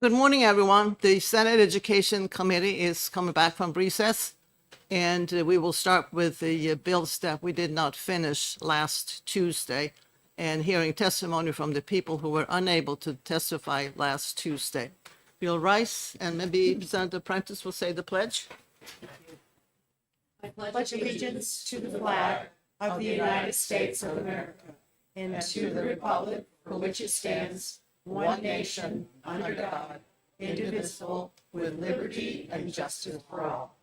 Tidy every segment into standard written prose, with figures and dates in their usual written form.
Good morning, everyone. The Senate Education Committee is coming back from recess, and we will start with the bills that we did not finish last Tuesday and hearing testimony from the people who were unable to testify last Tuesday. Bill Rice and maybe Senator Prentice will say the pledge. I pledge allegiance to the flag of the United States of America and to the republic for which it stands, one nation, under God, indivisible, with liberty and justice for all.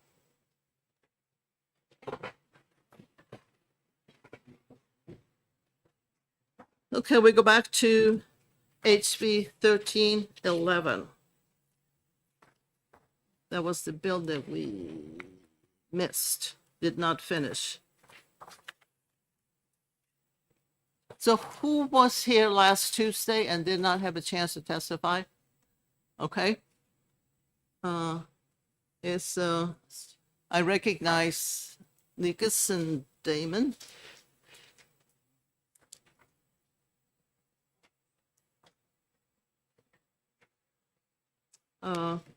Okay, we go back to HB 1311. That was the bill that we missed, did not finish. So who was here last Tuesday and did not have a chance to testify? Okay. I recognize Nikas and Damon.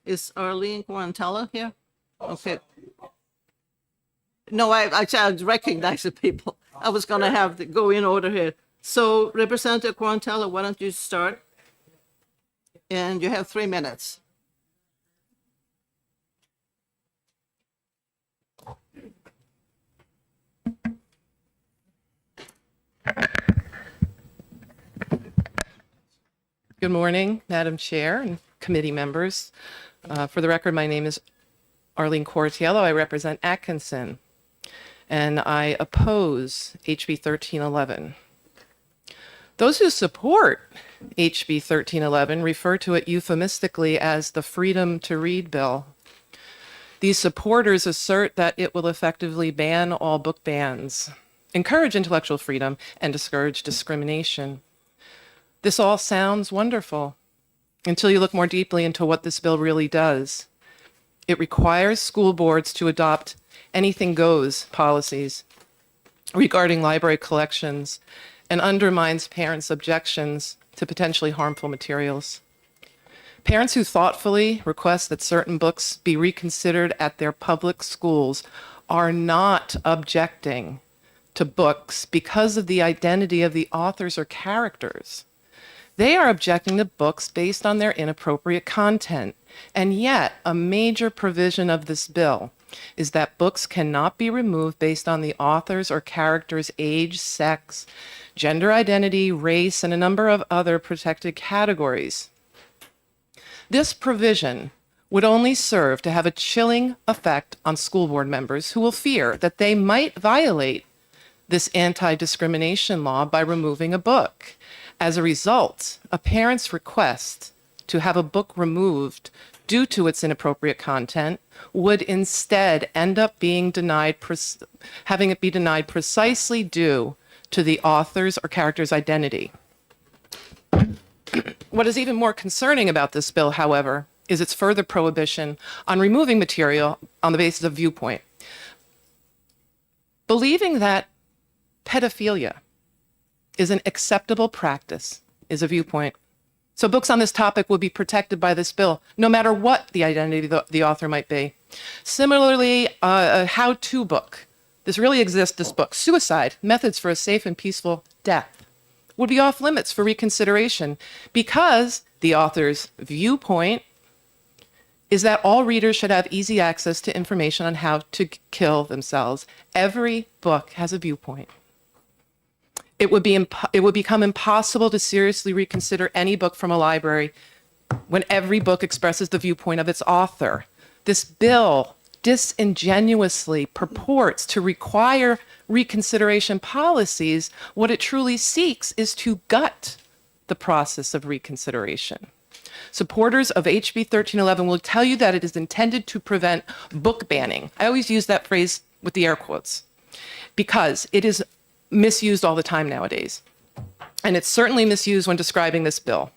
Is Arlene Guantella here? Okay. No, I recognize the people. I was going to have to go in order here. So Representative Guantella, why don't you start? And you have 3 minutes. Good morning, Madam Chair and committee members. For the record, my name is Arlene Cortiello. I represent Atkinson, and I oppose HB 1311. Those who support HB 1311 refer to it euphemistically as the Freedom to Read bill. These supporters assert that it will effectively ban all book bans, encourage intellectual freedom, and discourage discrimination. This all sounds wonderful until you look more deeply into what this bill really does. It requires school boards to adopt anything goes policies regarding library collections and undermines parents' objections to potentially harmful materials. Parents who thoughtfully request that certain books be reconsidered at their public schools are not objecting to books because of the identity of the authors or characters. They are objecting to books based on their inappropriate content. And yet, a major provision of this bill is that books cannot be removed based on the author's or character's age, sex, gender identity, race, and a number of other protected categories. This provision would only serve to have a chilling effect on school board members who will fear that they might violate this anti-discrimination law by removing a book. As a result, a parent's request to have a book removed due to its inappropriate content would instead end up being denied, having it be denied precisely due to the author's or character's identity. What is even more concerning about this bill, however, is its further prohibition on removing material on the basis of viewpoint. Believing that pedophilia is an acceptable practice is a viewpoint. So books on this topic would be protected by this bill, no matter what the identity of the author might be. Similarly, a how-to book. This really exists, this book, Suicide, Methods for a Safe and Peaceful Death, would be off limits for reconsideration because the author's viewpoint is that all readers should have easy access to information on how to kill themselves. Every book has a viewpoint. It would become impossible to seriously reconsider any book from a library when every book expresses the viewpoint of its author. This bill disingenuously purports to require reconsideration policies. What it truly seeks is to gut the process of reconsideration. Supporters of HB 1311 will tell you that it is intended to prevent book banning. I always use that phrase with the air quotes because it is misused all the time nowadays. And it's certainly misused when describing this bill.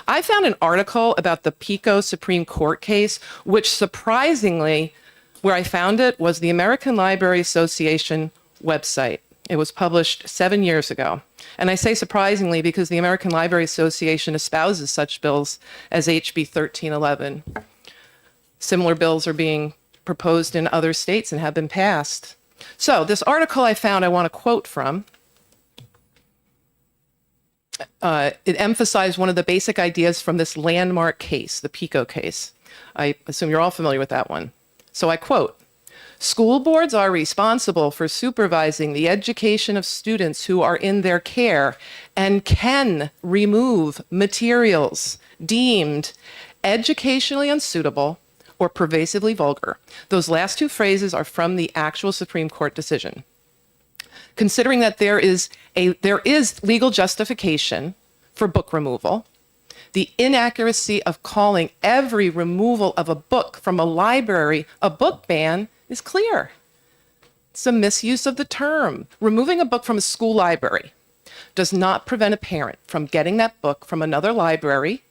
I found an article about the Pico Supreme Court case, which surprisingly, where I found it was the American Library Association website. It was published 7 years ago. And I say surprisingly because the American Library Association espouses such bills as HB 1311. Similar bills are being proposed in other states and have been passed. So this article I found, I want to quote from. It emphasized one of the basic ideas from this landmark case, the PICO case. I assume you're all familiar with that one. So I quote, "School boards are responsible for supervising the education of students who are in their care and can remove materials deemed educationally unsuitable or pervasively vulgar." Those last two phrases are from the actual Supreme Court decision. Considering that there is legal justification for book removal, the inaccuracy of calling every removal of a book from a library a book ban is clear. It's a misuse of the term. Removing a book from a school library does not prevent a parent from getting that book from another library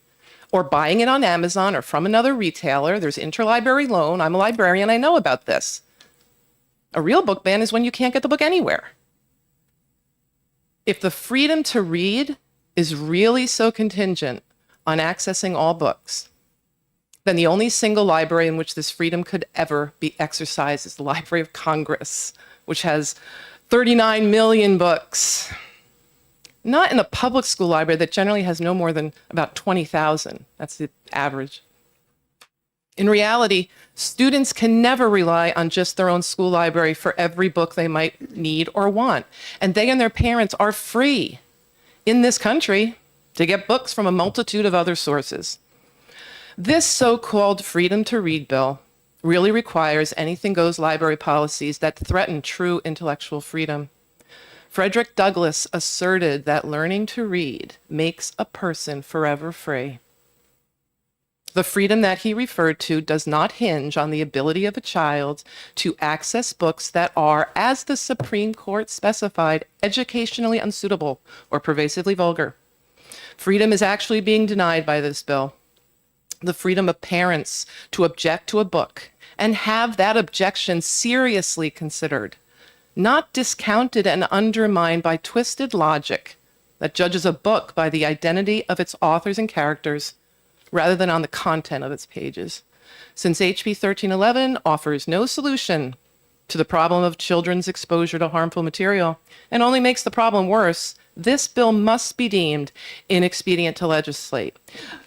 or buying it on Amazon or from another retailer. There's interlibrary loan. I'm a librarian. I know about this. A real book ban is when you can't get the book anywhere. If the freedom to read is really so contingent on accessing all books, then the only single library in which this freedom could ever be exercised is the Library of Congress, which has 39 million books. Not in a public school library that generally has no more than about 20,000. That's the average. In reality, students can never rely on just their own school library for every book they might need or want. And they and their parents are free in this country to get books from a multitude of other sources. This so-called freedom to read bill really requires anything goes library policies that threaten true intellectual freedom. Frederick Douglass asserted that learning to read makes a person forever free. The freedom that he referred to does not hinge on the ability of a child to access books that are, as the Supreme Court specified, educationally unsuitable or pervasively vulgar. Freedom is actually being denied by this bill. The freedom of parents to object to a book and have that objection seriously considered, not discounted and undermined by twisted logic that judges a book by the identity of its authors and characters rather than on the content of its pages. Since HB 1311 offers no solution to the problem of children's exposure to harmful material and only makes the problem worse, this bill must be deemed inexpedient to legislate.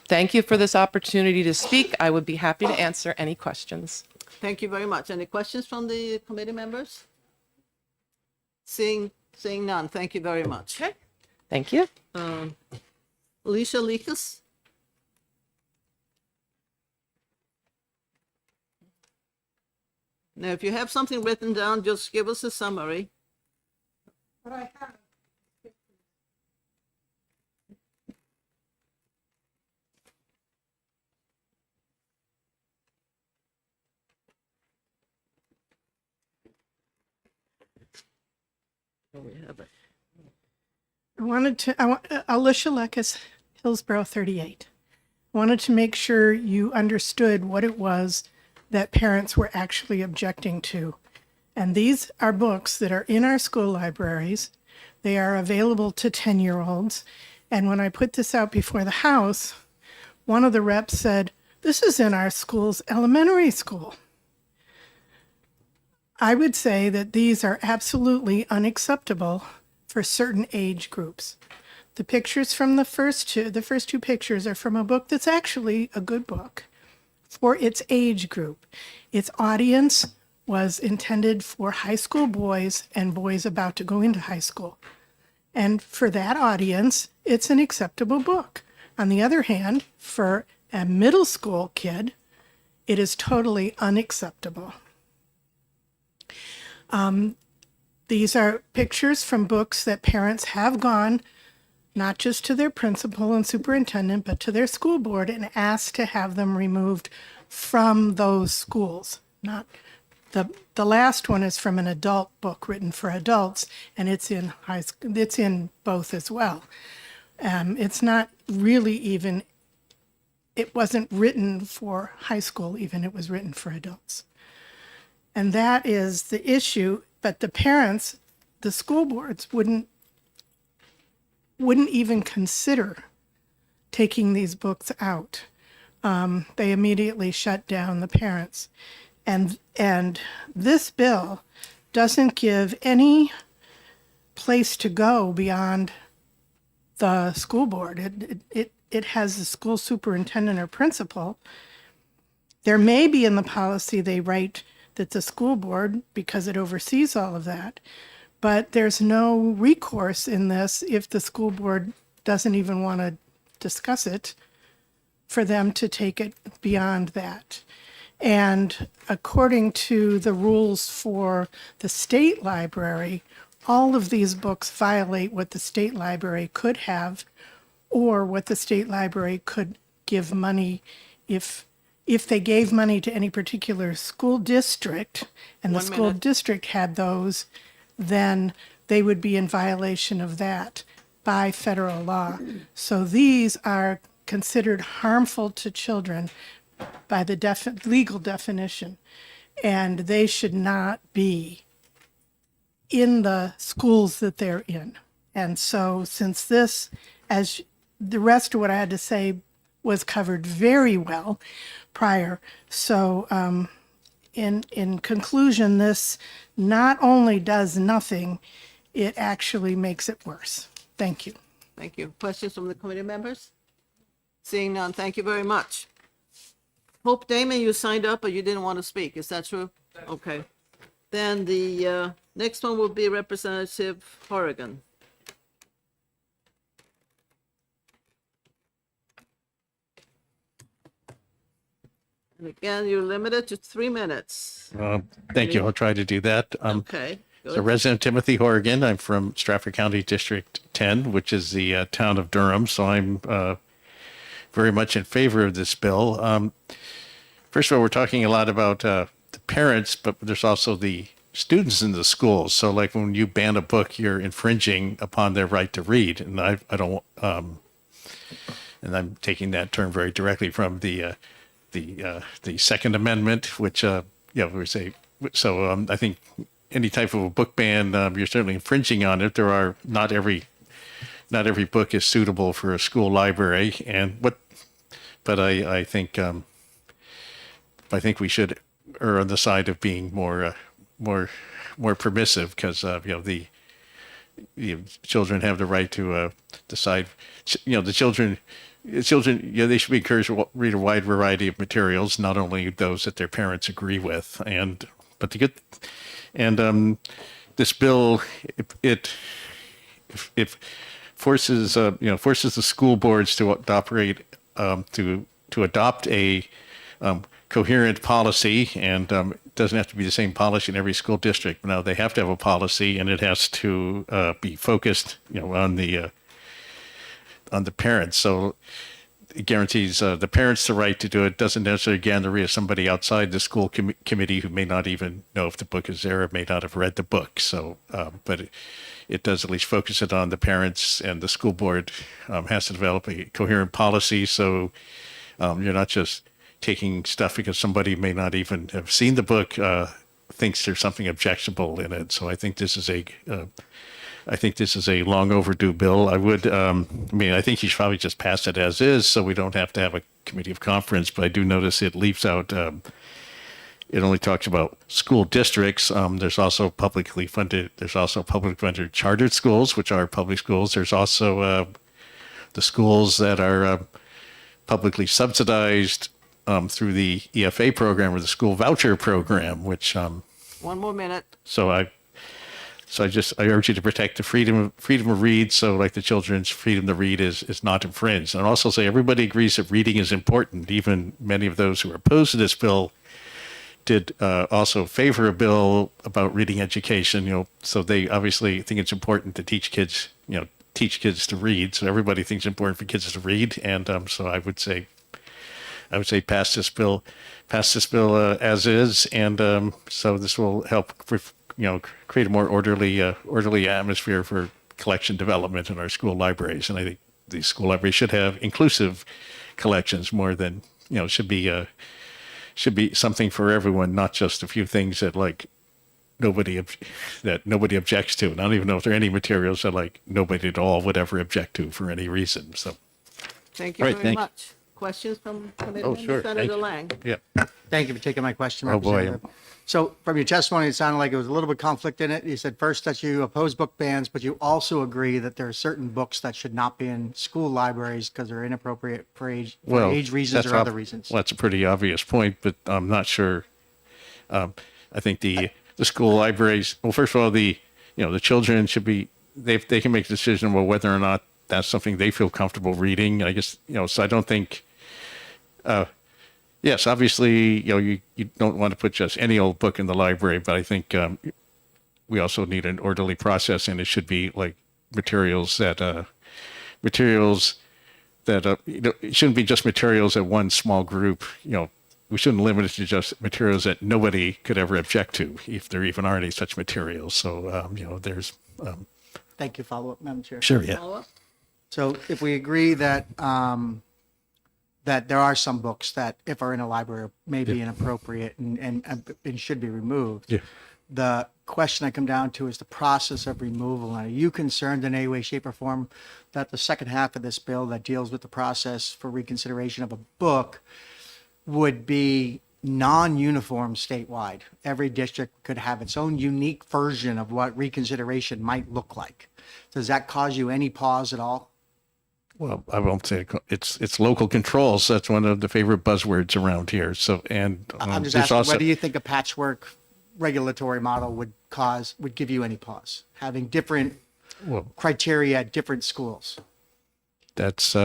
Thank you for this opportunity to speak. I would be happy to answer any questions. Thank you very much. Any questions from the committee members? Seeing none, thank you very much. Okay. Thank you. Alicia Lekas? Now, if you have something written down, just give us a summary. But I have. Alicia Lekas, Hillsborough 38. I wanted to make sure you understood what it was that parents were actually objecting to. And these are books that are in our school libraries. They are available to 10-year-olds. And when I put this out before the House, one of the reps said, "This is in our school's elementary school." I would say that these are absolutely unacceptable for certain age groups. The pictures from the first two pictures are from a book that's actually a good book for its age group. Its audience was intended for high school boys and boys about to go into high school. And for that audience, it's an acceptable book. On the other hand, for a middle school kid, it is totally unacceptable. These are pictures from books that parents have gone not just to their principal and superintendent, but to their school board and asked to have them removed from those schools. Not the last one is from an adult book written for adults, and it's in high school. It's in both as well. It's not really even. It wasn't written for high school even. It was written for adults. And that is the issue. But the parents the school boards wouldn't even consider taking these books out. They immediately shut down the parents. And this bill doesn't give any place to go beyond the school board. It has the school superintendent or principal. There may be in the policy they write that the school board, because it oversees all of that, but there's no recourse in this if the school board doesn't even want to discuss it, for them to take it beyond that. And according to the rules for the state library, all of these books violate what the state library could have, or what the state library could give money if they gave money to any particular school district and the 1 school minute. district had those, then they would be in violation of that by federal law. So these are considered harmful to children by the legal definition, and they should not be in the schools that they're in. And so since this, as the rest of what I had to say was covered very well prior, so in conclusion, this not only does nothing, it actually makes it worse. Thank you. Thank you. Questions from the committee members? Seeing none, thank you very much. Hope Damon, you signed up, but you didn't want to speak. Is that true? Okay. Then the next one will be Representative Horrigan. And again, you're limited to 3 minutes. Thank you. I'll try to do that. Okay. So Good. resident Timothy Horrigan. I'm from Stratford County District 10, which is the town of Durham. So I'm very much in favor of this bill. First of all, we're talking a lot about the parents, but there's also the students in the schools. So like when you ban a book, you're infringing upon their right to read. And I don't, and I'm taking that term very directly from the Second Amendment, which, we say, so I think any type of a book ban, you're certainly infringing on it. There are not every book is suitable for a school library, but I think we should err on the side of being more permissive, because the children have the right to decide. The children, they should be encouraged to read a wide variety of materials, not only those that their parents agree with. This bill, it forces the school boards to operate to adopt a coherent policy, and it doesn't have to be the same policy in every school district. Now they have to have a policy, and it has to be focused, on the parents. So it guarantees the parents the right to do it. Doesn't necessarily guarantee somebody outside the school committee who may not even know if the book is there or may not have read the book. So, but it does at least focus it on the parents, and the school board has to develop a coherent policy. So you're not just taking stuff because somebody may not even have seen the book, thinks there's something objectionable in it. So I think this is a long overdue bill. I think you should probably just pass it as is, so we don't have to have a committee of conference. But I do notice it leaves out, it only talks about school districts. There's also publicly funded chartered schools, which are public schools. There's also the schools that are publicly subsidized through the EFA program, or the school voucher program, which 1 more minute. So I urge you to protect the freedom of read. So like the children's freedom to read is not infringed. And also say everybody agrees that reading is important. Even many of those who are opposed to this bill did also favor a bill about reading education. So they obviously think it's important to teach kids to read. So everybody thinks it's important for kids to read. And so I would say pass this bill as is. And so this will help create a more orderly atmosphere for collection development in our school libraries. And I think the school libraries should have inclusive collections more than, should be something for everyone, not just a few things that that nobody objects to. And I don't even know if there are any materials that like nobody at all would ever object to for any reason. So, Thank you All right, very thank you. much. Questions from committee Oh, members? sure. Thank Senator you. Lang. yeah. Thank you for taking my question, Oh, boy. Representative. So from your testimony, it sounded like it was a little bit conflict in it. You said first that you oppose book bans, but you also agree that there are certain books that should not be in school libraries because they're inappropriate for age reasons or other reasons. Well, that's a pretty obvious point, but I'm not sure. I think the school libraries. Well, first of all, the children should be they can make a decision about whether or not that's something they feel comfortable reading. I guess so. I don't think. Yes, obviously, you don't want to put just any old book in the library, but I think we also need an orderly process, and it should be like materials that it shouldn't be just materials that one small group. We shouldn't limit it to just materials that nobody could ever object to, if there even are any such materials. So, there's. Thank you. Follow up, Madam Chair. Sure, yeah. Follow-up? So if we agree that that there are some books that, if are in a library, may be inappropriate and should be removed. Yeah. The question I come down to is the process of removal. Are you concerned in any way, shape, or form that the second half of this bill that deals with the process for reconsideration of a book would be non-uniform statewide? Every district could have its own unique version of what reconsideration might look like. Does that cause you any pause at all? Well, I won't say it's local controls. That's one of the favorite buzzwords around here. So, and I'm just there's asking, also, whether you think a patchwork regulatory model would give you any pause, having different well, criteria at different schools? that's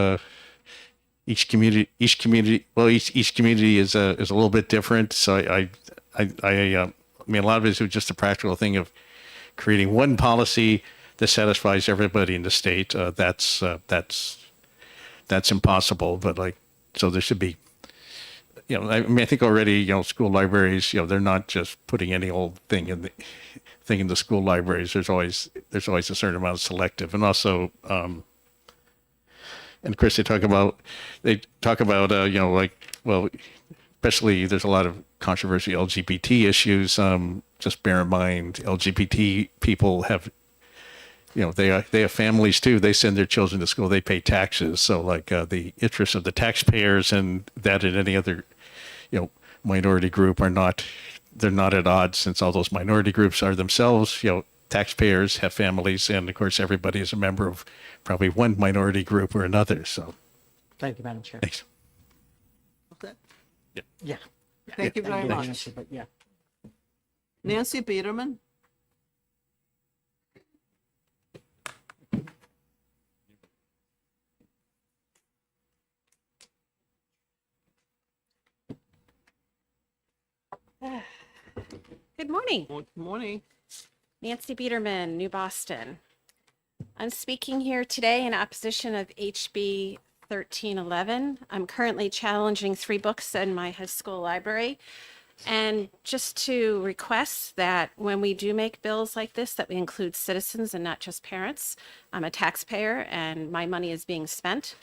each community each community is a little bit different. So I mean, a lot of it is just a practical thing of creating one policy that satisfies everybody in the state. That's impossible, but so there should be, I mean, I think already, school libraries, they're not just putting any old thing in the school libraries. There's always a certain amount of selective, and also, and of course they talk about, especially there's a lot of controversy LGBT issues. Just bear in mind, LGBT people have, they have families too. They send their children to school. They pay taxes. So the interests of the taxpayers and that in any other, minority group they're not at odds, since all those minority groups are themselves, taxpayers, have families, and of course everybody is a member of probably one minority group or another. So Thank you, Madam Chair. thanks. Okay. Yeah. Thank you very Good much. answer, but yeah. Nancy Peterman. Good morning. Good morning. Nancy Biederman, New Boston. I'm speaking here today in opposition of HB 1311. I'm currently challenging 3 books in my high school library. And just to request that when we do make bills like this, that we include citizens and not just parents. I'm a taxpayer and my money is being spent.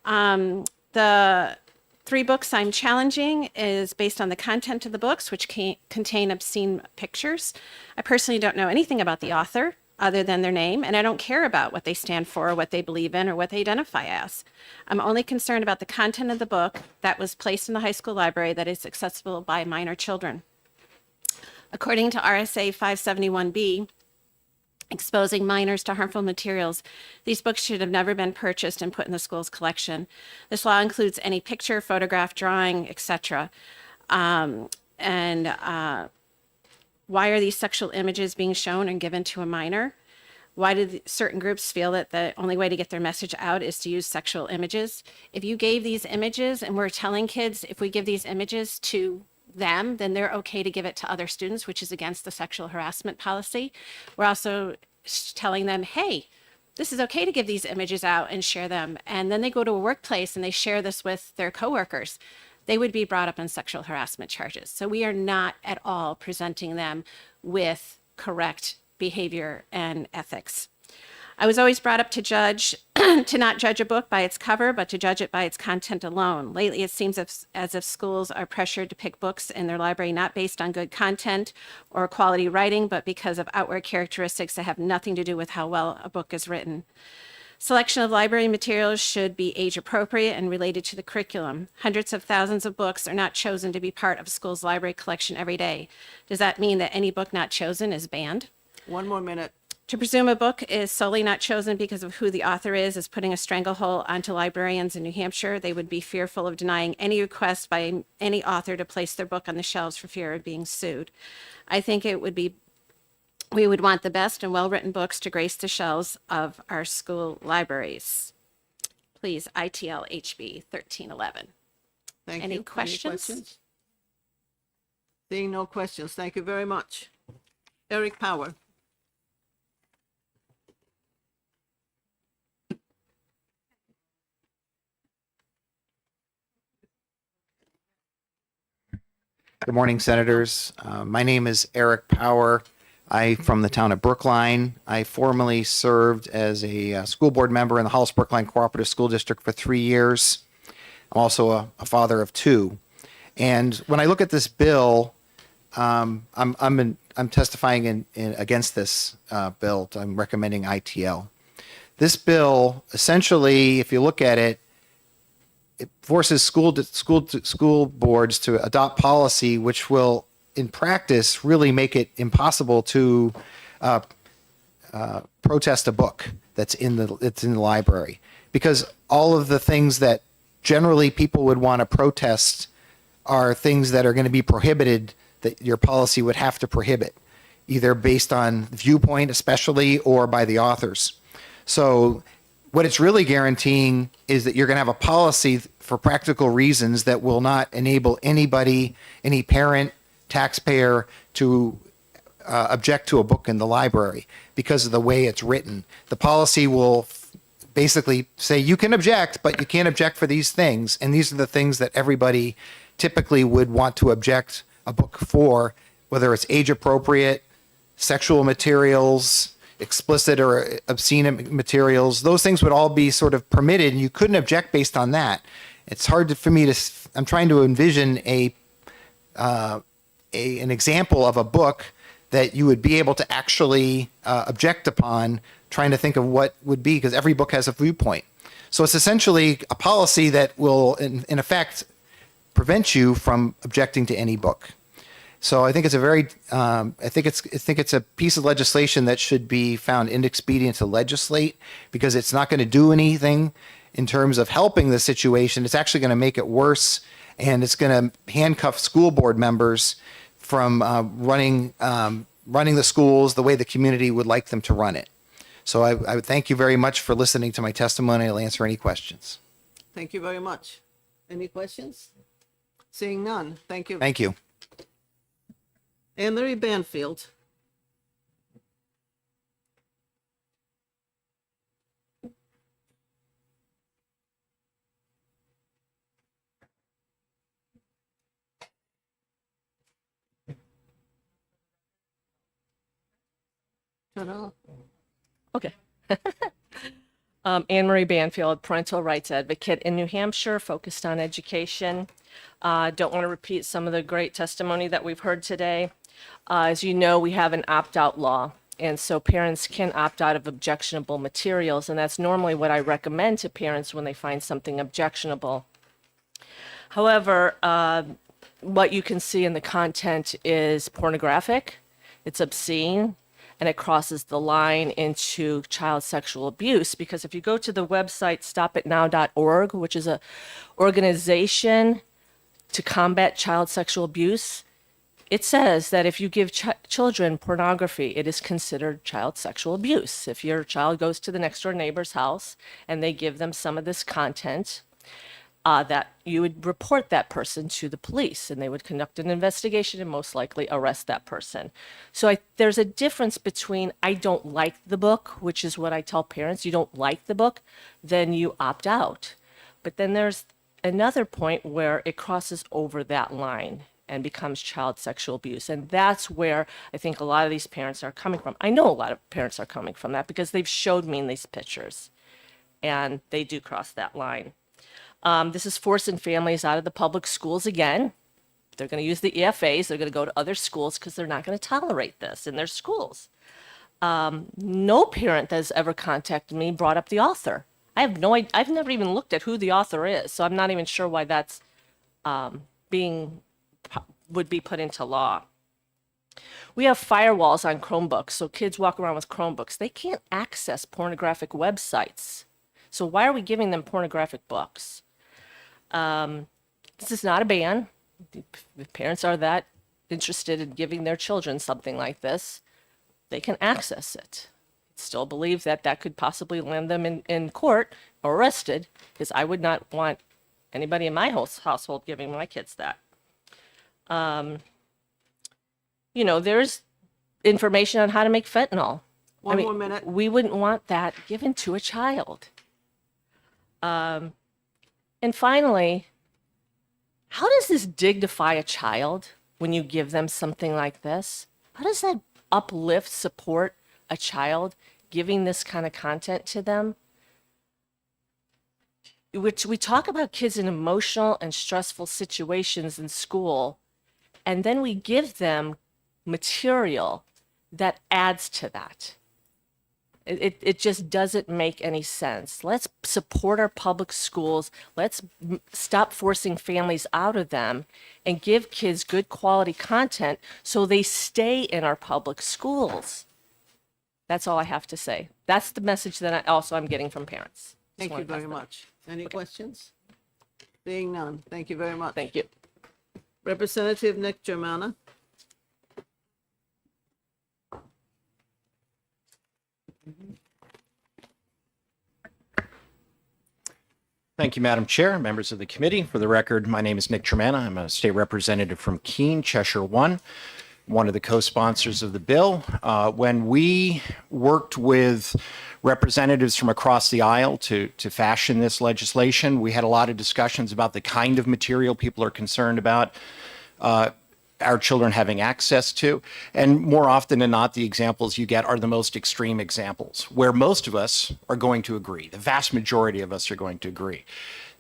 The 3 books I'm challenging is based on the content of the books, which contain obscene pictures. I personally don't know anything about the author other than their name, and I don't care about what they stand for or what they believe in or what they identify as. I'm only concerned about the content of the book that was placed in the high school library that is accessible by minor children. According to RSA 571B, exposing minors to harmful materials, these books should have never been purchased and put in the school's collection. This law includes any picture, photograph, drawing, etc. Why are these sexual images being shown and given to a minor? Why do certain groups feel that the only way to get their message out is to use sexual images? If you gave these images, and we're telling kids if we give these images to them, then they're okay to give it to other students, which is against the sexual harassment policy. We're also telling them, hey, this is okay to give these images out and share them. And then they go to a workplace and they share this with their coworkers. They would be brought up on sexual harassment charges. So we are not at all presenting them with correct behavior and ethics. I was always brought up to to not judge a book by its cover, but to judge it by its content alone. Lately, it seems as if schools are pressured to pick books in their library not based on good content or quality writing, but because of outward characteristics that have nothing to do with how well a book is written. Selection of library materials should be age appropriate and related to the curriculum. Hundreds of thousands of books are not chosen to be part of a school's library collection every day. Does that mean that any book not chosen is banned? One more minute. To presume a book is solely not chosen because of who the author is putting a stranglehold onto librarians in New Hampshire. They would be fearful of denying any request by any author to place their book on the shelves for fear of being sued. I think we would want the best and well-written books to grace the shelves of our school libraries. Please, ITL HB 1311. Thank Any you. questions? Seeing no questions, thank you very much. Eric Power. Good morning, Senators. My name is Eric Power. I'm from the town of Brookline. I formerly served as a school board member in the Hollis Brookline Cooperative School District for 3 years. I'm also a father of 2. And when I look at this bill, I'm testifying against this bill. I'm recommending ITL. This bill, essentially, if you look at it, it forces school boards to adopt policy which will, in practice, really make it impossible to protest a book that's in the library, because all of the things that generally people would want to protest are things that are going to be prohibited, that your policy would have to prohibit, either based on viewpoint, especially, or by the authors. So what it's really guaranteeing is that you're going to have a policy for practical reasons that will not enable anybody, any parent, taxpayer, to object to a book in the library because of the way it's written. The policy will basically say you can object, but you can't object for these things. And these are the things that everybody typically would want to object a book for, whether it's age appropriate, sexual materials, explicit or obscene materials. Those things would all be sort of permitted, and you couldn't object based on that. It's hard for me to, I'm trying to envision an example of a book that you would be able to actually object upon, trying to think of what would be, because every book has a viewpoint. So it's essentially a policy that will, in effect, prevent you from objecting to any book. So I think it's a very, I think it's a piece of legislation that should be found inexpedient to legislate, because it's not going to do anything in terms of helping the situation. It's actually going to make it worse, and it's going to handcuff school board members from running the schools the way the community would like them to run it. So I would thank you very much for listening to my testimony. I'll answer any questions. Thank you very much. Any questions? Seeing none, thank you. Thank you. Anne-Marie Banfield. Ta-da. Okay. Anne-Marie Banfield, parental rights advocate in New Hampshire, focused on education. Don't want to repeat some of the great testimony that we've heard today. As you know, we have an opt-out law, and so parents can opt out of objectionable materials, and that's normally what I recommend to parents when they find something objectionable. However, what you can see in the content is pornographic, it's obscene, and it crosses the line into child sexual abuse, because if you go to the website stopitnow.org, which is an organization to combat child sexual abuse, it says that if you give children pornography, it is considered child sexual abuse. If your child goes to the next door neighbor's house and they give them some of this content, that you would report that person to the police, and they would conduct an investigation and most likely arrest that person. So there's a difference between I don't like the book, which is what I tell parents, you don't like the book, then you opt out. But then there's another point where it crosses over that line. and becomes child sexual abuse. And that's where I think a lot of these parents are coming from. I know a lot of parents are coming from that because they've showed me in these pictures, and they do cross that line. This is forcing families out of the public schools again. They're going to use the EFAs. They're going to go to other schools because they're not going to tolerate this in their schools. No parent that has ever contacted me brought up the author. I have no idea. I've never even looked at who the author is, so I'm not even sure why that's would be put into law. We have firewalls on Chromebooks, so kids walk around with Chromebooks. They can't access pornographic websites. So why are we giving them pornographic books? This is not a ban. If parents are that interested in giving their children something like this, they can access it. Still believe that that could possibly land them in court or arrested, because I would not want anybody in my household giving my kids that. You know, there's information on how to make fentanyl. One more minute. We wouldn't want that given to a child. And finally, how does this dignify a child when you give them something like this? How does that uplift, support a child giving this kind of content to them? Which we talk about kids in emotional and stressful situations in school, and then we give them material that adds to that. It just doesn't make any sense. Let's support our public schools. Let's stop forcing families out of them and give kids good quality content so they stay in our public schools. That's all I have to say. That's the message that I'm getting from parents. Thank you very much. Any questions? Seeing none. Thank you very much. Thank you. Representative Nick Germana. Thank you, Madam Chair, members of the committee. For the record, my name is Nick Germana. I'm a state representative from Keene, Cheshire 1, one of the co-sponsors of the bill. When we worked with representatives from across the aisle to fashion this legislation, we had a lot of discussions about the kind of material people are concerned about our children having access to. And more often than not, the examples you get are the most extreme examples, where most of us are going to agree. The vast majority of us are going to agree.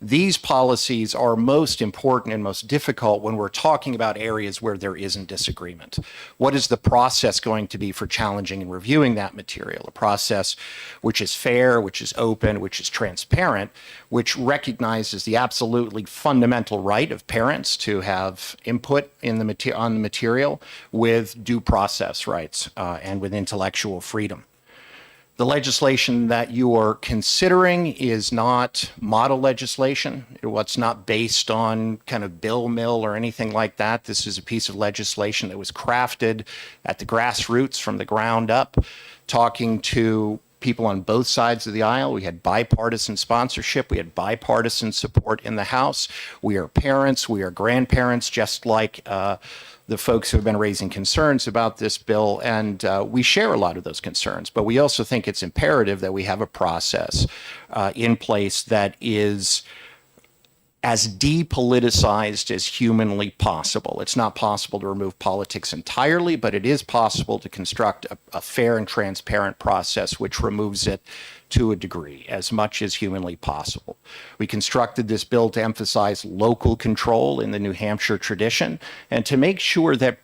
These policies are most important and most difficult when we're talking about areas where there isn't disagreement. What is the process going to be for challenging and reviewing that material? A process which is fair, which is open, which is transparent, which recognizes the absolutely fundamental right of parents to have input in on the material with due process rights and with intellectual freedom. The legislation that you are considering is not model legislation. It's not based on kind of bill mill or anything like that. This is a piece of legislation that was crafted at the grassroots from the ground up, talking to people on both sides of the aisle. We had bipartisan sponsorship. We had bipartisan support in the House. We are parents. We are grandparents, just like the folks who have been raising concerns about this bill, and we share a lot of those concerns. But we also think it's imperative that we have a process in place that is as depoliticized as humanly possible. It's not possible to remove politics entirely, but it is possible to construct a fair and transparent process which removes it to a degree, as much as humanly possible. We constructed this bill to emphasize local control in the New Hampshire tradition and to make sure that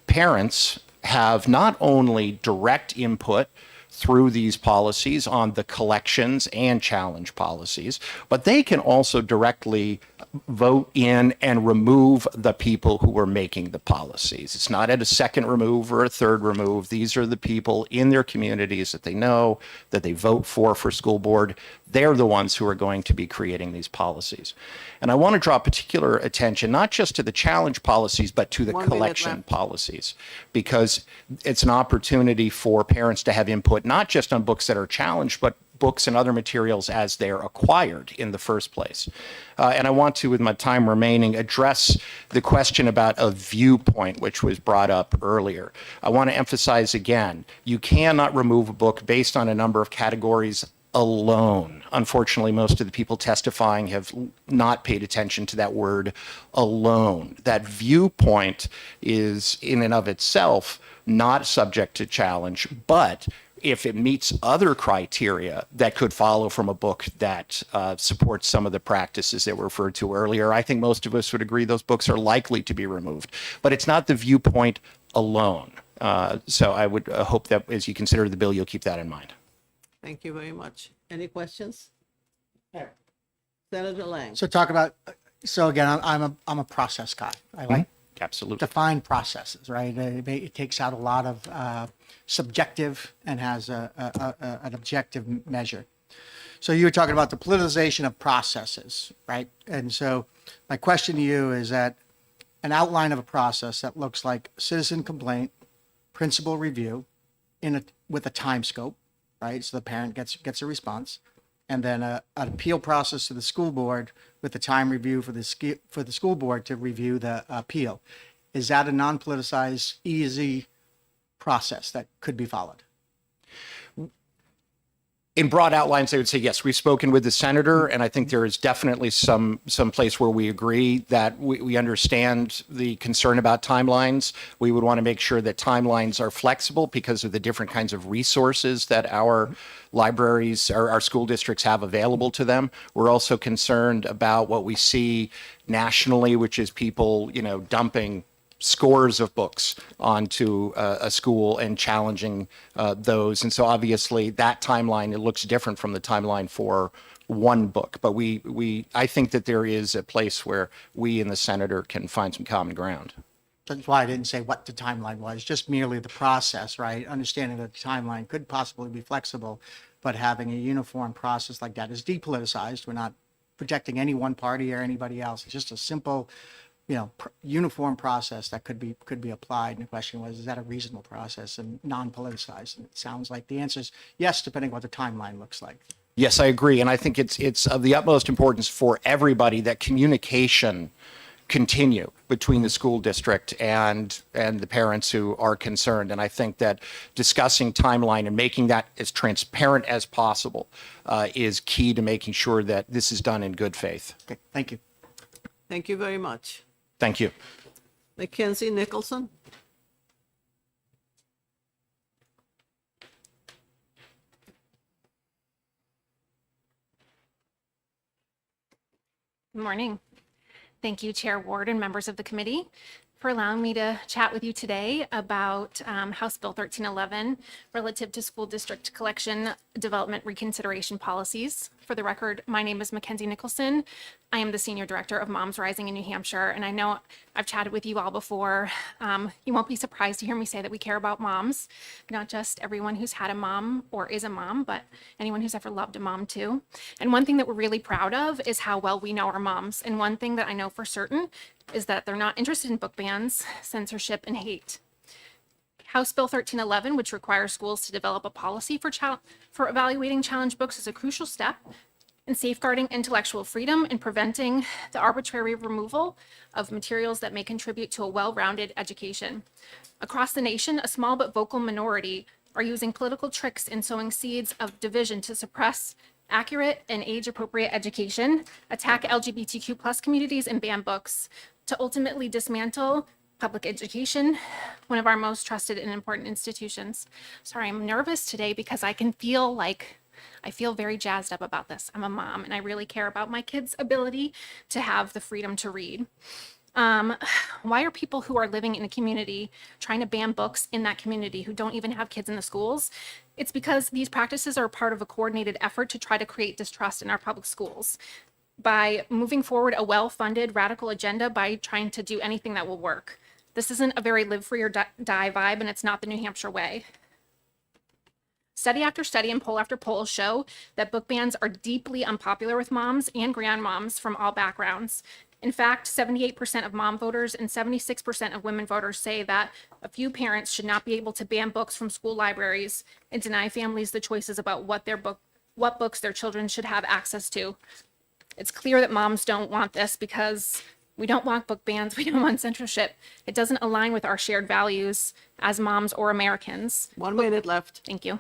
parents, have not only direct input through these policies on the collections and challenge policies, but they can also directly vote in and remove the people who are making the policies. It's not at a second remove or a third remove. These are the people in their communities that they know, that they vote for school board. They're the ones who are going to be creating these policies. And I want to draw particular attention, not just to the challenge policies, but to the 1 minute collection left. policies, because it's an opportunity for parents to have input, not just on books that are challenged, but books and other materials as they're acquired in the first place. And I want to, with my time remaining, address the question about a viewpoint, which was brought up earlier. I want to emphasize again, you cannot remove a book based on a number of categories alone. Unfortunately, most of the people testifying have not paid attention to that word alone. That viewpoint is in and of itself not subject to challenge, but if it meets other criteria that could follow from a book that supports some of the practices that were referred to earlier, I think most of us would agree those books are likely to be removed. But it's not the viewpoint alone. So I would hope that as you consider the bill, you'll keep that in mind. Thank you very much. Any questions? Senator Lang. So talk about, so again, I'm a process guy. I like Absolutely. define processes, right? It takes out a lot of subjective and has an objective measure. So you were talking about the politicization of processes, right? And so my question to you is that an outline of a process that looks like citizen complaint, principal review, with a time scope, right? So the parent gets a response, and then an appeal process to the school board with the time review for the school board to review the appeal. Is that a non-politicized, easy process that could be followed? In broad outlines, I would say yes. We've spoken with the senator, and I think there is definitely some place where we agree that we understand the concern about timelines. We would want to make sure that timelines are flexible because of the different kinds of resources that our libraries, our school districts have available to them. We're also concerned about what we see nationally, which is people, dumping scores of books onto a school and challenging those. And so obviously that timeline, it looks different from the timeline for one book. But I think that there is a place where we and the senator can find some common ground. That's why I didn't say what the timeline was, just merely the process, right? Understanding that the timeline could possibly be flexible, but having a uniform process like that is depoliticized. We're not projecting any one party or anybody else. It's just a simple uniform process that could be applied. And the question was, is that a reasonable process and non-politicized? And it sounds like the answer is yes, depending on what the timeline looks like. Yes, I agree. And I think it's of the utmost importance for everybody that communication continue between the school district and the parents who are concerned. And I think that discussing timeline and making that as transparent as possible is key to making sure that this is done in good faith. Okay, thank you. Thank you very much. Thank you. Mackenzie Nicholson. Good morning. Thank you, Chair Ward and members of the committee, for allowing me to chat with you today about House Bill 1311 relative to school district collection development reconsideration policies. For the record, my name is Mackenzie Nicholson. I am the Senior Director of Moms Rising in New Hampshire, and I know I've chatted with you all before. You won't be surprised to hear me say that we care about moms, not just everyone who's had a mom or is a mom, but anyone who's ever loved a mom too. And one thing that we're really proud of is how well we know our moms. And one thing that I know for certain is that they're not interested in book bans, censorship, and hate. House Bill 1311, which requires schools to develop a policy for evaluating challenge books, is a crucial step in safeguarding intellectual freedom and preventing the arbitrary removal of materials that may contribute to a well-rounded education. Across the nation, a small but vocal minority are using political tricks and sowing seeds of division to suppress accurate and age-appropriate education, attack LGBTQ+ communities, and ban books, to ultimately dismantle public education, one of our most trusted and important institutions. Sorry, I'm nervous today because I feel very jazzed up about this. I'm a mom and I really care about my kids' ability to have the freedom to read. Why are people who are living in a community trying to ban books in that community who don't even have kids in the schools? It's because these practices are part of a coordinated effort to try to create distrust in our public schools by moving forward a well-funded radical agenda by trying to do anything that will work. This isn't a very live free or die vibe, and it's not the New Hampshire way. Study after study and poll after poll show that book bans are deeply unpopular with moms and grandmoms from all backgrounds. In fact, 78% of mom voters and 76% of women voters say that a few parents should not be able to ban books from school libraries and deny families the choices about what books their children should have access to. It's clear that moms don't want this because we don't want book bans. We don't want censorship. It doesn't align with our shared values as moms or Americans. 1 minute left. Thank you.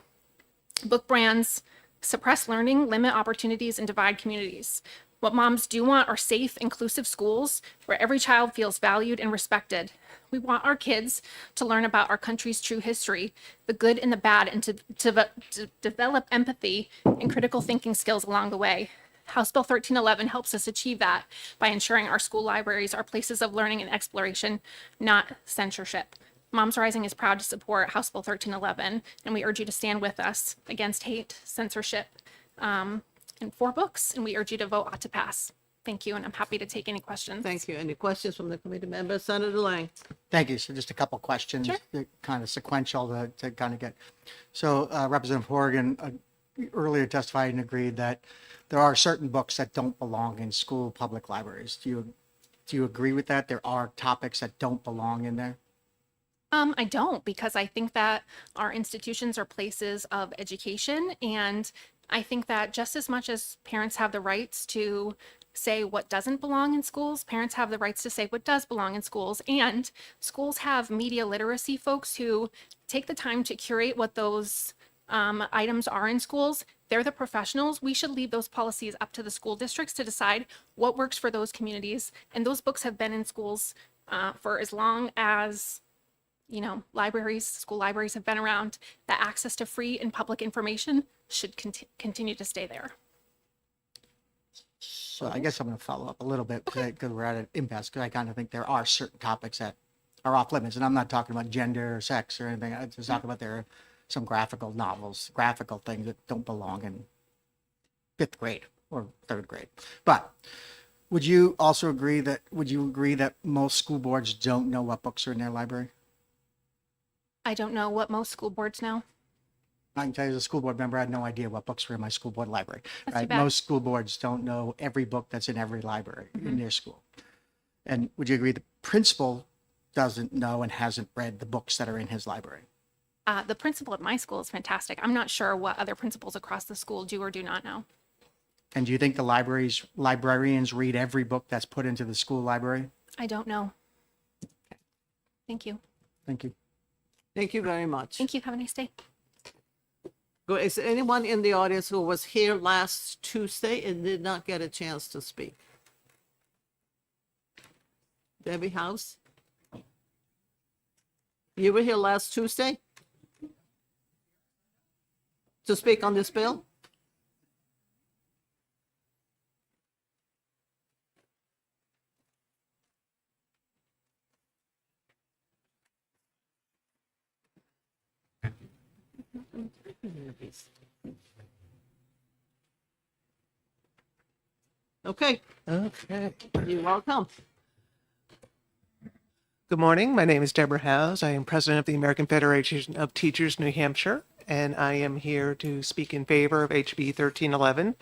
Book bans suppress learning, limit opportunities, and divide communities. What moms do want are safe, inclusive schools where every child feels valued and respected. We want our kids to learn about our country's true history, the good and the bad, and to develop empathy and critical thinking skills along the way. House Bill 1311 helps us achieve that by ensuring our school libraries are places of learning and exploration, not censorship. Moms Rising is proud to support House Bill 1311, and we urge you to stand with us against hate, censorship, and for books, and we urge you to vote ought to pass. Thank you, and I'm happy to take any questions. Thank you. Any questions from the committee members? Senator Lang. Thank you. So just a couple questions, kind of sequential to kind of get. So Representative Horgan earlier testified and agreed that there are certain books that don't belong in school public libraries. Do you agree with that? There are topics that don't belong in there? I don't, because I think that our institutions are places of education, and I think that just as much as parents have the rights to say what doesn't belong in schools, parents have the rights to say what does belong in schools, and schools have media literacy folks who take the time to curate what those items are in schools. They're the professionals. We should leave those policies up to the school districts to decide what works for those communities. And those books have been in schools for as long as, you know, school libraries have been around. That access to free and public information should continue to stay there. So I guess I'm going to follow up a little bit because we're at an impasse, because I kind of think there are certain topics that are off limits. And I'm not talking about gender or sex or anything. I'm just talking about there are some graphical novels, graphical things that don't belong in fifth grade or third grade. But would you agree that most school boards don't know what books are in their library? I don't know what most school boards know. I can tell you as a school board member, I had no idea what books were in my school board library. That's too Right? bad. Most school boards don't know every book that's in every library in their school. And would you agree the principal doesn't know and hasn't read the books that are in his library? The principal at my school is fantastic. I'm not sure what other principals across the school do or do not know. And do you think the librarians read every book that's put into the school library? I don't know. Thank you. Thank you. Thank you very much. Thank you. Have a nice day. Good. Is there anyone in the audience who was here last Tuesday and did not get a chance to speak? Debbie House? You were here last Tuesday? To speak on this bill? Okay, Okay. you're welcome. Good morning. My name is Deborah Howes. I am president of the American Federation of Teachers, New Hampshire, and I am here to speak in favor of HB 1311.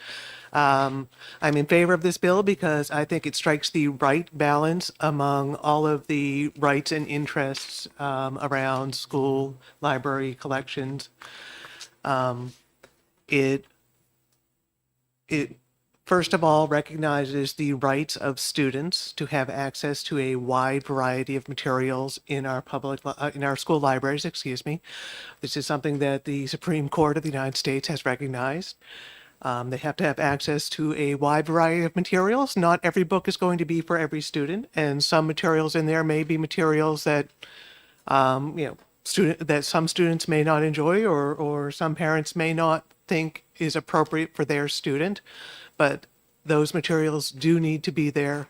I'm in favor of this bill because I think it strikes the right balance among all of the rights and interests around school library collections. It first of all recognizes the rights of students to have access to a wide variety of materials in our in our school libraries. Excuse me. This is something that the Supreme Court of the United States has recognized. They have to have access to a wide variety of materials. Not every book is going to be for every student, and some materials in there may be materials that that some students may not enjoy, or some parents may not think is appropriate for their student. But those materials do need to be there,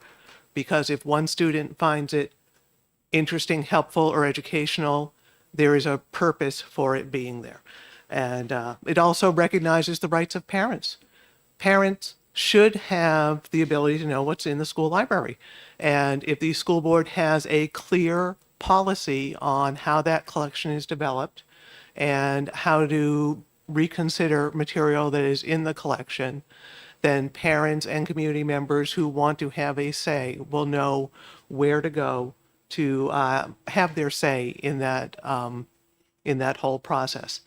because if one student finds it interesting, helpful, or educational, there is a purpose for it being there. And it also recognizes the rights of parents. Parents should have the ability to know what's in the school library. And if the school board has a clear policy on how that collection is developed and how to reconsider material that is in the collection, then parents and community members who want to have a say will know where to go to have their say in that whole process.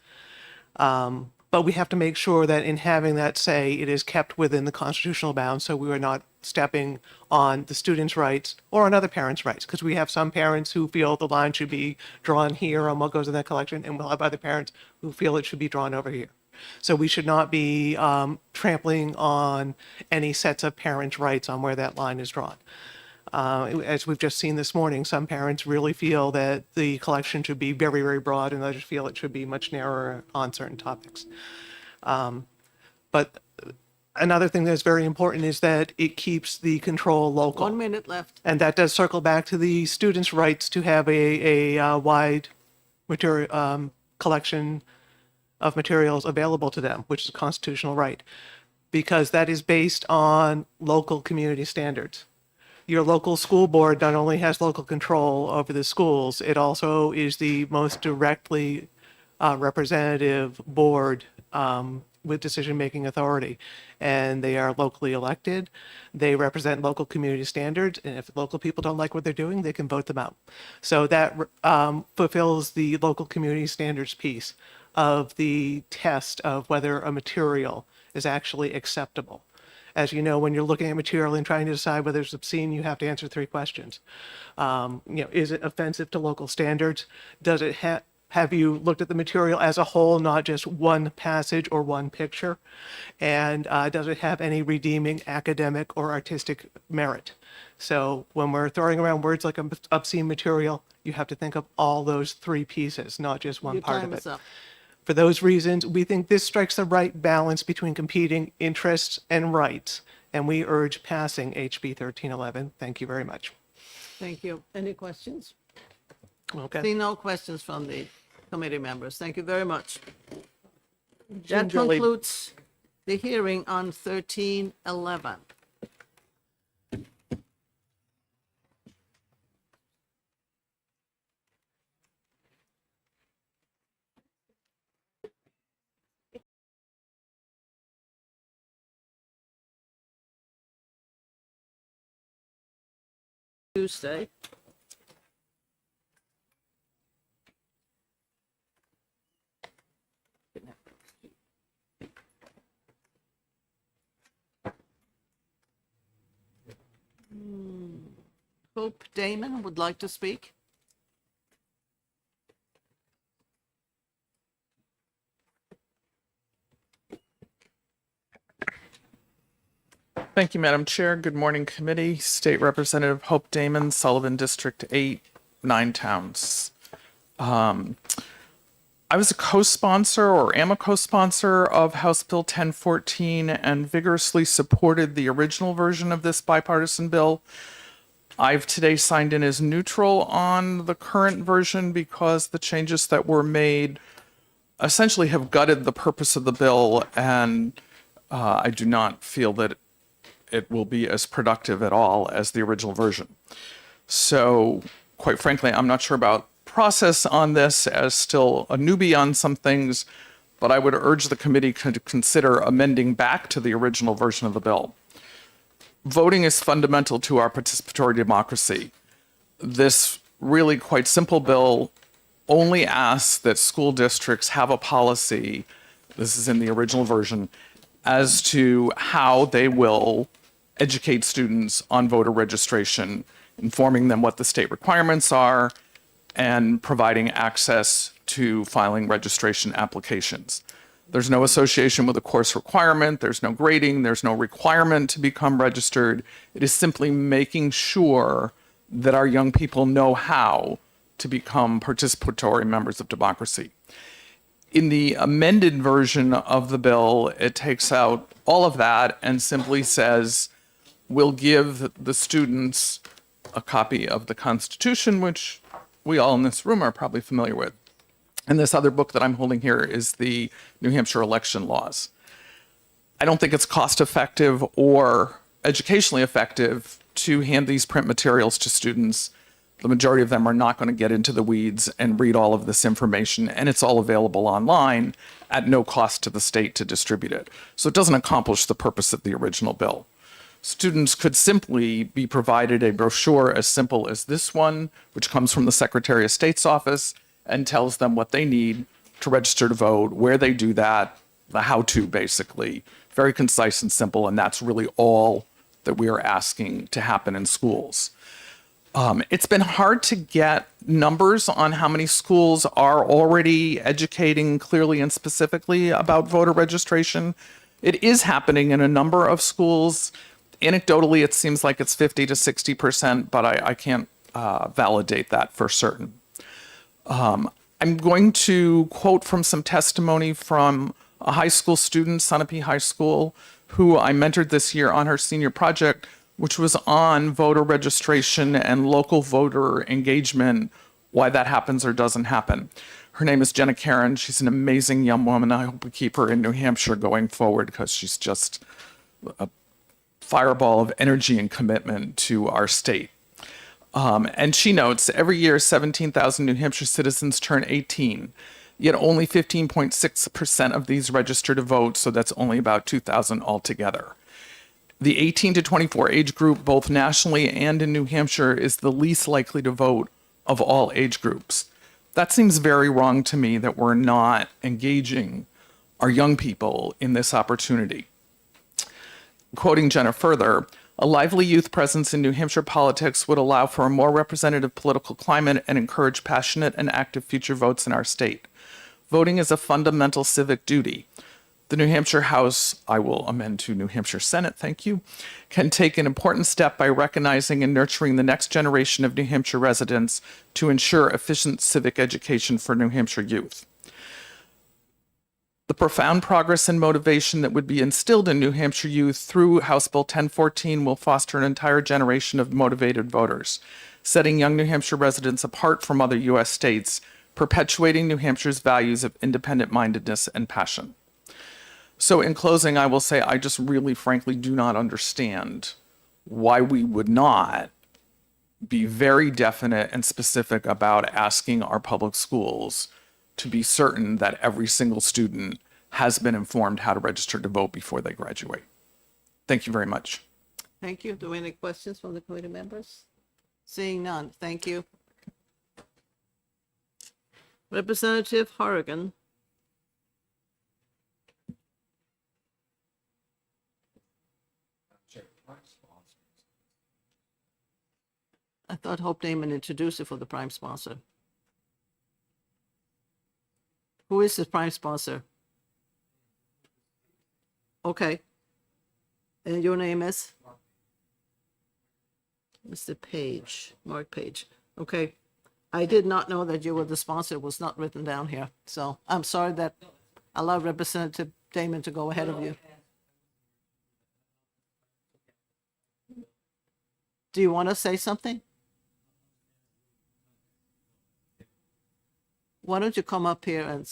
But we have to make sure that in having that say, it is kept within the constitutional bounds, so we are not stepping on the students' rights or on other parents' rights, because we have some parents who feel the line should be drawn here on what goes in that collection, and we'll have other parents who feel it should be drawn over here. So we should not be trampling on any sets of parents' rights on where that line is drawn. As we've just seen this morning, some parents really feel that the collection should be very, very broad, and others feel it should be much narrower on certain topics. But another thing that's very important is that it keeps the control local. 1 minute left. And that does circle back to the students' rights to have a wide material collection of materials available to them, which is a constitutional right, because that is based on local community standards. Your local school board not only has local control over the schools, it also is the most directly representative board with decision-making authority. And they are locally elected. They represent local community standards. And if local people don't like what they're doing, they can vote them out. So that fulfills the local community standards piece of the test of whether a material is actually acceptable. As you know, when you're looking at material and trying to decide whether it's obscene, you have to answer 3 questions. Is it offensive to local standards? Does it have you looked at the material as a whole, not just one passage or one picture? And does it have any redeeming academic or artistic merit? So when we're throwing around words like obscene material, you have to think of all those 3 pieces, not just one Your part time of is it. up. For those reasons, we think this strikes the right balance between competing interests and rights, and we urge passing HB 1311. Thank you very much. Thank you. Any questions? Okay. See no questions from the committee members. Thank you very much. That Gingerly- concludes the hearing on 1311. Tuesday. Hope Damon would like to speak. Thank you, Madam Chair. Good morning, committee. State Representative Hope Damon, Sullivan District 8, 9 towns. I was a co-sponsor or am a co-sponsor of House Bill 1014 and vigorously supported the original version of this bipartisan bill. I've today signed in as neutral on the current version because the changes that were made essentially have gutted the purpose of the bill, and I do not feel that it will be as productive at all as the original version. So, quite frankly, I'm not sure about process on this, as still a newbie on some things, but I would urge the committee to consider amending back to the original version of the bill. Voting is fundamental to our participatory democracy. This really quite simple bill only asks that school districts have a policy, this is in the original version, as to how they will educate students on voter registration, informing them what the state requirements are, and providing access to filing registration applications. There's no association with a course requirement, there's no grading, there's no requirement to become registered. It is simply making sure that our young people know how to become participatory members of democracy. In the amended version of the bill, it takes out all of that and simply says, we'll give the students a copy of the Constitution, which we all in this room are probably familiar with. And this other book that I'm holding here is the New Hampshire election laws. I don't think it's cost effective or educationally effective to hand these print materials to students. The majority of them are not going to get into the weeds and read all of this information, and it's all available online at no cost to the state to distribute it. So it doesn't accomplish the purpose of the original bill. Students could simply be provided a brochure as simple as this one, which comes from the Secretary of State's office and tells them what they need to register to vote, where they do that, the how-to basically. Very concise and simple, and that's really all that we are asking to happen in schools. It's been hard to get numbers on how many schools are already educating clearly and specifically about voter registration. It is happening in a number of schools. Anecdotally, it seems like it's 50 to 60%, but I can't validate that for certain. I'm going to quote from some testimony from a high school student, Sunapee High School, who I mentored this year on her senior project, which was on voter registration and local voter engagement, why that happens or doesn't happen. Her name is Jenna Karen. She's an amazing young woman. I hope we keep her in New Hampshire going forward because she's just a fireball of energy and commitment to our state. And she notes, every year 17,000 New Hampshire citizens turn 18, yet only 15.6% of these register to vote, so that's only about 2,000 altogether. The 18 to 24 age group, both nationally and in New Hampshire, is the least likely to vote of all age groups. That seems very wrong to me that we're not engaging our young people in this opportunity. Quoting Jenna further, a lively youth presence in New Hampshire politics would allow for a more representative political climate and encourage passionate and active future votes in our state. Voting is a fundamental civic duty. The New Hampshire House, I will amend to New Hampshire Senate, thank you, can take an important step by recognizing and nurturing the next generation of New Hampshire residents to ensure efficient civic education for New Hampshire youth. The profound progress and motivation that would be instilled in New Hampshire youth through House Bill 1014 will foster an entire generation of motivated voters, setting young New Hampshire residents apart from other U.S. states, perpetuating New Hampshire's values of independent-mindedness and passion. So in closing, I will say I just really frankly do not understand why we would not be very definite and specific about asking our public schools to be certain that every single student has been informed how to register to vote before they graduate. Thank you very much. Thank you. Do we have any questions from the committee members? Seeing none, thank you. Representative Horrigan. I thought Hope Damon introduced it for the prime sponsor. Who is the prime sponsor? Okay. And your name is? Mr. Page, Mark Page. Okay. I did not know that you were the sponsor. It was not written down here. So I'm sorry that I allowed Representative Damon to go ahead of you. Do you want to say something? Why don't you come up here and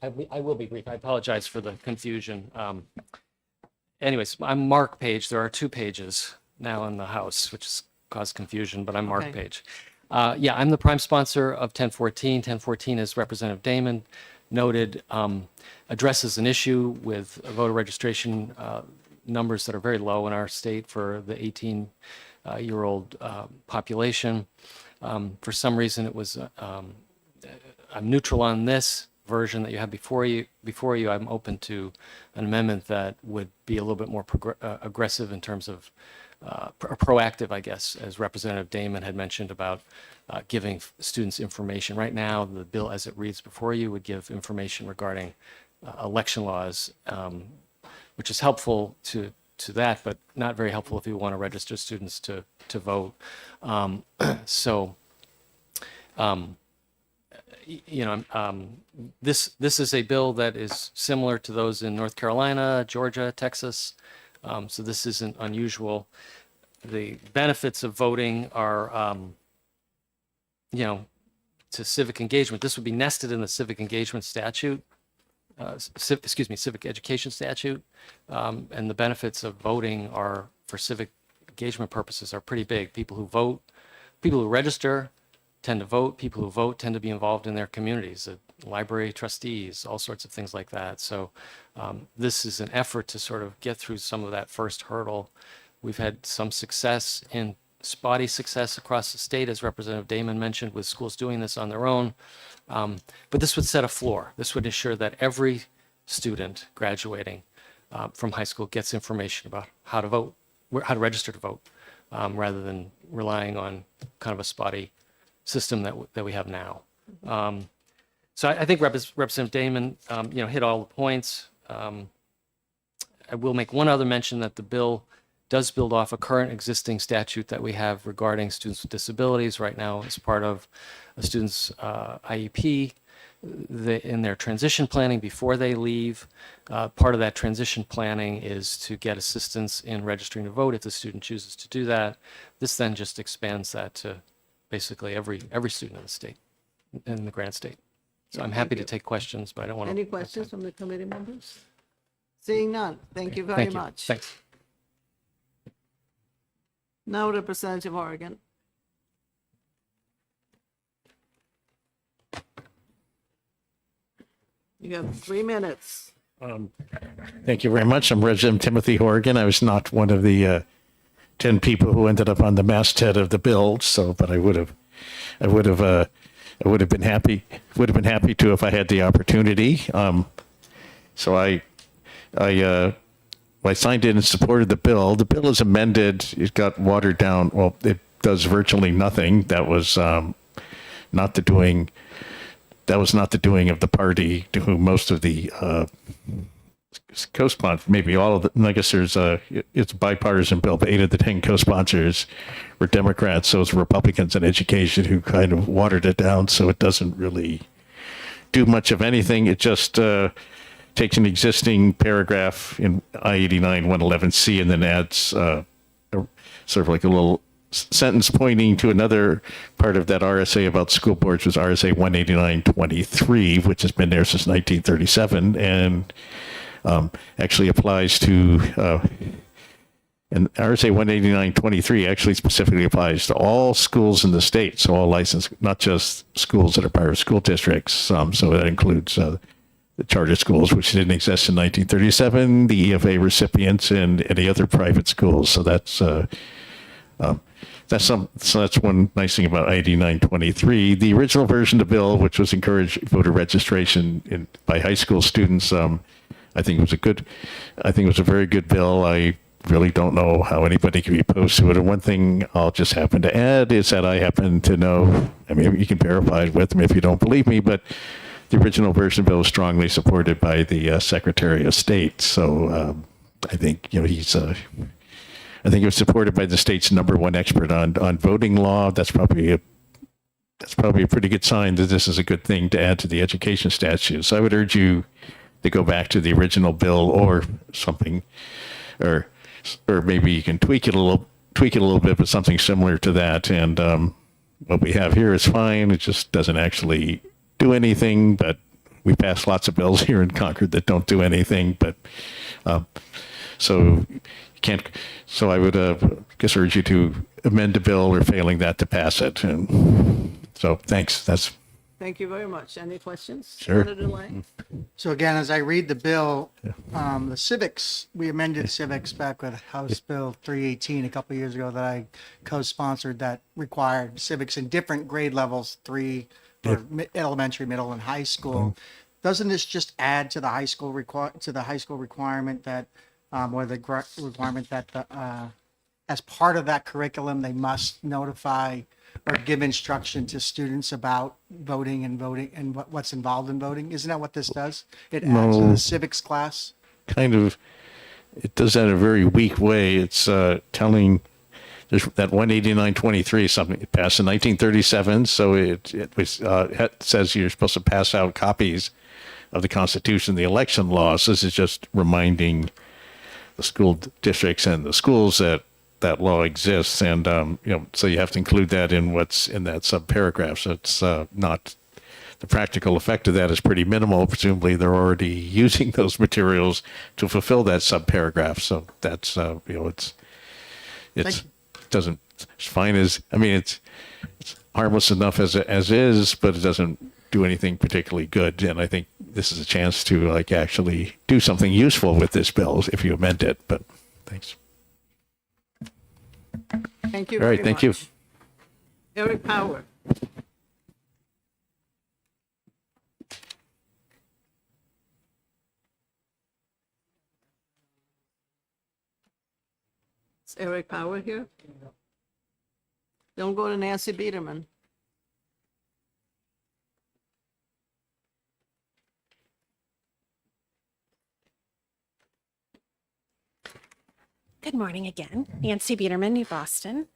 I will be brief. I apologize for the confusion. Anyways, I'm Mark Page. There are two pages now in the House, which has caused confusion, but I'm Mark Okay. Page. Yeah, I'm the prime sponsor of 1014. 1014, as Representative Damon noted, addresses an issue with voter registration numbers that are very low in our state for the 18-year-old population. For some reason, it was I'm neutral on this version that you have before you. I'm open to an amendment that would be a little bit more aggressive in terms of proactive, I guess, as Representative Damon had mentioned about giving students information. Right now, the bill as it reads before you would give information regarding election laws, which is helpful to that, but not very helpful if you want to register students to vote. This is a bill that is similar to those in North Carolina, Georgia, Texas. So this isn't unusual. The benefits of voting are, to civic engagement. This would be nested in the civic engagement statute. Civic education statute. And the benefits of voting are, for civic engagement purposes, are pretty big. People who vote, people who register tend to vote. People who vote tend to be involved in their communities, library trustees, all sorts of things like that. So this is an effort to sort of get through some of that first hurdle. We've had some success in spotty success across the state, as Representative Damon mentioned, with schools doing this on their own. But this would set a floor. This would ensure that every student graduating from high school gets information about how to vote, how to register to vote, rather than relying on kind of a spotty system that we have now. So I think Representative Damon, hit all the points. I will make one other mention that the bill does build off a current existing statute that we have regarding students with disabilities right now as part of a student's IEP. In their transition planning before they leave, part of that transition planning is to get assistance in registering to vote if the student chooses to do that. This then just expands that to basically every student in the state, in the Granite State. So I'm happy to take questions, but I don't want to. Any questions from the committee members? Seeing none, thank you very Thank you. much. Thanks. Now Representative Oregon. You have 3 minutes. Thank you very much. I'm Representative Timothy Horgan. I was not one of the 10 people who ended up on the masthead of the bill, but I would have been happy to if I had the opportunity. So I signed in and supported the bill. The bill is amended. It got watered down. Well, it does virtually nothing. That was not the doing of the party to whom most of the co-sponsors, maybe all of the, I guess it's a bipartisan bill, but 8 of the 10 co-sponsors were Democrats, so it's Republicans in education who kind of watered it down, so it doesn't really do much of anything. It just takes an existing paragraph in I-89 111C and then adds sort of like a little sentence pointing to another part of that RSA about school boards, was RSA 189-23, which has been there since 1937 and actually applies to, and RSA 189-23 actually specifically applies to all schools in the state, so all licensed, not just schools that are part of school districts. So that includes the charter schools, which didn't exist in 1937, the EFA recipients, and any other private schools. So that's one nice thing about ID 923. The original version of the bill, which was encourage voter registration by high school students, I think it was a very good bill. I really don't know how anybody can be opposed to it. And one thing I'll just happen to add is that I happen to know, I mean, you can verify it with me if you don't believe me, but the original version of the bill was strongly supported by the Secretary of State. So I think, I think it was supported by the state's #1 expert on voting law. That's probably a pretty good sign that this is a good thing to add to the education statute. So I would urge you to go back to the original bill or something, or maybe you can tweak it a little bit, but something similar to that. And what we have here is fine. It just doesn't actually do anything. But we pass lots of bills here in Concord that don't do anything. But so I would guess urge you to amend the bill, or failing that, to pass it. And so thanks. Thank you very much. Any questions? Sure. Senator Lang? So again, as I read the bill, the civics, we amended civics back with House Bill 318 a couple of years ago that I co-sponsored, that required civics in different grade levels, elementary, middle, and high school. Doesn't this just add to the high school requirement that, or the requirement that as part of that curriculum, they must notify or give instruction to students about voting and what's involved in voting? Isn't that what this does? It adds to the civics class? Kind of, it does that in a very weak way. It's telling, there's that 189-23, something it passed in 1937, so it says you're supposed to pass out copies of the Constitution, the election laws. This is just reminding the school districts and the schools that law exists, and so you have to include that in what's in that subparagraph. So it's not, the practical effect of that is pretty minimal. Presumably, they're already using those materials to fulfill that subparagraph. So that's it's fine as, I mean, it's harmless enough as is, but it doesn't do anything particularly good. And I think this is a chance to actually do something useful with this bill if you amend it. But thanks. Thank you All right, very thank you. much. Eric Power. Is Eric Power here? Don't go to Nancy Biederman. Good morning again. Nancy Biederman, New Boston.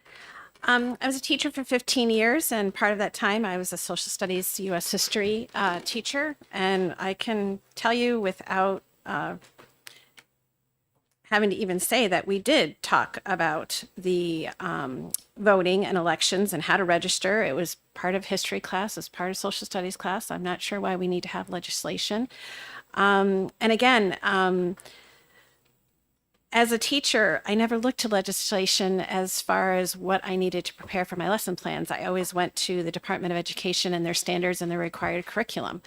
I was a teacher for 15 years, and part of that time I was a social studies U.S. history teacher. And I can tell you without having to even say that we did talk about the voting and elections and how to register. It was part of history class, it was part of social studies class. I'm not sure why we need to have legislation. And again, as a teacher, I never looked to legislation as far as what I needed to prepare for my lesson plans. I always went to the Department of Education and their standards and their required curriculum.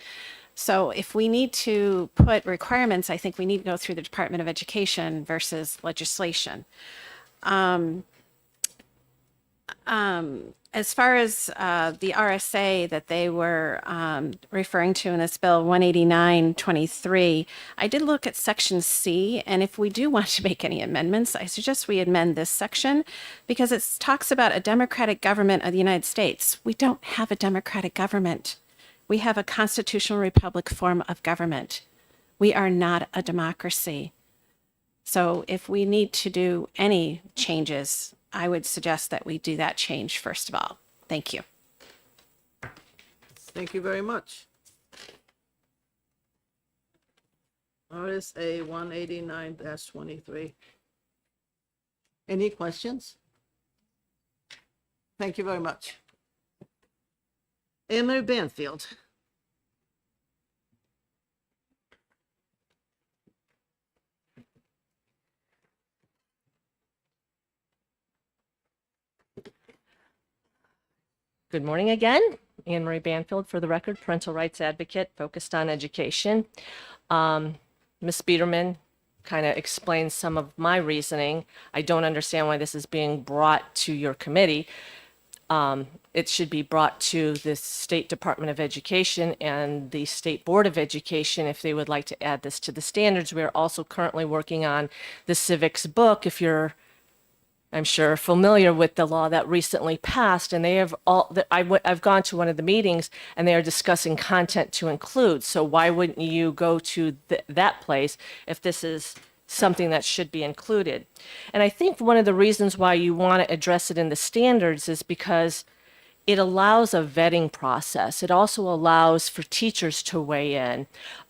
So if we need to put requirements, I think we need to go through the Department of Education versus legislation. As far as the RSA that they were referring to in this bill 189-23, I did look at section C, and if we do want to make any amendments, I suggest we amend this section because it talks about a democratic government of the United States. We don't have a democratic government. We have a constitutional republic form of government. We are not a democracy. So if we need to do any changes, I would suggest that we do that change first of all. Thank you. Thank you very much. RSA 189-23. Any questions? Thank you very much. Emery Banfield. Good morning again. Anne Marie Banfield, for the record, parental rights advocate focused on education. Ms. Biederman kind of explained some of my reasoning. I don't understand why this is being brought to your committee. It should be brought to the State Department of Education and the State Board of Education if they would like to add this to the standards. We're also currently working on the civics book. If you're, I'm sure, familiar with the law that recently passed, and they have all, I've gone to one of the meetings and they are discussing content to include. So why wouldn't you go to that place if this is something that should be included? And I think one of the reasons why you want to address it in the standards is because it allows a vetting process. It also allows for teachers to weigh in.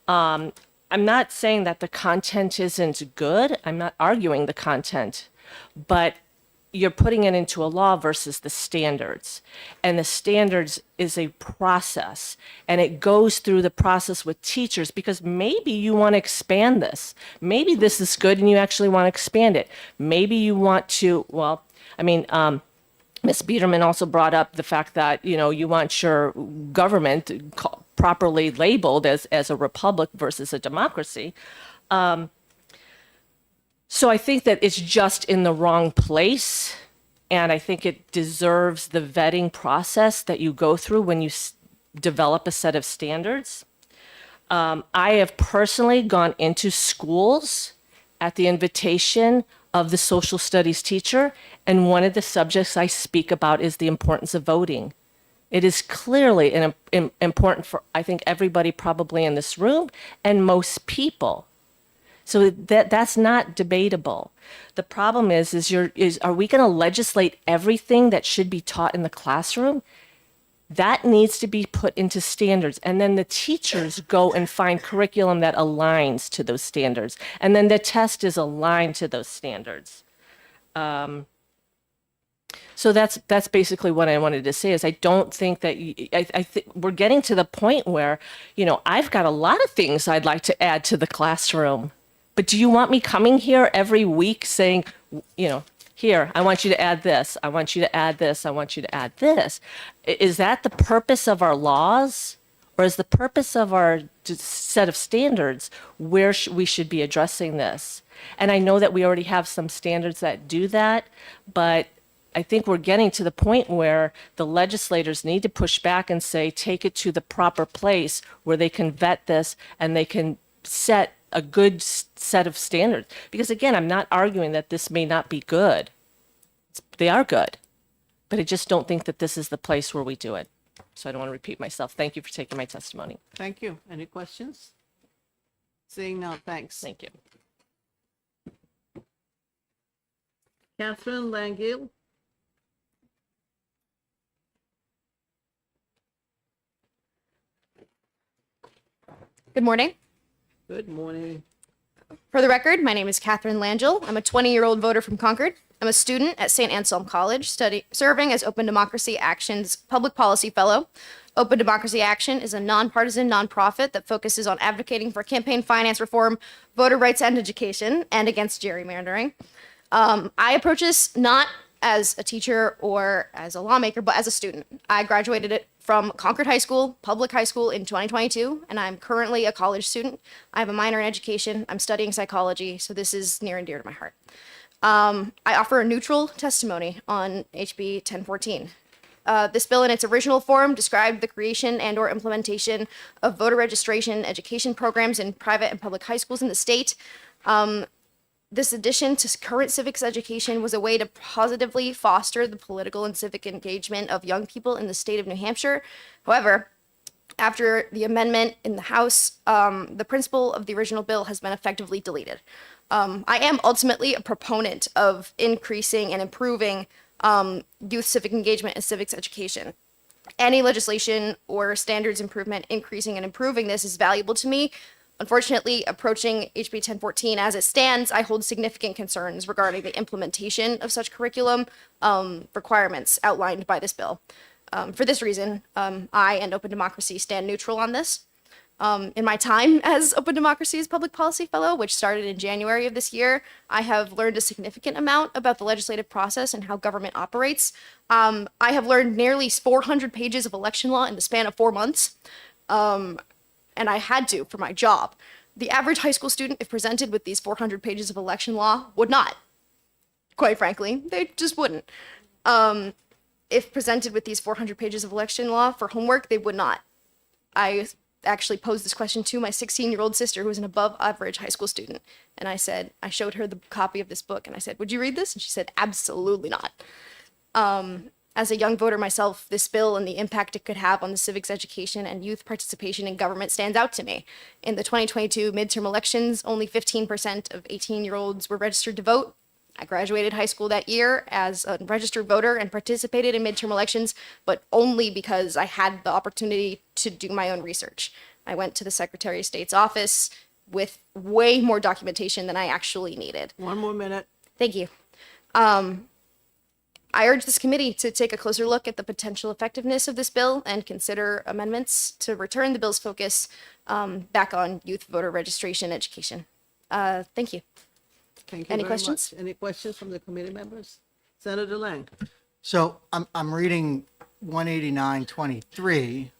I'm not saying that the content isn't good. I'm not arguing the content, but you're putting it into a law versus the standards. And the standards is a process, and it goes through the process with teachers because maybe you want to expand this. Maybe this is good and you actually want to expand it. Maybe you want to, well, I mean, Ms. Biederman also brought up the fact that, you know, you want your government properly labeled as a republic versus a democracy. So I think that it's just in the wrong place, and I think it deserves the vetting process that you go through when you develop a set of standards. I have personally gone into schools at the invitation of the social studies teacher, and one of the subjects I speak about is the importance of voting. It is clearly important for, I think, everybody probably in this room and most people. So that's not debatable. The problem is are we going to legislate everything that should be taught in the classroom? That needs to be put into standards, and then the teachers go and find curriculum that aligns to those standards, and then the test is aligned to those standards. So that's basically what I wanted to say. Is I don't think that I think we're getting to the point where, you know, I've got a lot of things I'd like to add to the classroom. But do you want me coming here every week saying, you know, here, I want you to add this, I want you to add this, I want you to add this? Is that the purpose of our laws? Or is the purpose of our set of standards where we should be addressing this? And I know that we already have some standards that do that, but I think we're getting to the point where the legislators need to push back and say, take it to the proper place where they can vet this and they can set a good set of standards. Because again, I'm not arguing that this may not be good. They are good, but I just don't think that this is the place where we do it. So I don't want to repeat myself. Thank you for taking my testimony. Thank you. Any questions? Seeing none, thanks. Thank you. Catherine Langill. Good morning. Good morning. For the record, my name is Catherine Langell. I'm a 20-year-old voter from Concord. I'm a student at St. Anselm College, serving as Open Democracy Action's Public Policy Fellow. Open Democracy Action is a nonpartisan nonprofit that focuses on advocating for campaign finance reform, voter rights and education, and against gerrymandering. I approach this not as a teacher or as a lawmaker, but as a student. I graduated it from Concord High School, public high school in 2022, and I'm currently a college student. I have a minor in education. I'm studying psychology, so this is near and dear to my heart. I offer a neutral testimony on HB 1014. This bill in its original form described the creation and or implementation of voter registration education programs in private and public high schools in the state. This addition to current civics education was a way to positively foster the political and civic engagement of young people in the state of New Hampshire. However, after the amendment in the House, the principle of the original bill has been effectively deleted. I am ultimately a proponent of increasing and improving youth civic engagement and civics education. Any legislation or standards improvement increasing and improving this is valuable to me. Unfortunately, approaching HB 1014 as it stands, I hold significant concerns regarding the implementation of such curriculum requirements outlined by this bill. For this reason, I and Open Democracy stand neutral on this. In my time as Open Democracy's Public Policy Fellow, which started in January of this year, I have learned a significant amount about the legislative process and how government operates. I have learned nearly 400 pages of election law in the span of 4 months. And I had to for my job. The average high school student, if presented with these 400 pages of election law, would not. Quite frankly, they just wouldn't. If presented with these 400 pages of election law for homework, they would not. I actually posed this question to my 16-year-old sister, who was an above average high school student. And I showed her the copy of this book, and I said, "Would you read this?" And she said, "Absolutely not." As a young voter myself, this bill and the impact it could have on the civics education and youth participation in government stands out to me. In the 2022 midterm elections, only 15% of 18-year-olds were registered to vote. I graduated high school that year as a registered voter and participated in midterm elections, but only because I had the opportunity to do my own research. I went to the Secretary of State's office with way more documentation than I actually needed. One more minute. Thank you. I urge this committee to take a closer look at the potential effectiveness of this bill and consider amendments to return the bill's focus back on youth voter registration education. Thank you. Thank you Any very questions? much. Any questions from the committee members? Senator Lang. So I'm reading 18923,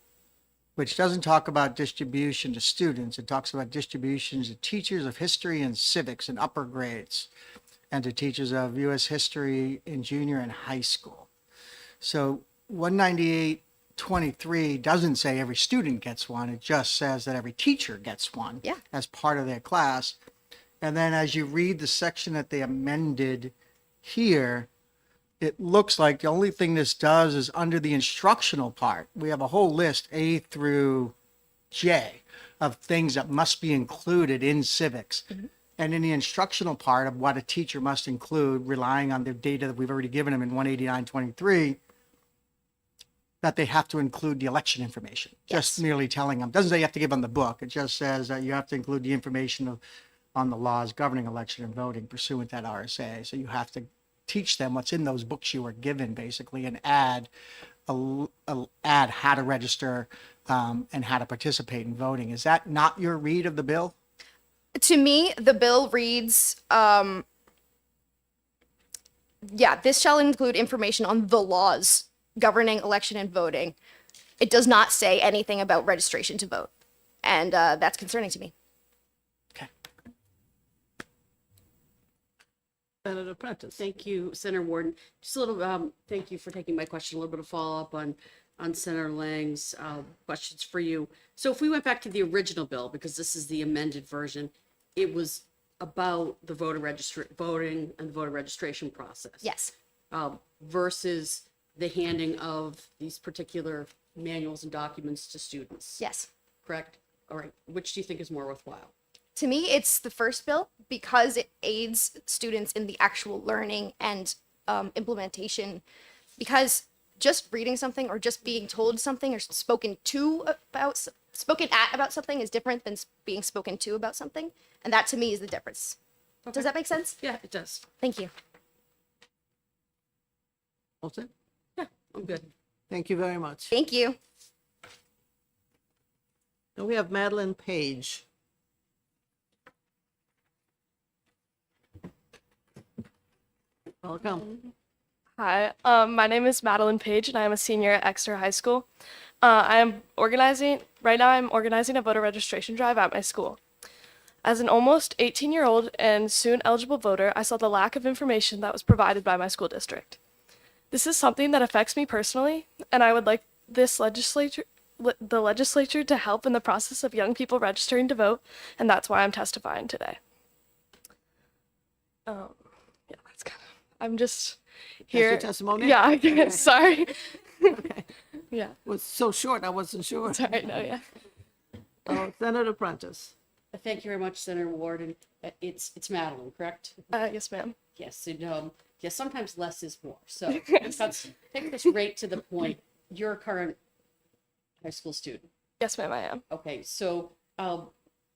which doesn't talk about distribution to students. It talks about distributions to teachers of history and civics in upper grades and to teachers of U.S. history in junior and high school. So 19823 doesn't say every student gets one. It just says that every teacher gets one as part of their class. And then as you read the section that they amended here, it looks like the only thing this does is under the instructional part. We have a whole list, A through J, of things that must be included in civics. Mm-hmm. And in the instructional part of what a teacher must include, relying on the data that we've already given them in 18923, that they have to include the election information. Just merely telling them. Doesn't say you have to give them the book. It just says that you have to include the information on the laws governing election and voting pursuant to that RSA. So you have to teach them what's in those books you were given, basically, and add how to register and how to participate in voting. Is that not your read of the bill? To me, the bill reads, this shall include information on the laws governing election and voting. It does not say anything about registration to vote. And that's concerning to me. Okay. Senator Prentice. Thank you, Senator Warden. Just a little, thank you for taking my question. A little bit of follow-up on Senator Lang's questions for you. So if we went back to the original bill, because this is the amended version, it was about the voting and the voter registration process. Yes. versus the handing of these particular manuals and documents to students. Yes. Correct? All right. Which do you think is more worthwhile? To me, it's the first bill because it aids students in the actual learning and implementation. Because just reading something or just being told something or spoken at about something is different than being spoken to about something, and that to me is the difference. Does that make sense? Yeah, it does. Thank you. All set? Yeah, I'm good. Thank you very much. Thank you. Now we have Madeline Page. Welcome. Hi, my name is Madeline Page, and I am a senior at Exeter High School. I'm organizing a voter registration drive at my school. As an almost 18-year-old and soon eligible voter, I saw the lack of information that was provided by my school district. This is something that affects me personally, and I would like the legislature to help in the process of young people registering to vote, and that's why I'm testifying today. Yeah, that's kind of. I'm just here. That's your testimony? Yeah, I Okay. guess. Sorry. Okay. Yeah. It was so short, I wasn't sure. Sorry. No. Yeah. Senator Prentice. Thank you very much, Senator Ward. And it's Madeline, correct? Yes, ma'am. Yes. And, yes, sometimes less is more. So let's take this right to the point. You're a current high school student. Yes, ma'am, I am. Okay. So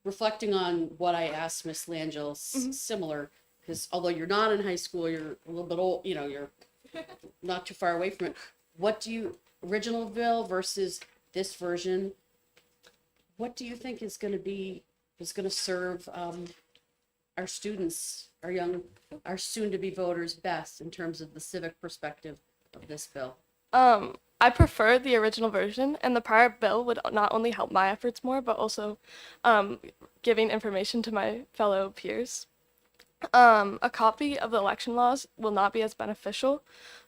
reflecting on what I asked Miss Langell, similar, because although you're not in high school, you're a little bit old, you're not too far away from it. What do you, original bill versus this version, what do you think is going to serve our students, our soon-to-be voters best in terms of the civic perspective of this bill? I prefer the original version, and the prior bill would not only help my efforts more, but also giving information to my fellow peers. A copy of the election laws will not be as beneficial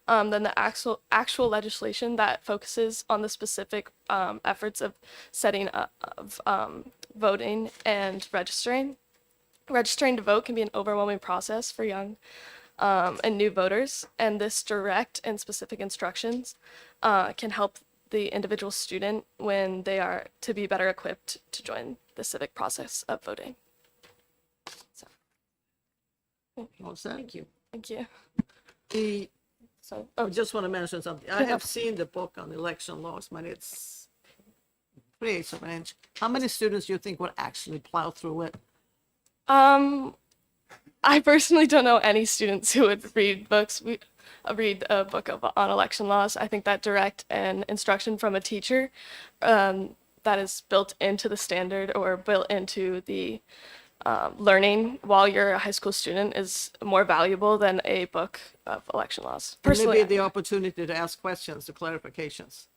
than the actual legislation that focuses on the specific efforts of setting up of voting and registering. Registering to vote can be an overwhelming process for young and new voters, and this direct and specific instructions can help the individual student when they are to be better equipped to join the civic process of voting. So. All set? Thank you. Thank you. I just want to mention something. I have seen the book on election laws, but it's 3/8 of an inch. How many students do you think would actually plow through it? I personally don't know any students who would read a book on election laws. I think that direct and instruction from a teacher that is built into the standard or built into the learning while you're a high school student is more valuable than a book of election laws. And Personally, maybe the opportunity to ask questions, to clarifications.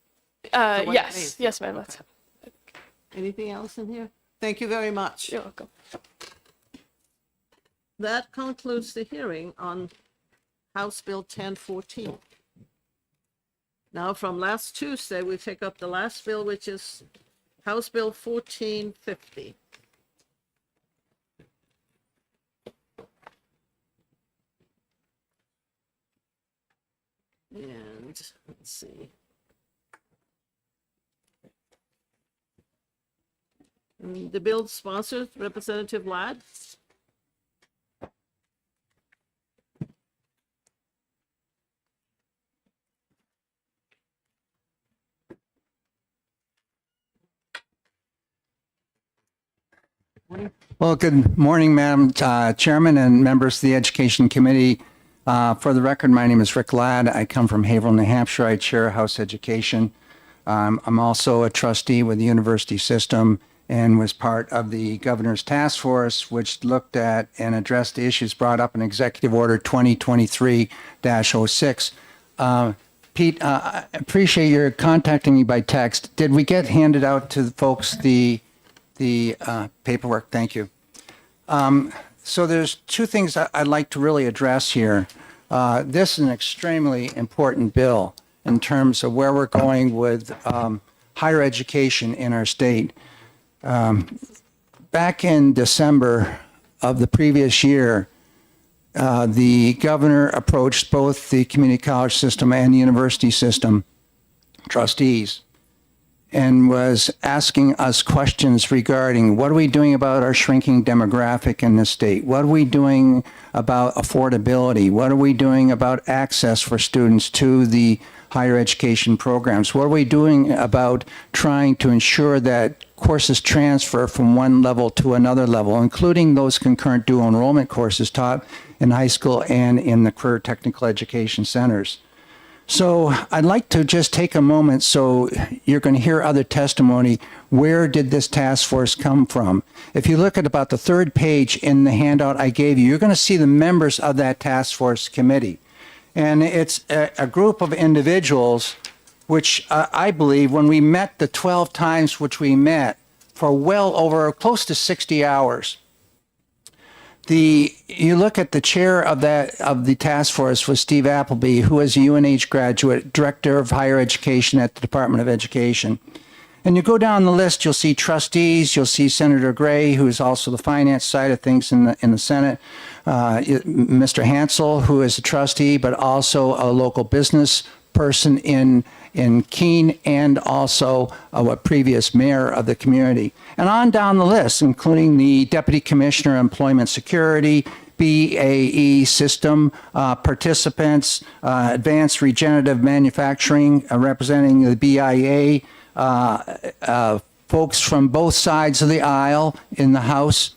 what it yes, means. yes, ma'am. That's Anything else in here? Thank you very much. You're welcome. That concludes the hearing on House Bill 1014. Now, from last Tuesday, we pick up the last bill, which is House Bill 1450. And let's see. The bill sponsored Representative Ladd. Well, good morning, Madam Chairman and members of the Education Committee. For the record, my name is Rick Ladd. I come from Haverhill, New Hampshire. I chair House Education. I'm also a trustee with the university system and was part of the governor's task force, which looked at and addressed the issues brought up in Executive Order 2023-06. Pete, I appreciate your contacting me by text. Did we get handed out to the folks the paperwork? Thank you. So there's two things I'd like to really address here. This is an extremely important bill in terms of where we're going with higher education in our state. Back in December of the previous year, the governor approached both the community college system and the university system trustees and was asking us questions regarding what are we doing about our shrinking demographic in the state? What are we doing about affordability? What are we doing about access for students to the higher education programs? What are we doing about trying to ensure that courses transfer from one level to another level, including those concurrent dual enrollment courses taught in high school and in the career technical education centers? So I'd like to just take a moment, so you're going to hear other testimony. Where did this task force come from? If you look at about the third page in the handout I gave you, you're going to see the members of that task force committee. And it's a group of individuals which I believe when we met the 12 times which we met for well over close to 60 hours, you look at the chair of the task force was Steve Appleby, who is a UNH graduate, director of higher education at the Department of Education. And you go down the list, you'll see trustees, you'll see Senator Gray, who is also the finance side of things in the Senate, Mr. Hansel, who is a trustee, but also a local business person in Keene, and also a previous mayor of the community. And on down the list, including the Deputy Commissioner of Employment Security, BAE system participants, Advanced Regenerative Manufacturing, representing the BIA, folks from both sides of the aisle in the House,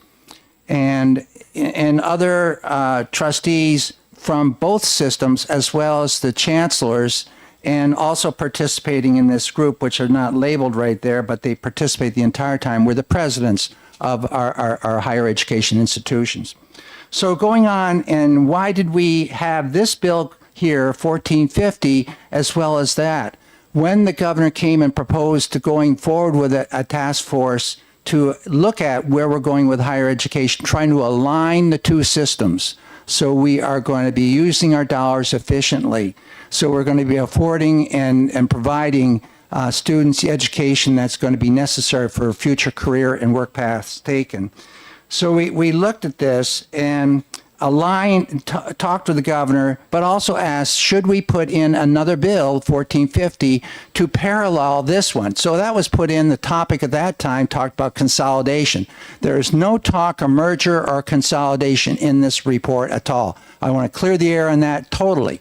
and other trustees from both systems, as well as the chancellors, and also participating in this group, which are not labeled right there, but they participate the entire time, were the presidents of our higher education institutions. So going on, and why did we have this bill here, 1450, as well as that? When the governor came and proposed to going forward with a task force to look at where we're going with higher education, trying to align the two systems. So we are going to be using our dollars efficiently. So we're going to be affording and providing students the education that's going to be necessary for future career and work paths taken. So we looked at this and talked to the governor, but also asked, should we put in another bill, 1450, to parallel this one? So that was put in. The topic at that time talked about consolidation. There is no talk of merger or consolidation in this report at all. I want to clear the air on that totally.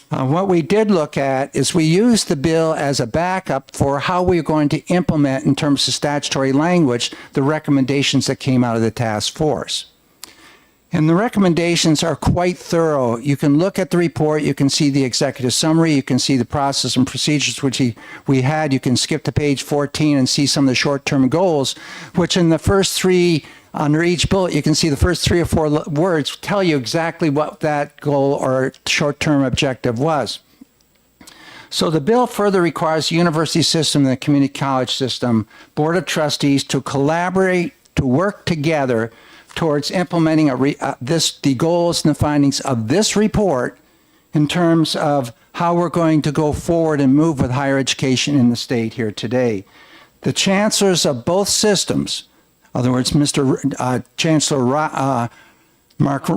What we did look at is we used the bill as a backup for how we're going to implement, in terms of statutory language, the recommendations that came out of the task force. And the recommendations are quite thorough. You can look at the report, you can see the executive summary, you can see the process and procedures which we had. You can skip to page 14 and see some of the short-term goals, which in the first three, under each bullet, you can see the first 3 or 4 words tell you exactly what that goal or short-term objective was. So the bill further requires the university system and the community college system, board of trustees, to collaborate, to work together towards implementing the goals and the findings of this report in terms of how we're going to go forward and move with higher education in the state here today. The chancellors of both systems, in other words, Mr. Chancellor Mark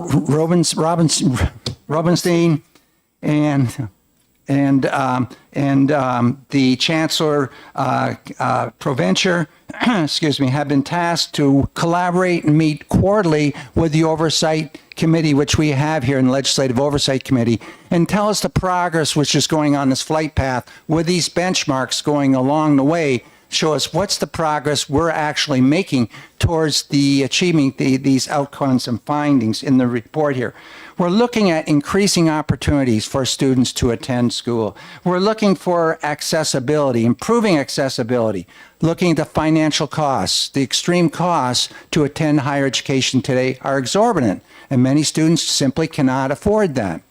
Rubenstein and the Chancellor Provencher, excuse me, have been tasked to collaborate and meet quarterly with the Oversight Committee, which we have here in the Legislative Oversight Committee, and tell us the progress which is going on this flight path with these benchmarks going along the way. Show us what's the progress we're actually making towards achieving these outcomes and findings in the report here. We're looking at increasing opportunities for students to attend school. We're looking for accessibility, improving accessibility, looking at the financial costs. The extreme costs to attend higher education today are exorbitant, and many students simply cannot afford that.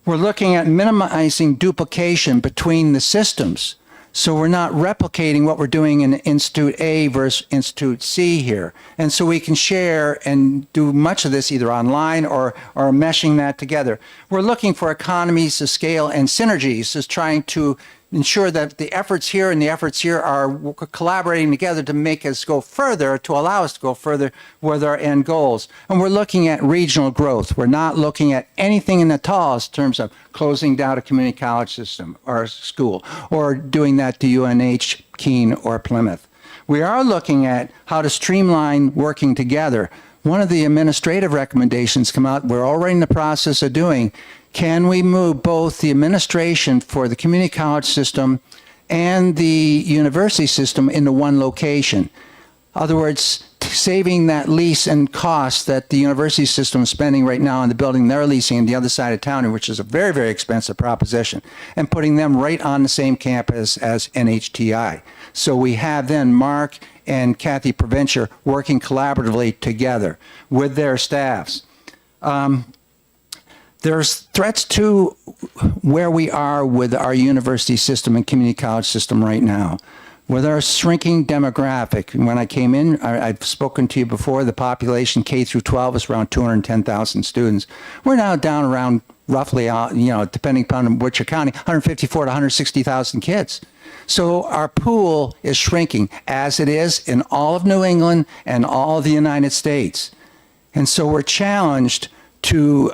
We're looking at minimizing duplication between the systems, so we're not replicating what we're doing in Institute A versus Institute C here. And so we can share and do much of this either online or meshing that together. We're looking for economies of scale and synergies, is trying to ensure that the efforts here and the efforts here are collaborating together to make us go further, to allow us to go further with our end goals. And we're looking at regional growth. We're not looking at anything in the tallest terms of closing down a community college system or school or doing that to UNH, Keene, or Plymouth. We are looking at how to streamline working together. One of the administrative recommendations come out, we're already in the process of doing. Can we move both the administration for the community college system and the university system into one location? In other words, saving that lease and cost that the university system is spending right now on the building they're leasing on the other side of town, which is a very, very expensive proposition, and putting them right on the same campus as NHTI. So we have then Mark and Kathy Provencher working collaboratively together with their staffs. There's threats to where we are with our university system and community college system right now. With our shrinking demographic, when I came in, I've spoken to you before, the population K through 12 is around 210,000 students. We're now down around roughly, depending upon which you're counting, 154 to 160,000 kids. So our pool is shrinking, as it is in all of New England and all of the United States. And so we're challenged to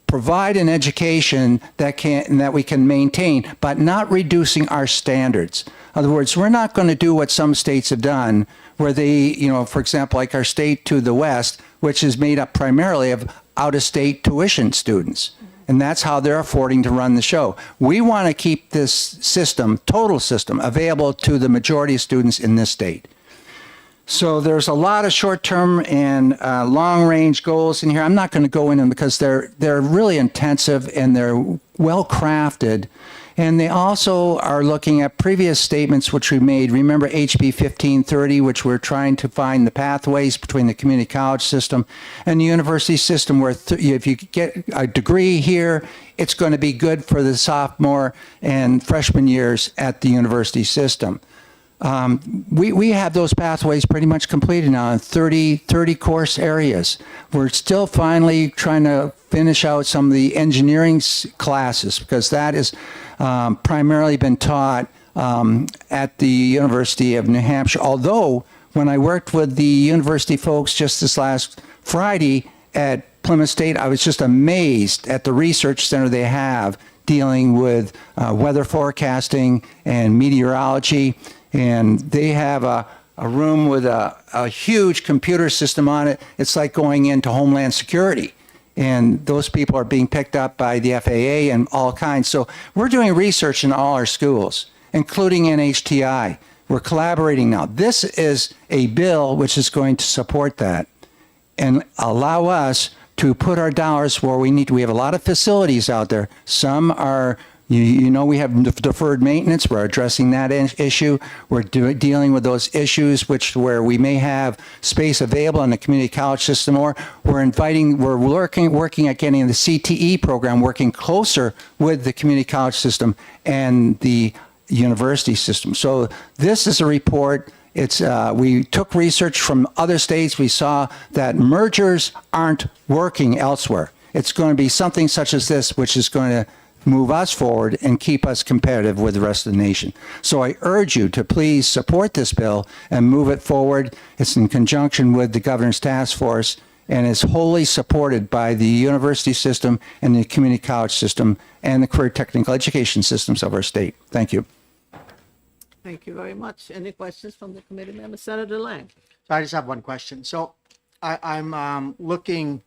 provide an education that we can maintain, but not reducing our standards. In other words, we're not going to do what some states have done, where they, for example, like our state to the west, which is made up primarily of out-of-state tuition students. And that's how they're affording to run the show. We want to keep this system, total system, available to the majority of students in this state. So there's a lot of short-term and long-range goals in here. I'm not going to go into them because they're really intensive and they're well-crafted. And they also are looking at previous statements which we made. Remember HB 1530, which we're trying to find the pathways between the community college system and the university system, where if you get a degree here, it's going to be good for the sophomore and freshman years at the university system. We have those pathways pretty much completed now in 30 course areas. We're still finally trying to finish out some of the engineering classes, because that is primarily been taught at the University of New Hampshire. Although when I worked with the university folks just this last Friday at Plymouth State, I was just amazed at the research center they have dealing with weather forecasting and meteorology. And they have a room with a huge computer system on it. It's like going into Homeland Security. And those people are being picked up by the FAA and all kinds. So we're doing research in all our schools, including NHTI. We're collaborating now. This is a bill which is going to support that and allow us to put our dollars where we need to. We have a lot of facilities out there. Some are, we have deferred maintenance. We're addressing that issue. We're dealing with those issues where we may have space available in the community college system, or we're working at getting the CTE program, working closer with the community college system and the university system. So this is a report. We took research from other states. We saw that mergers aren't working elsewhere. It's going to be something such as this, which is going to move us forward and keep us competitive with the rest of the nation. So I urge you to please support this bill and move it forward. It's in conjunction with the governor's task force and is wholly supported by the university system and the community college system and the career technical education systems of our state. Thank you. Thank you very much. Any questions from the committee member? Senator Lang. So I just have one question. So I'm looking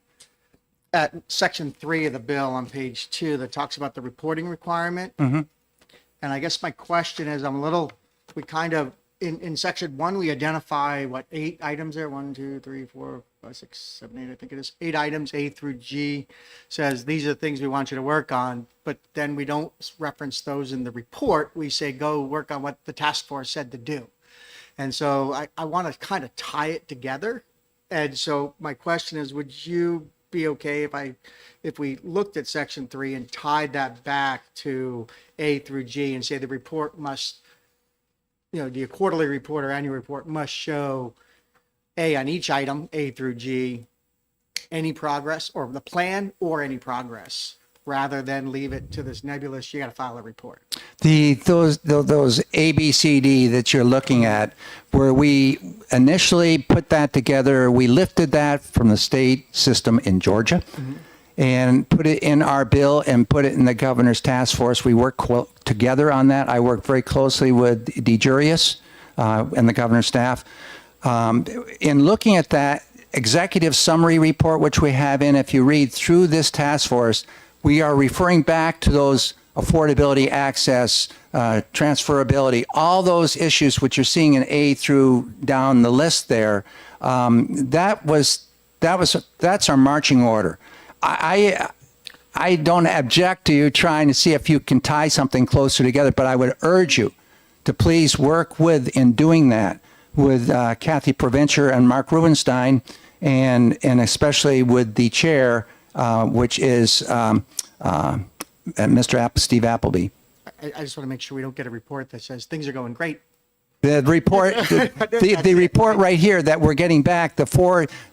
at section 3 of the bill on page 2 that talks about the reporting requirement. Mm-hmm. And I guess my question is, we kind of, in section 1, we identify 8 items there, 1, 2, 3, 4, 5, 6, 7, 8, I think it is 8 items, A through G says, these are the things we want you to work on, but then we don't reference those in the report. We say, go work on what the task force said to do. And so I want to kind of tie it together. And so my question is, would you be okay if we looked at section 3 and tied that back to A through G and say the report must, the quarterly report or annual report must show A on each item, A through G, any progress, or the plan or any progress rather than leave it to this nebulous, you got to file a report. Those ABCD that you're looking at, where we initially put that together, we lifted that from the state system in Georgia and put it in our bill and put it in the governor's task force. We worked together on that. I worked very closely with DeJurius and the governor's staff. In looking at that executive summary report, which we have in, if you read through this task force, we are referring back to those affordability, access, transferability, all those issues which you're seeing in A through down the list there. That's our marching order. I don't object to you trying to see if you can tie something closer together, but I would urge you to please work with, in doing that, with Kathy Provencher and Mark Rubenstein, and especially with the chair, which is Mr. Steve Appleby. I just want to make sure we don't get a report that says things are going great. The report, the report right here that we're getting back,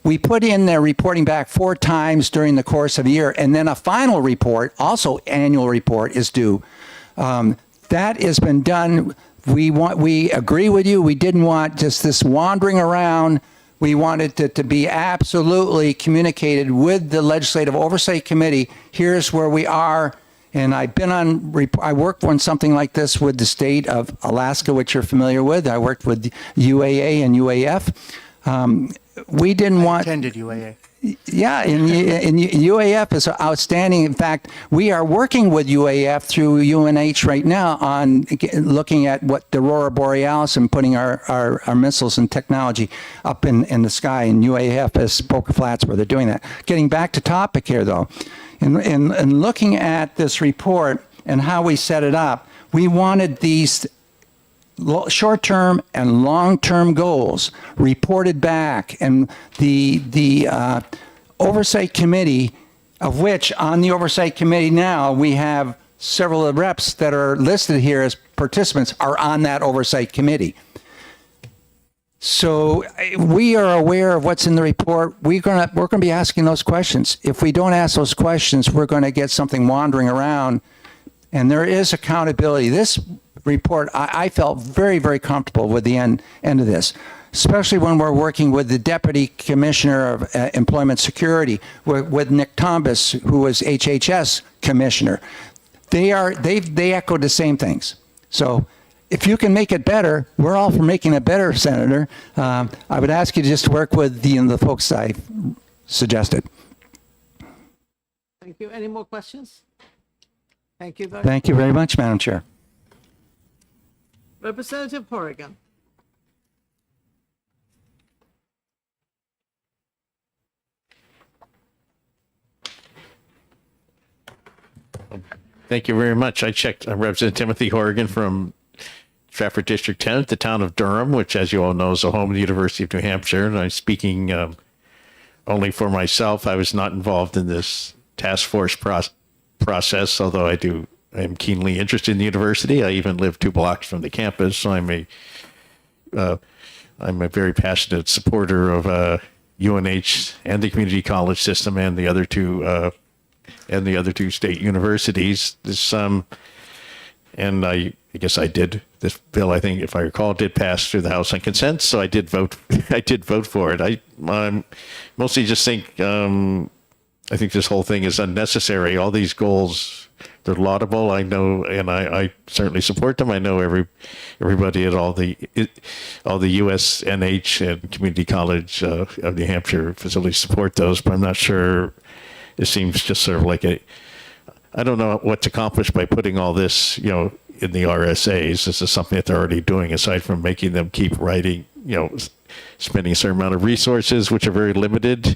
we put in there reporting back 4 times during the course of a year, and then a final report, also annual report, is due. That has been done. We agree with you. We didn't want just this wandering around. We wanted it to be absolutely communicated with the Legislative Oversight Committee. Here's where we are. And I worked on something like this with the state of Alaska, which you're familiar with. I worked with UAA and UAF. We didn't want... Attended UAA. Yeah, and UAF is outstanding. In fact, we are working with UAF through UNH right now on looking at what the Aurora Borealis and putting our missiles and technology up in the sky. And UAF is Poker Flats where they're doing that. Getting back to topic here, though, in looking at this report and how we set it up, we wanted these short-term and long-term goals reported back, and the oversight committee, of which on the oversight committee now we have several of the reps that are listed here as participants are on that oversight committee. So we are aware of what's in the report. We're going to be asking those questions. If we don't ask those questions, we're going to get something wandering around, and there is accountability. This report, I felt very, very comfortable with the end of this, especially when we're working with the Deputy Commissioner of Employment Security, with Nick Tombas, who was HHS Commissioner. They echoed the same things. So if you can make it better, we're all for making it better, Senator. I would ask you to just work with the folks I suggested. Thank you. Any more questions? Thank you very much. Thank you very much, Madam Chair. Representative Horrigan. Thank you very much. I checked. I'm Representative Timothy Horrigan from Stratford District 10, the town of Durham, which, as you all know, is the home of the University of New Hampshire. And I'm speaking only for myself. I was not involved in this task force process, although I am keenly interested in the university. I even live 2 blocks from the campus, so I'm a very passionate supporter of UNH and the community college system and the other two state universities. And I guess I did. This bill, I think, if I recall, did pass through the House on consent, so I did vote. I did vote for it. I mostly just think I think this whole thing is unnecessary. All these goals, they're laudable. I know, and I certainly support them. I know everybody at all the USNH and Community College of New Hampshire facilities support those, but I'm not sure. It seems just sort of like I don't know what's accomplished by putting all this, in the RSAs. This is something that they're already doing, aside from making them keep writing, spending a certain amount of resources, which are very limited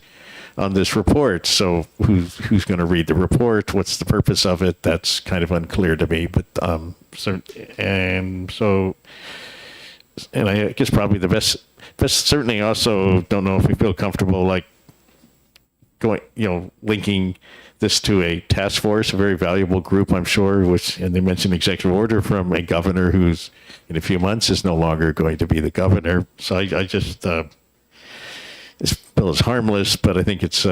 on this report. So who's going to read the report? What's the purpose of it? That's kind of unclear to me. But and I guess probably the best certainly also don't know if we feel comfortable like going, linking this to a task force, a very valuable group, I'm sure, and they mentioned executive order from a governor who's in a few months is no longer going to be the governor. So I just, this bill is harmless, but I think it's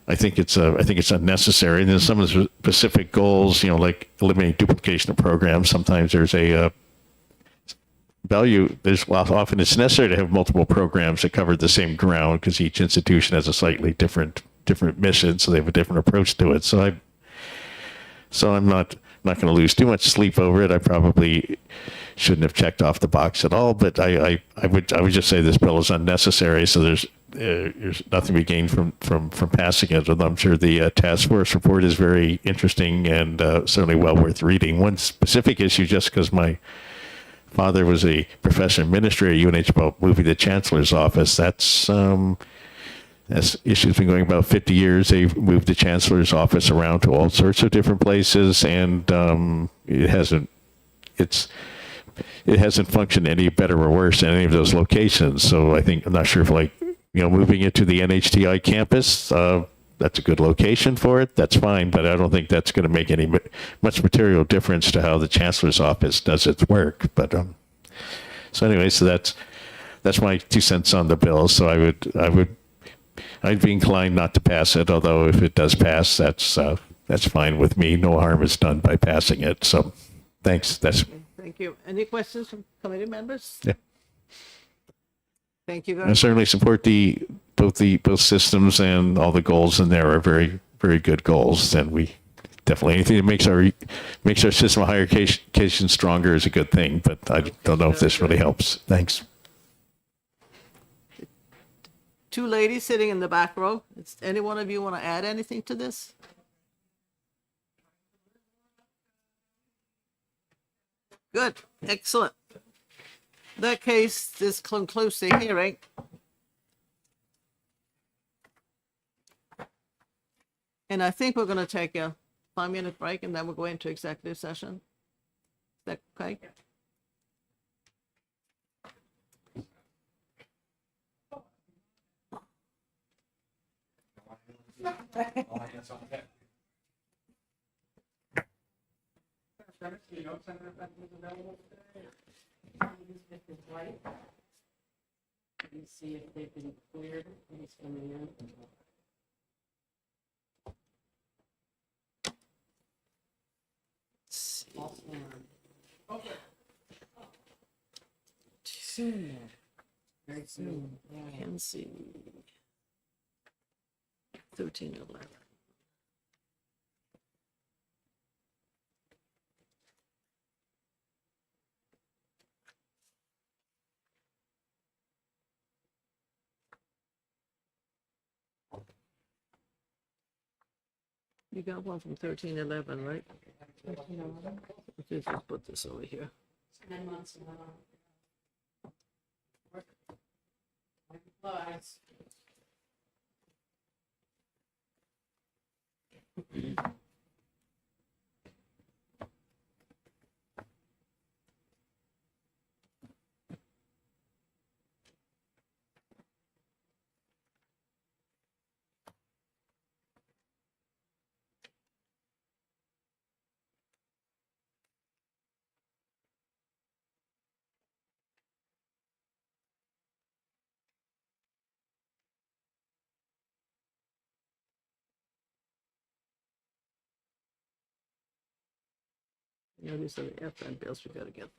I think it's unnecessary. And then some of the specific goals, like eliminating duplication of programs. Sometimes there's a value. Often it's necessary to have multiple programs that cover the same ground because each institution has a slightly different mission, so they have a different approach to it. So I'm not going to lose too much sleep over it. I probably shouldn't have checked off the box at all, but I would just say this bill is unnecessary. So there's nothing to be gained from passing it. Although I'm sure the task force report is very interesting and certainly well worth reading. One specific issue, just because my father was a professor administrator at UNH about moving the chancellor's office. That's issue's been going about 50 years. They've moved the chancellor's office around to all sorts of different places, and it hasn't functioned any better or worse in any of those locations. So I'm not sure if moving it to the NHTI campus, that's a good location for it. That's fine, but I don't think that's going to make any much material difference to how the chancellor's office does its work. But so anyway, so that's my 2 cents on the bill. So I'd be inclined not to pass it. Although if it does pass, that's fine with me. No harm is done by passing it. So thanks. Thank you. Any questions from committee members? Yeah. Thank you very I much. certainly support both systems, and all the goals in there are very, very good goals. And we definitely, anything that makes our system of higher education stronger is a good thing. But I don't know if this really helps. Thanks. Two ladies sitting in the back row. Any one of you want to add anything to this? Good. Excellent. In that case, this concludes the hearing. And I think we're going to take a 5-minute break, and then we'll go into executive session. Is that okay? Let me see if they've been cleared. Who's coming in? Soon. Very soon. Can see 1311. You got one from 1311, right? 1311. Okay, let's put this over here. 9 months. Lies. You know, these are the FM bills we gotta get.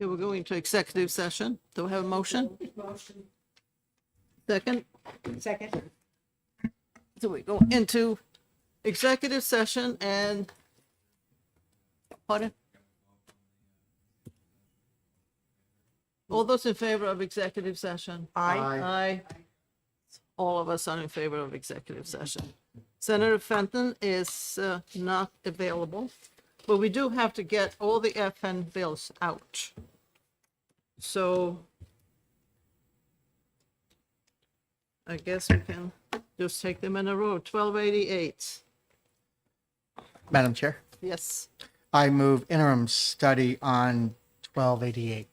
Okay, we're going to executive session. Do we have a motion? Motion. Second? Second. So we go into executive session and, pardon? All those in favor of executive session? Aye. Aye. All of us are in favor of executive session. Senator Fenton is not available, but we do have to get all the FN bills out. So I guess we can just take them in a row. 1288. Madam Chair, Yes. I move interim study on 1288.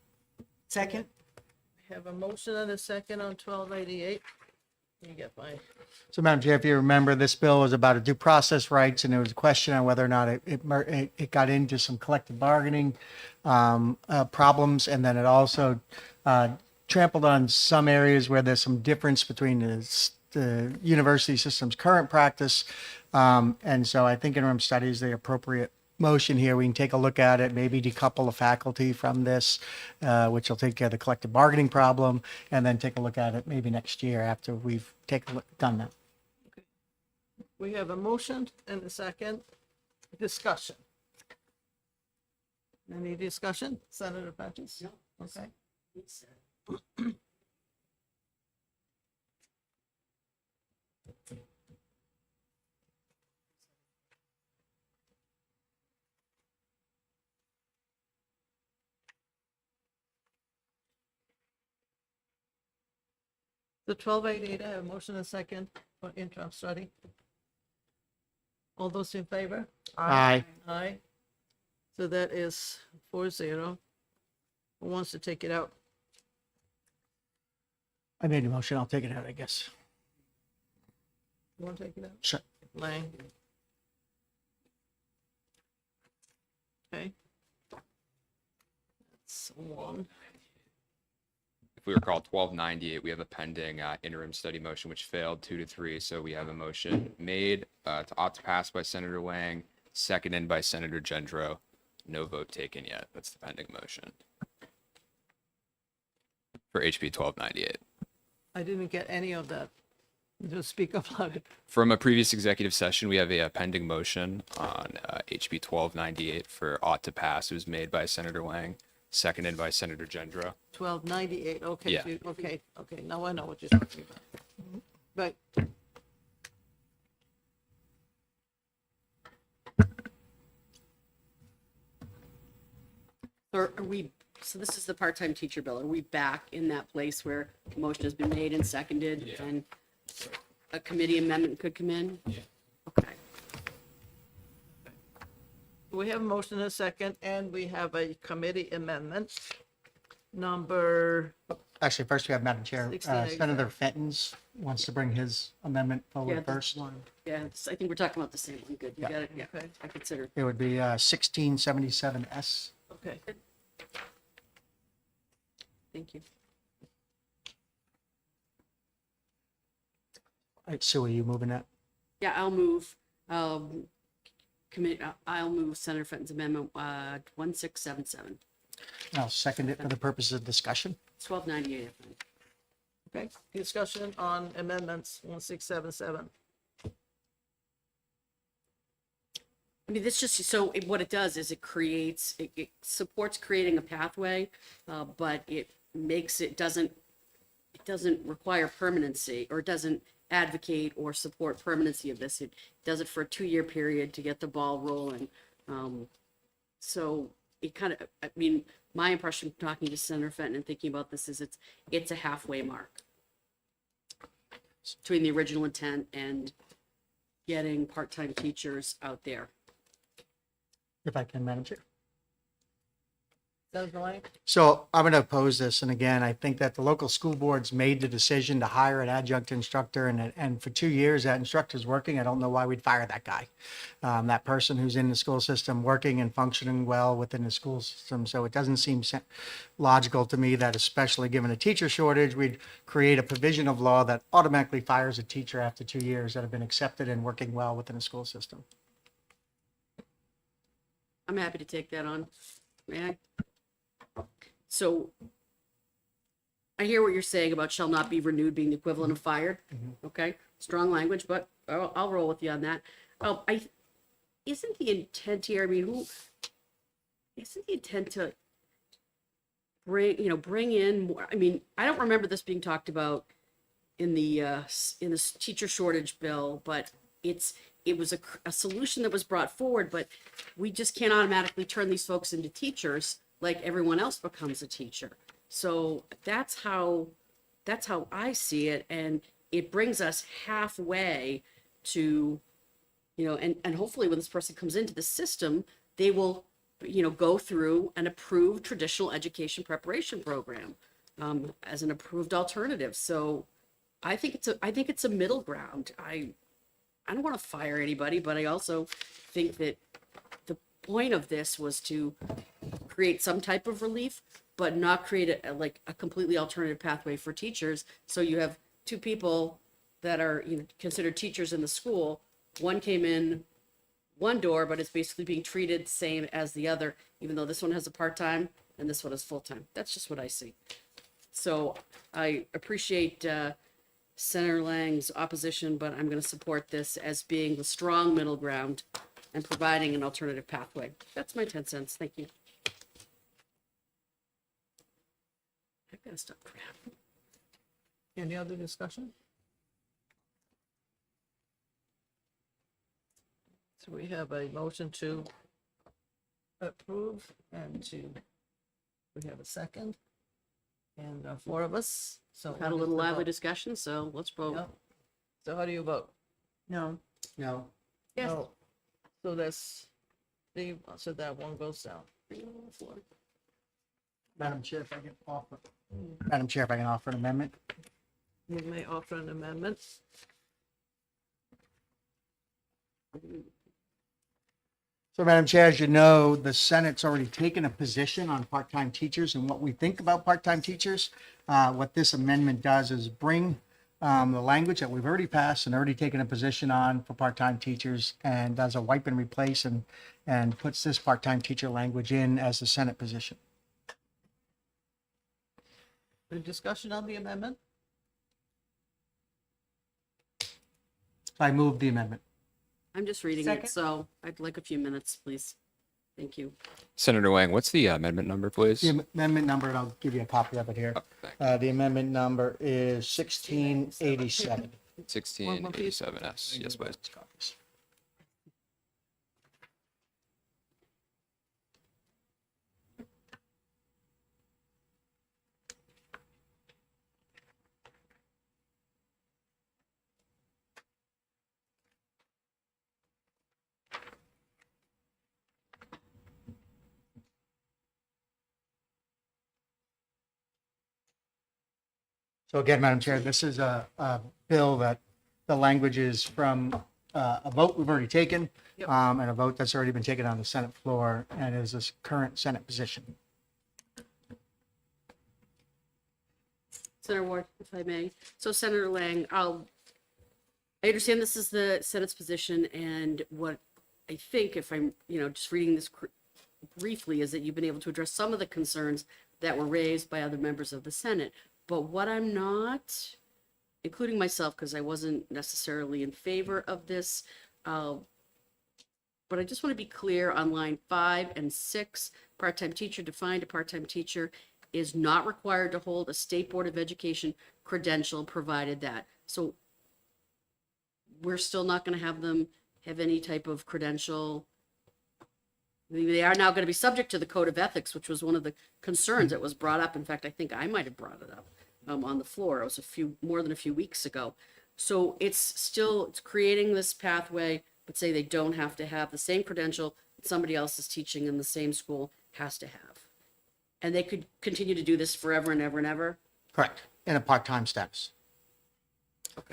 Second. We have a motion and a second on 1288. You get my, So, Madam Chair, if you remember, this bill was about a due process rights, and there was a question on whether or not it got into some collective bargaining problems, and then it also trampled on some areas where there's some difference between the university system's current practice. And so I think interim study is the appropriate motion here. We can take a look at it, maybe decouple the faculty from this, which will take care of the collective bargaining problem, and then take a look at it maybe next year after we've done that. we have a motion and a second. Discussion. Any discussion? Senator Patches? No. Okay. The 1288, I have a motion and a second for interim study. All those in favor? Aye. Aye. So that is 4-0. Who wants to take it out? I made a motion. I'll take it out, I guess. You want to take it out? Sure. Lang. Okay. That's one. If we recall 1298, we have a pending interim study motion which failed 2-3. So we have a motion made to opt to pass by Senator Wang, seconded by Senator Gendro. No vote taken yet. That's the pending motion for HB 1298. I didn't get any of that. Just speak up loud. From a previous executive session, we have a pending motion on HB 1298 for ought to pass. It was made by Senator Wang, seconded by Senator Gendro. 1298, okay. Yeah. Okay, now I know what you're talking about. But Or are we, so this is the part-time teacher bill. Are we back in that place where a motion has been made and seconded and a committee amendment could come in? Yeah. Okay. we have a motion and a second, and we have a committee amendment. Number, Actually, first we have Madam Chair. 16, Senator Fenton's wants to bring his amendment Yeah, forward that's first. Yeah, I think we're talking about the same one. Good, you Yeah. got it. Yeah, Okay. I consider. It would be 1677S. okay. Thank you. All right, Sue, are you moving that? Yeah, I'll move, I'll move Senator Fenton's amendment, 1677, I'll second it for the purposes of discussion. 1298, I think. Okay, discussion on amendments 1677. I mean, this just, what it does is it supports creating a pathway, but it makes, it doesn't require permanency, or it doesn't advocate or support permanency of this. It does it for a 2-year period to get the ball rolling. So it kind of, I mean, my impression talking to Senator Fenton and thinking about this is it's a halfway mark between the original intent and getting part-time teachers out there. If I can, Madam Chair. Senator Lang? So I'm going to oppose this. And again, I think that the local school boards made the decision to hire an adjunct instructor, and for 2 years that instructor's working. I don't know why we'd fire that guy. That person who's in the school system working and functioning well within the school system. So it doesn't seem logical to me that, especially given a teacher shortage, we'd create a provision of law that automatically fires a teacher after 2 years that have been accepted and working well within the school system. I'm happy to take that on. May I? So I hear what you're saying about shall not be renewed being the equivalent of fired. Okay, strong language, but I'll roll with you on that. Isn't the intent here, I mean, isn't the intent to bring in more, I mean, I don't remember this being talked about in the teacher shortage bill, but it was a solution that was brought forward, but we just can't automatically turn these folks into teachers like everyone else becomes a teacher. So that's how I see it, and it brings us halfway to, and hopefully when this person comes into the system, they will, go through an approved traditional education preparation program as an approved alternative. So I think it's a middle ground. I don't want to fire anybody, but I also think that the point of this was to create some type of relief, but not create a completely alternative pathway for teachers. So you have two people that are considered teachers in the school. One came in one door, but it's basically being treated the same as the other, even though this one has a part-time and this one has full-time. That's just what I see. So I appreciate Senator Lang's opposition, but I'm going to support this as being the strong middle ground and providing an alternative pathway. That's my 10 cents. Thank you. I've got to stop crap. Any other discussion? So we have a motion to approve and we have a second. And 4 of us. So Had a little lively discussion, so let's vote. Yep. So how do you vote? No. No. Yes. No. So that's, so that one goes down. Madam Chair, if I can offer an amendment. You may offer an amendment. So, Madam Chair, as you know, the Senate's already taken a position on part-time teachers and what we think about part-time teachers. What this amendment does is bring the language that we've already passed and already taken a position on for part-time teachers and does a wipe and replace and puts this part-time teacher language in as the Senate position. The discussion on the amendment? I move the amendment. I'm just reading Second. it, so I'd like a few minutes, please. Thank you. Senator Wang, what's the amendment number, please? The amendment number, and I'll give you a copy of it here. The amendment number is 1687. 1687S. Yes, please. So again, Madam Chair, this is a bill that the language is from a vote we've already taken and a vote that's already been taken on the Senate floor and is this current Senate position. Senator Ward, if I may. So Senator Lang, I understand this is the Senate's position, and what I think, if I'm, just reading this briefly, is that you've been able to address some of the concerns that were raised by other members of the Senate. But what I'm not, including myself, because I wasn't necessarily in favor of this, but I just want to be clear on line 5 and 6, part-time teacher defined, a part-time teacher is not required to hold a State Board of Education credential, provided that. So we're still not going to have them have any type of credential. They are now going to be subject to the Code of Ethics, which was one of the concerns that was brought up. In fact, I think I might have brought it up on the floor. It was more than a few weeks ago. So it's creating this pathway, but say they don't have to have the same credential that somebody else is teaching in the same school has to have. And they could continue to do this forever and ever and ever? Correct. In a part-time status.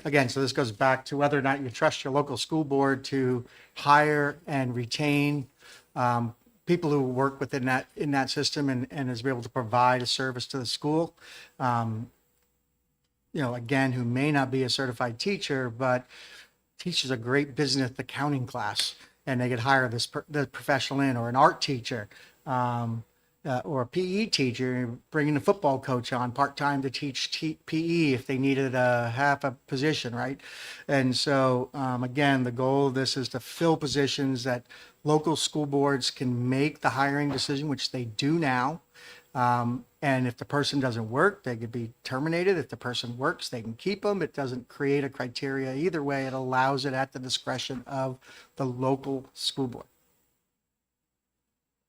Again, so this goes back to whether or not you trust your local school board to hire and retain people who work within that system and is able to provide a service to the school. Again, who may not be a certified teacher, but teaches a great business accounting class, and they could hire the professional in, or an art teacher. or a PE teacher, bringing a football coach on part-time to teach PE if they needed a half a position, right? And so, again, the goal of this is to fill positions that local school boards can make the hiring decision, which they do now. And if the person doesn't work, they could be terminated. If the person works, they can keep them. It doesn't create a criteria. Either way, it allows it at the discretion of the local school board.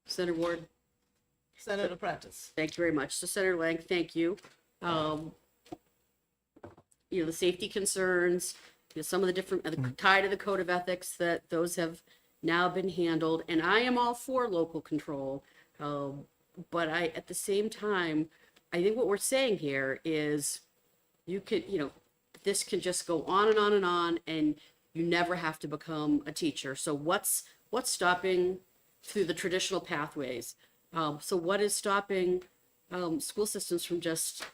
Senator Ward. Senator Prentice. Thank you very much. So Senator Lang, thank you. The safety concerns, some of the different, tied to the code of ethics, that those have now been handled. And I am all for local control. But at the same time, I think what we're saying here is this can just go on and on and on, and you never have to become a teacher. So what's stopping through the traditional pathways? So what is stopping school systems from just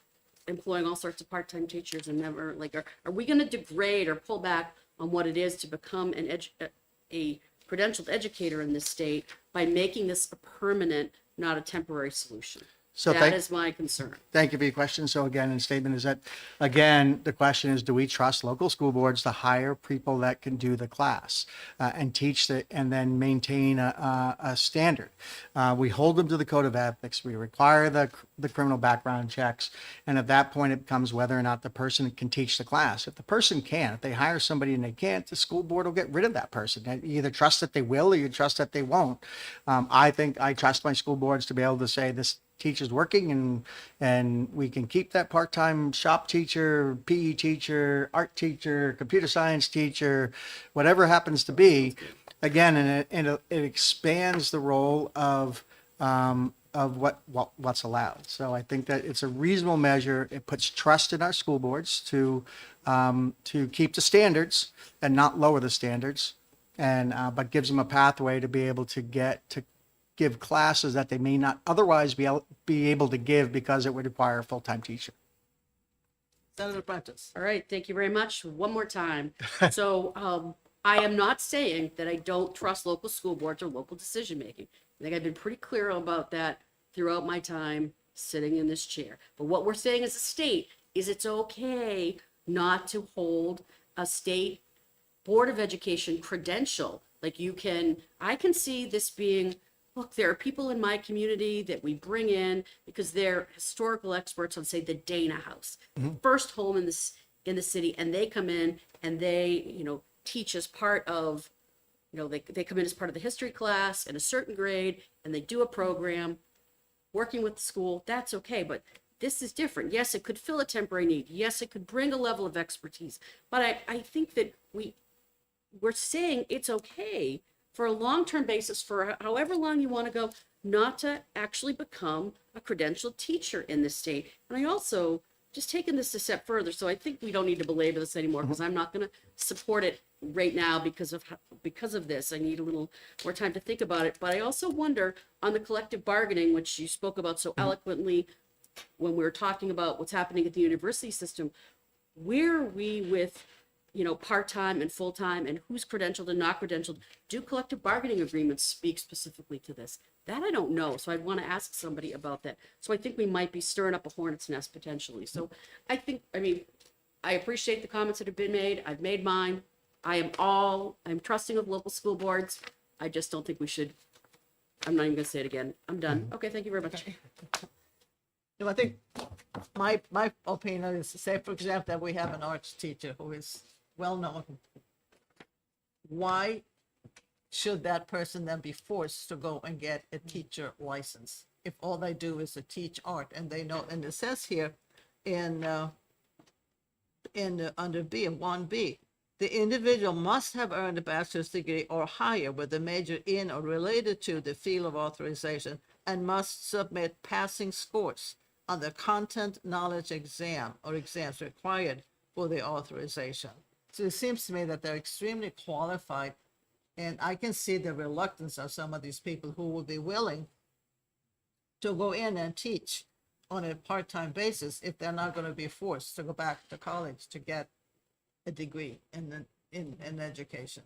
employing all sorts of part-time teachers and never, are we going to degrade or pull back on what it is to become a credentialed educator in this state by making this a permanent, not a temporary solution? So That is my concern. Thank you for your question. So again, in statement is that, again, the question is, do we trust local school boards to hire people that can do the class and teach and then maintain a standard? We hold them to the code of ethics. We require the criminal background checks. And at that point, it becomes whether or not the person can teach the class. If the person can, if they hire somebody and they can't, the school board will get rid of that person. You either trust that they will or you trust that they won't. I think I trust my school boards to be able to say this teacher's working and we can keep that part-time shop teacher, PE teacher, art teacher, computer science teacher, whatever it happens to be. Again, and it expands the role of what's allowed. So I think that it's a reasonable measure. It puts trust in our school boards to keep the standards and not lower the standards, and but gives them a pathway to be able to give classes that they may not otherwise be able to give because it would require a full-time teacher. Senator Prentice. All right, thank you very much. One more time. So I am not saying that I don't trust local school boards or local decision-making. I think I've been pretty clear about that throughout my time sitting in this chair. But what we're saying as a state is it's okay not to hold a state board of education credential. I can see this being, look, there are people in my community that we bring in because they're historical experts on, say, the Dana House, first home in the city, and they come in and they, teach as part of, they come in as part of the history class in a certain grade, and they do a program working with the school. That's okay, but this is different. Yes, it could fill a temporary need. Yes, it could bring a level of expertise, but I think that we're saying it's okay for a long-term basis, for however long you want to go, not to actually become a credentialed teacher in this state. And I also, just taking this a step further, so I think we don't need to belabor this anymore, because I'm not going to support it right now because of this. I need a little more time to think about it. But I also wonder on the collective bargaining, which you spoke about so eloquently when we were talking about what's happening at the university system, where are we with part-time and full-time, and who's credentialed and not credentialed? Do collective bargaining agreements speak specifically to this? That I don't know, so I'd want to ask somebody about that. So I think we might be stirring up a hornet's nest potentially. So I appreciate the comments that have been made. I've made mine. I'm trusting of local school boards. I just don't think we should. I'm not even going to say it again. I'm done. Okay, thank you very much. I think my opinion is to say, for example, that we have an arts teacher who is well-known. Why should that person then be forced to go and get a teacher license if all they do is to teach art? And they know, and it says here under B, 1B, the individual must have earned a bachelor's degree or higher with a major in or related to the field of authorization, and must submit passing scores on the content knowledge exam or exams required for the authorization. So it seems to me that they're extremely qualified, and I can see the reluctance of some of these people who will be willing to go in and teach on a part-time basis if they're not going to be forced to go back to college to get a degree in education.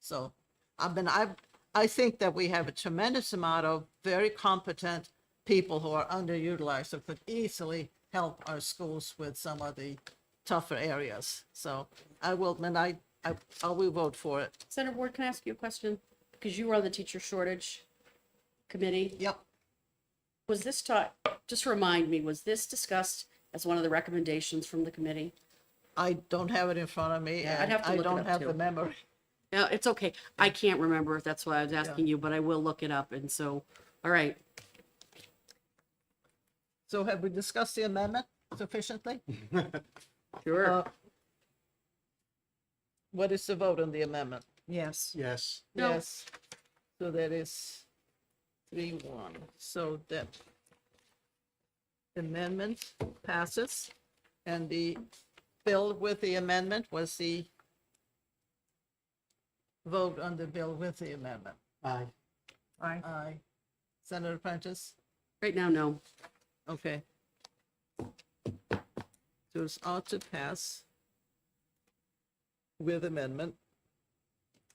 So I think that we have a tremendous amount of very competent people who are underutilized who could easily help our schools with some of the tougher areas. So I will, and I will vote for it. Senator Ward, can I ask you a question? Because you were on the teacher shortage committee. Yep. Was this taught, just remind me, was this discussed as one of the recommendations from the committee? I don't have it in front of me. Yeah, I'd and have to I look it don't up, have too. the memory. Yeah, it's okay. I can't remember. That's why I was asking you, but I will look it up. And so, all right. So have we discussed the amendment sufficiently? Sure. What is the vote on the amendment? Yes. Yes. No. Yes. So that is 3-1. So that amendment passes. And the bill with the amendment was the vote on the bill with the amendment. Aye. Aye. Senator Prentice? Right now, no. Okay. So it's ought to pass with amendment.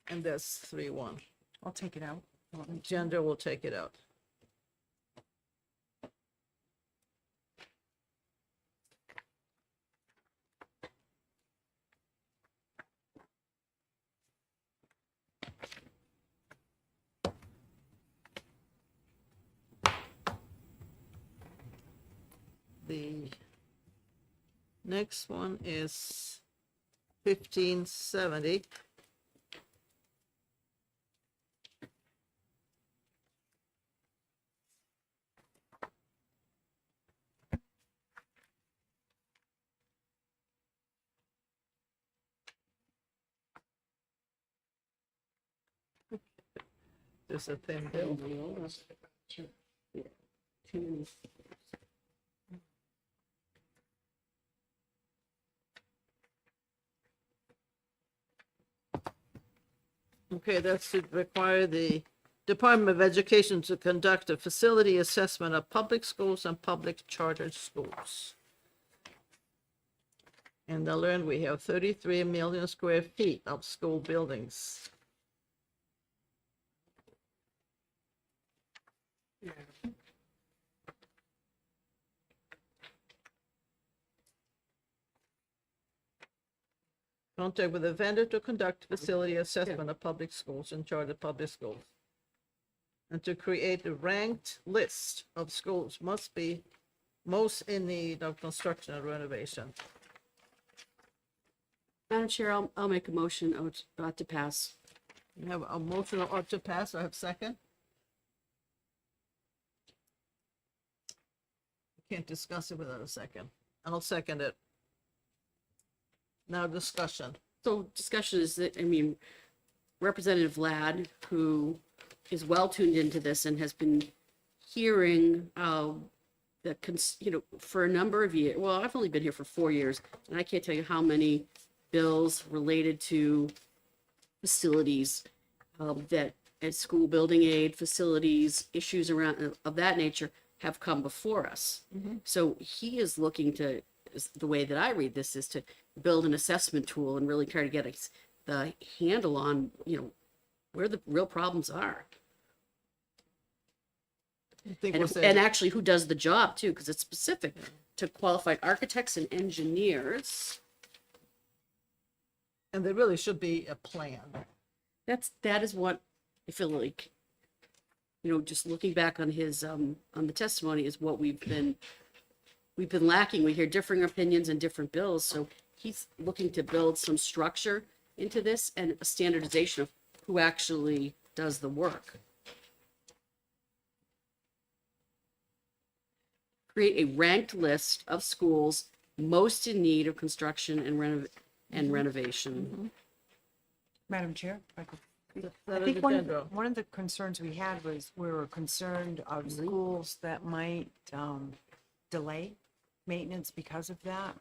And that's 3-1. I'll take it out. Gender will take it out. The next one is 1570. There's a thin bill. Okay, that's to require the Department of Education to conduct a facility assessment of public schools and public charter schools. In the learn, we have 33 million square feet of school buildings. Contact with a vendor to conduct facility assessment of public schools and charter public schools. And to create a ranked list of schools must be most in need of construction and renovation. Madam Chair, I'll make a motion ought to pass. We have a motion ought to pass. I have second. Can't discuss it without a second. I'll second it. Now discussion. So discussion is that, I mean, Representative Ladd, who is well tuned into this and has been hearing for a number of years. Well, I've only been here for 4 years, and I can't tell you how many bills related to facilities that at school building aid facilities, issues around of that nature have come before us. So he is looking to, the way that I read this is to build an assessment tool and really try to get the handle on, where the real problems are. And actually who does the job too, because it's specific to qualified architects and engineers. And there really should be a plan. That is what I feel like, just looking back on his, on the testimony is what we've been lacking. We hear differing opinions and different bills. So he's looking to build some structure into this and a standardization of who actually does the work. Create a ranked list of schools most in need of construction and renovation. Madam Chair, if I could. I Senator think Gendro. one of the concerns we had was we were concerned of schools that might delay maintenance because of that.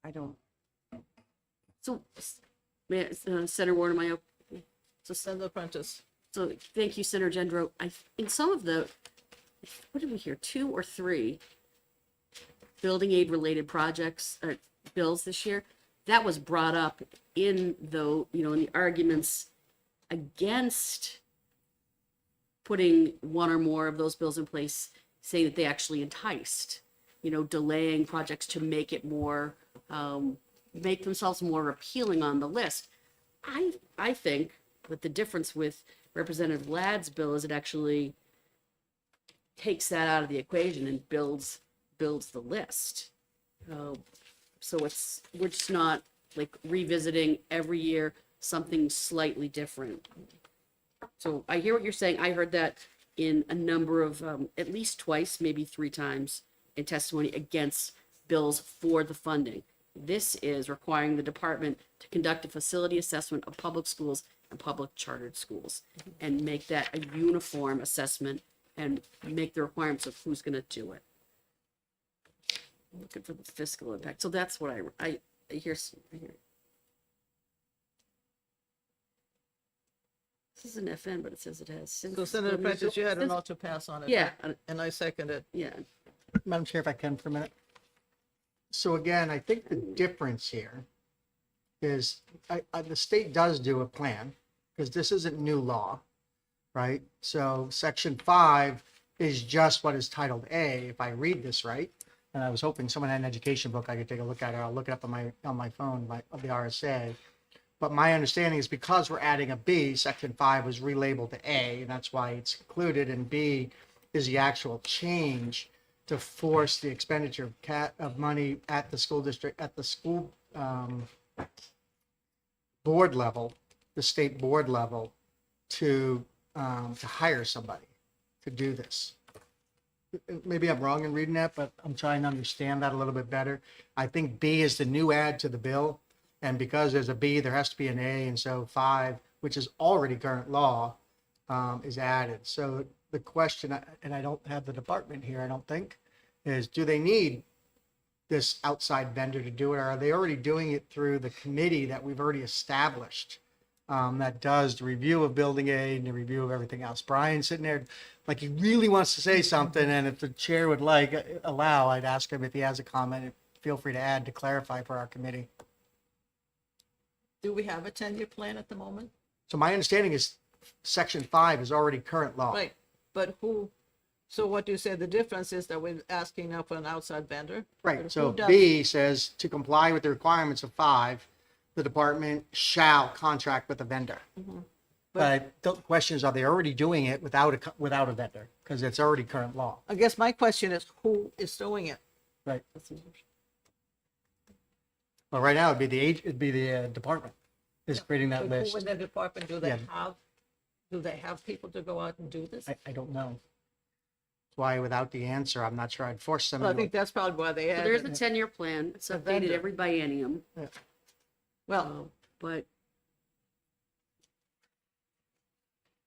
I don't. So, Senator Ward, am I okay? So Senator Prentice. So thank you, Senator Gendro. In some of the, what did we hear, 2 or 3 building aid related projects or bills this year, that was brought up in the, in the arguments against putting one or more of those bills in place saying that they actually enticed, delaying projects to make it more, make themselves more appealing on the list. I think that the difference with Representative Ladd's bill is it actually takes that out of the equation and builds the list. So we're just not like revisiting every year something slightly different. So I hear what you're saying. I heard that in a number of, at least twice, maybe 3 times in testimony against bills for the funding. This is requiring the department to conduct a facility assessment of public schools and public chartered schools and make that a uniform assessment and make the requirements of who's going to do it. I'm looking for the fiscal impact. So that's what I hear. This is an FN, but it says it has. So Senator Prentice, you had an ought to pass on it. Yeah. And I second it. Yeah. Madam Chair, if I can for a minute. So again, I think the difference here is the state does do a plan because this isn't new law, right? So section 5 is just what is titled A, if I read this right. And I was hoping someone had an education book I could take a look at it. I'll look it up on my phone of the RSA. But my understanding is because we're adding a B, section 5 was relabeled to A, and that's why it's included. And B is the actual change to force the expenditure of money at the school district, at the school board level, the state board level, to hire somebody to do this. Maybe I'm wrong in reading that, but I'm trying to understand that a little bit better. I think B is the new add to the bill. And because there's a B, there has to be an A. And so 5, which is already current law, is added. So the question, and I don't have the department here, I don't think, is do they need this outside vendor to do it? Or are they already doing it through the committee that we've already established that does the review of building aid and the review of everything else? Brian's sitting there like he really wants to say something. And if the chair would allow, I'd ask him if he has a comment. Feel free to add to clarify for our committee. Do we have a 10-year plan at the moment? So my understanding is section 5 is already current law. Right, but so what you said, the difference is that we're asking now for an outside vendor? Right, But so who does- B says to comply with the requirements of 5, the department shall contract with a vendor. But the question is, are they already doing it without a vendor? Because it's already current law. I guess my question is, who is doing it? Right. Well, right now it'd be the department is creating that So list. who in the department, do they have people to go out and do this? I don't know. That's why without the answer, I'm not sure I'd force them. Well, I to- think that's probably why they So have there's it. the 10-year plan. It's A updated vendor. every biennium. Well, But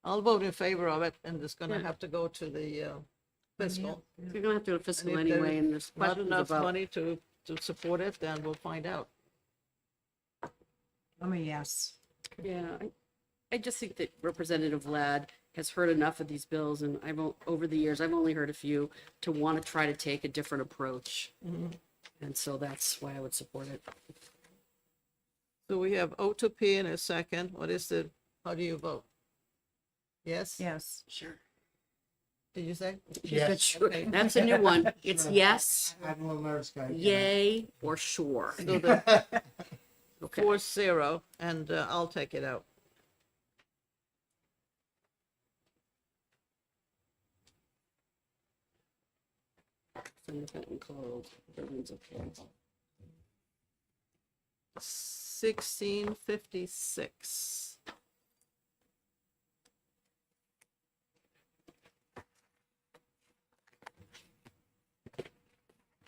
I'll vote in favor of it, and it's gonna Yeah. have to go to the fiscal. you're gonna have to do a fiscal And if there's anyway, and there's not questions enough about. money to support it, then we'll find out. I'm a yes. Yeah, I just think that Representative Ladd has heard enough of these bills, and over the years, I've only heard a few, to want to try to take a different approach. And so that's why I would support it. So we have O to P in a second. How do you vote? Yes? Yes. Sure. Did you say? Yes. Sure. Okay. That's a new one. It's yes, I'm a little nervous, guys. yay, or sure. So the Okay. 4-0, and I'll take it out. Independent code, everyone's okay. 1656.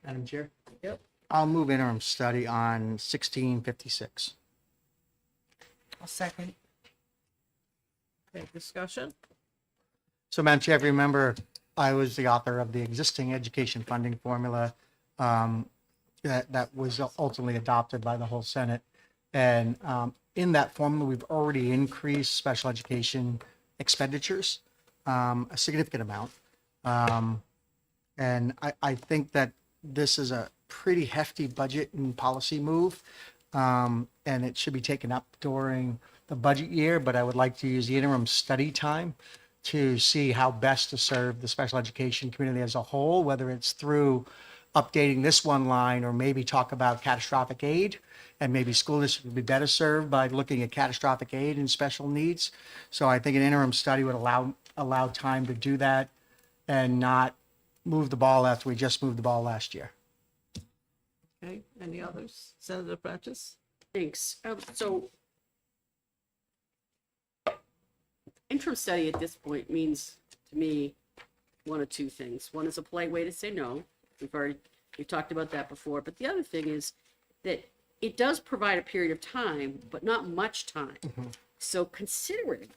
Madam Chair? Yep. I'll move interim study on 1656. I'll second. Okay, discussion? So, Madam Chair, if you remember, I was the author of the existing education funding formula that was ultimately adopted by the whole Senate. And in that formula, we've already increased special education expenditures a significant amount. And I think that this is a pretty hefty budget and policy move. And it should be taken up during the budget year, but I would like to use the interim study time to see how best to serve the special education community as a whole, whether it's through updating this one line or maybe talk about catastrophic aid, and maybe school districts would be better served by looking at catastrophic aid and special needs. So I think an interim study would allow time to do that and not move the ball after we just moved the ball last year. Okay, any others? Senator Prentice? Thanks. So interim study at this point means to me one of two things. One is a polite way to say no. We've talked about that before. But the other thing is that it does provide a period of time, but not much time. So considering,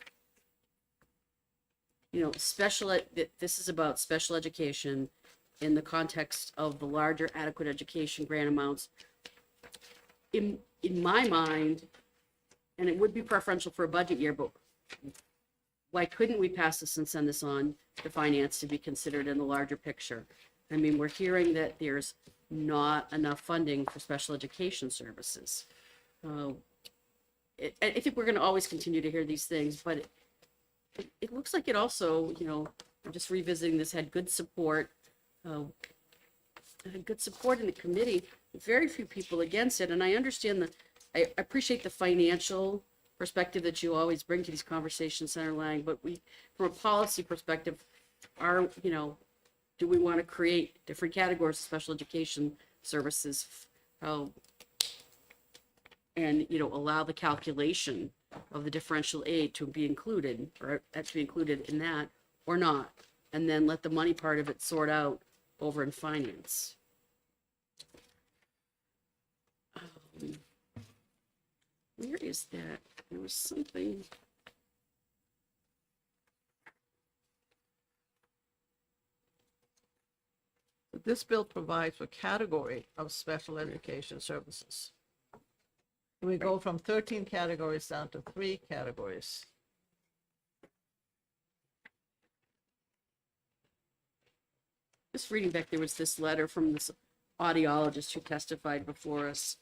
this is about special education in the context of the larger adequate education grant amounts. In my mind, and it would be preferential for a budget year, but why couldn't we pass this and send this on to finance to be considered in the larger picture? I mean, we're hearing that there's not enough funding for special education services. I think we're going to always continue to hear these things, but it looks like it also, just revisiting this, had good support. Had good support in the committee. Very few people against it, and I understand I appreciate the financial perspective that you always bring to these conversations, Senator Lang. But from a policy perspective, do we want to create different categories of special education services, and allow the calculation of the differential aid to be included, or to be included in that, or not, and then let the money part of it sort out over in finance. Where is that? There was something. This bill provides for category of special education services. We go from 13 categories down to 3 categories. Just reading back, there was this letter from this audiologist who testified before us.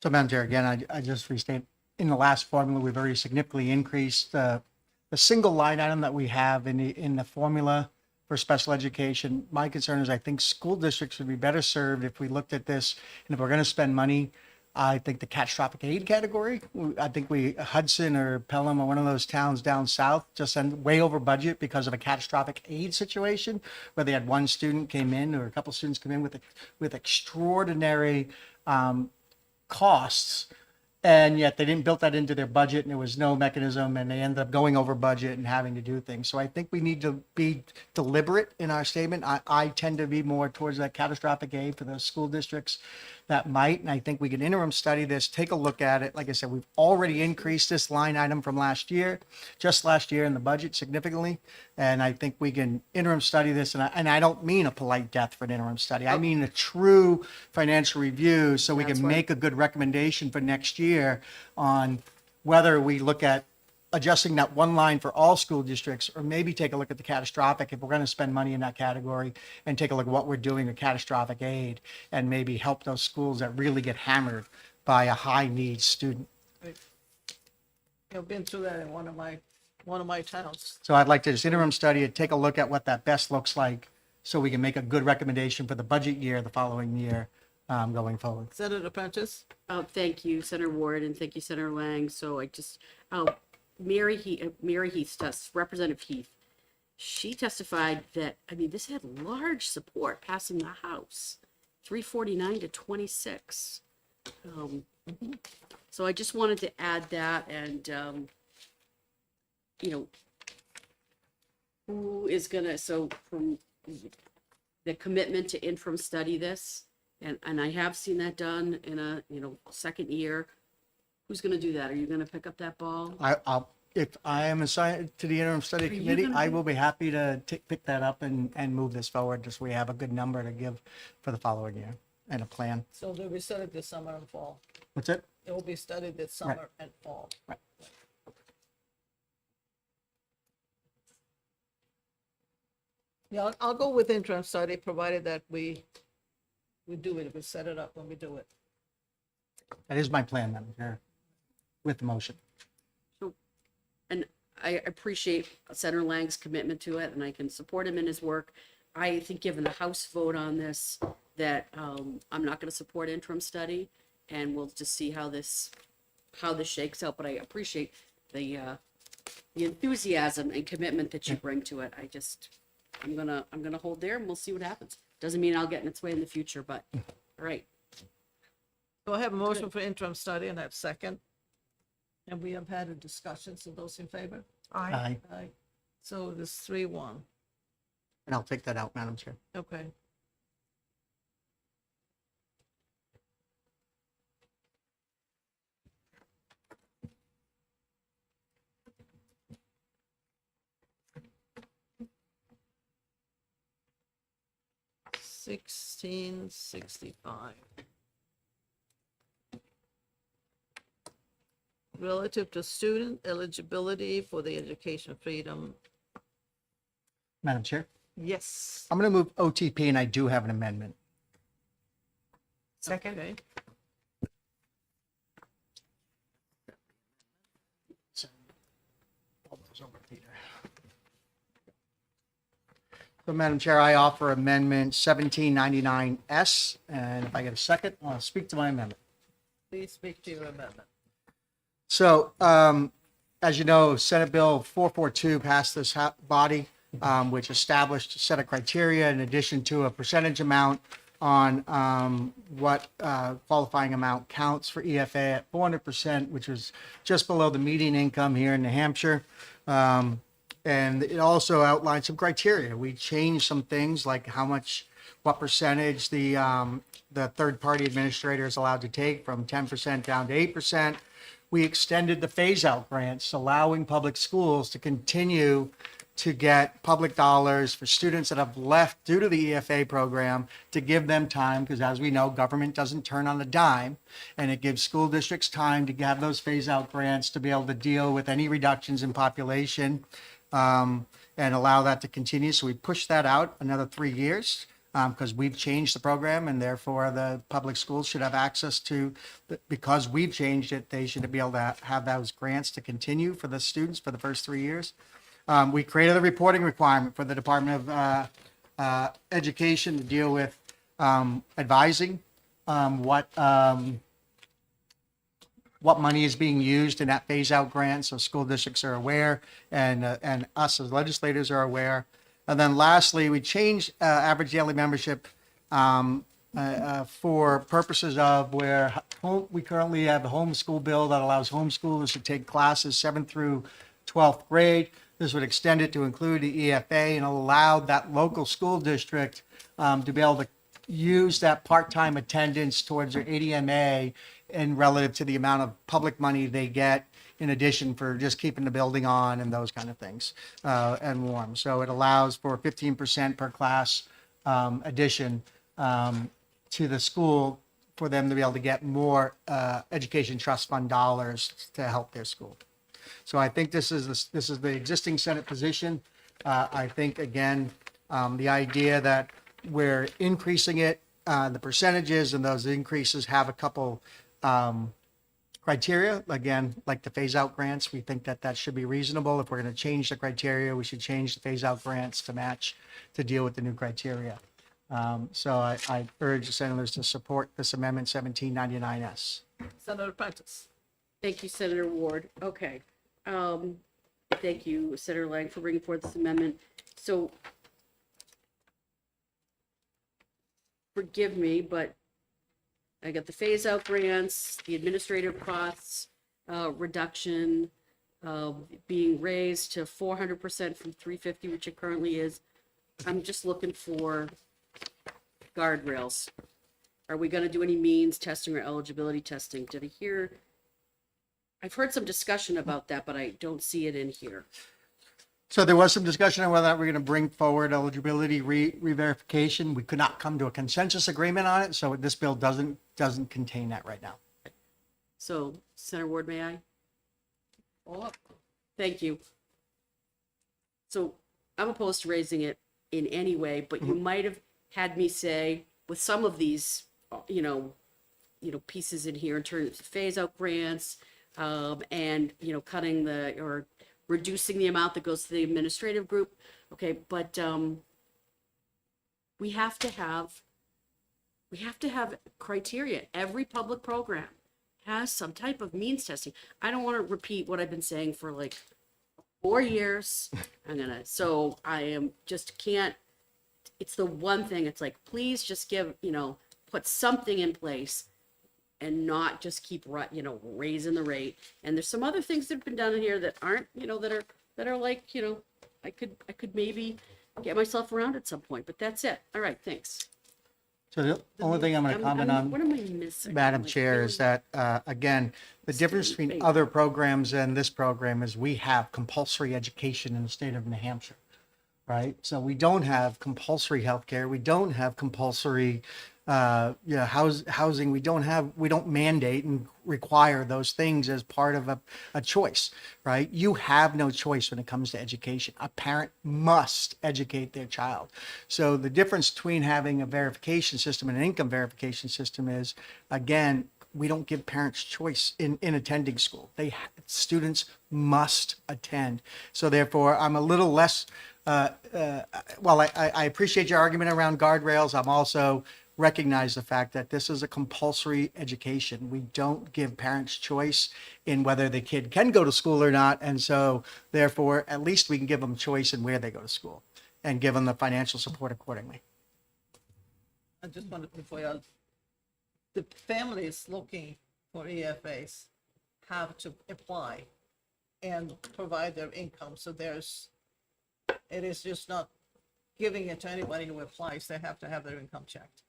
So, Madam Chair, again, I just restate, in the last formula, we've already significantly increased the single line item that we have in the formula for special education. My concern is I think school districts would be better served if we looked at this, and if we're going to spend money, I think the catastrophic aid category, I think Hudson or Pelham or one of those towns down south just sent way over budget because of a catastrophic aid situation where they had one student came in or a couple students come in with extraordinary costs, and yet they didn't build that into their budget, and there was no mechanism, and they ended up going over budget and having to do things. So I think we need to be deliberate in our statement. I tend to be more towards that catastrophic aid for the school districts that might, and I think we can interim study this, take a look at it. Like I said, we've already increased this line item from just last year in the budget significantly, and I think we can interim study this, and I don't mean a polite death for an interim study. I mean a true financial review so we can make a good recommendation for next year on whether we look at adjusting that one line for all school districts, or maybe take a look at the catastrophic if we're going to spend money in that category, and take a look at what we're doing with catastrophic aid, and maybe help those schools that really get hammered by a high needs student. I've been through that in one of my towns. So I'd like to just interim study it, take a look at what that best looks like, so we can make a good recommendation for the budget year, the following year, going forward. Senator Prentice? Thank you, Senator Ward, and thank you, Senator Lang. So I just, Mary Heath, Representative Heath, she testified that, this had large support passing the House, 349 to 26. So I just wanted to add that, and, who is gonna, so from the commitment to interim study this, and I have seen that done in a, second year. Who's going to do that? Are you going to pick up that ball? If I am assigned to the interim study committee, I will be happy to pick that up and move this forward, just so we have a good number to give for the following year and a plan. So they'll be studied this summer and fall. What's it? It will be studied this summer and fall. Right. Yeah, I'll go with interim study, provided that we do it, we set it up when we do it. That is my plan, Madam Chair. with the motion. And I appreciate Senator Lang's commitment to it, and I can support him in his work. I think given the House vote on this, that I'm not going to support interim study, and we'll just see how this shakes out. But I appreciate the enthusiasm and commitment that you bring to it. I'm gonna hold there, and we'll see what happens. Doesn't mean I'll get in its way in the future, but all right. So I have a motion for interim study and I have second. And we have had a discussion, so those in favor? Aye. Aye. So it is 3-1. And I'll take that out, Madam Chair. Okay. $16.65. Relative to student eligibility for the Education Freedom. Madam Chair, Yes. I'm going to move OTP, and I do have an amendment. Second. Okay. So, Madam Chair, I offer Amendment 1799S, and if I get a second, I'll speak to my amendment. Please speak to your amendment. So, as you know, Senate Bill 442 passed this body, which established a set of criteria in addition to a percentage amount on what qualifying amount counts for EFA at 400%, which was just below the median income here in New Hampshire. And it also outlined some criteria. We changed some things like what percentage the third-party administrator is allowed to take from 10% down to 8%. We extended the phase-out grants, allowing public schools to continue to get public dollars for students that have left due to the EFA program, to give them time, because as we know, government doesn't turn on a dime, and it gives school districts time to have those phase-out grants to be able to deal with any reductions in population, and allow that to continue. So we pushed that out another 3 years, because we've changed the program, and therefore the public schools should have access to, because we've changed it, they should be able to have those grants to continue for the students for the first 3 years. We created a reporting requirement for the Department of Education to deal with advising what money is being used in that phase-out grant, so school districts are aware, and us as legislators are aware. And then lastly, we changed average daily membership for purposes of where we currently have a homeschool bill that allows homeschoolers to take classes 7th through 12th grade. This would extend it to include the EFA and allow that local school district to be able to use that part-time attendance towards their ADMA and relative to the amount of public money they get in addition for just keeping the building on and those kind of things and warm. So it allows for 15% per class addition to the school for them to be able to get more education trust fund dollars to help their school. So I think this is the existing Senate position. I think, again, the idea that we're increasing it, the percentages and those increases have a couple criteria. Again, like the phase-out grants, we think that that should be reasonable. If we're going to change the criteria, we should change the phase-out grants to match, to deal with the new criteria. So I urge the senators to support this amendment 1799S. Senator Prentice. Thank you, Senator Ward. Okay. Thank you, Senator Lang, for bringing forth this amendment. So forgive me, but I got the phase-out grants, the administrative costs reduction being raised to 400% from 350, which it currently is. I'm just looking for guardrails. Are we going to do any means testing or eligibility testing? Did I hear? I've heard some discussion about that, but I don't see it in here. So there was some discussion on whether or not we're going to bring forward eligibility re-verification. We could not come to a consensus agreement on it, so this bill doesn't contain that right now. So, Senator Ward, may I? Thank you. So I'm opposed to raising it in any way, but you might have had me say with some of these, pieces in here in terms of phase-out grants, and, cutting or reducing the amount that goes to the administrative group. Okay, but we have to have criteria. Every public program has some type of means testing. I don't want to repeat what I've been saying for like 4 years. So I am just can't, it's the one thing, it's like, please just put something in place and not just keep, raising the rate. And there's some other things that have been done in here that aren't, that are like, I could maybe get myself around at some point, but that's it. All right, thanks. So the only thing I'm going to comment on, What am I missing? Madam Like, Chair, is that, again, the difference between other programs and this program is we have compulsory education in the state of New Hampshire, right? So we don't have compulsory healthcare. We don't have compulsory housing. We don't mandate and require those things as part of a choice, right? You have no choice when it comes to education. A parent must educate their child. So the difference between having a verification system and an income verification system is, again, we don't give parents choice in attending school. Students must attend. So therefore, I'm a little less, while I appreciate your argument around guardrails, I'm also recognize the fact that this is a compulsory education. We don't give parents choice in whether the kid can go to school or not. And so therefore, at least we can give them choice in where they go to school and give them the financial support accordingly. I just wanted to point out, the families looking for EFAs have to apply and provide their income. So it is just not giving it to anybody who applies. They have to have their income checked.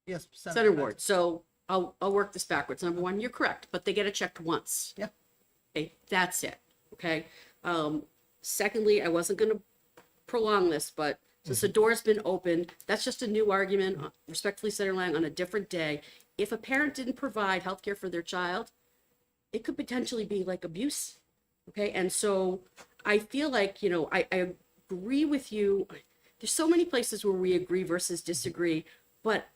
Yes, Senator Ward, so I'll work this backwards. Number one, you're correct, but they get it checked once. Yeah. Okay, that's it. Okay. Secondly, I wasn't going to prolong this, but since the door's been opened, that's just a new argument, respectfully, Senator Lang, on a different day. If a parent didn't provide healthcare for their child, it could potentially be like abuse. Okay. And so I feel like, I agree with you. There's so many places where we agree versus disagree, but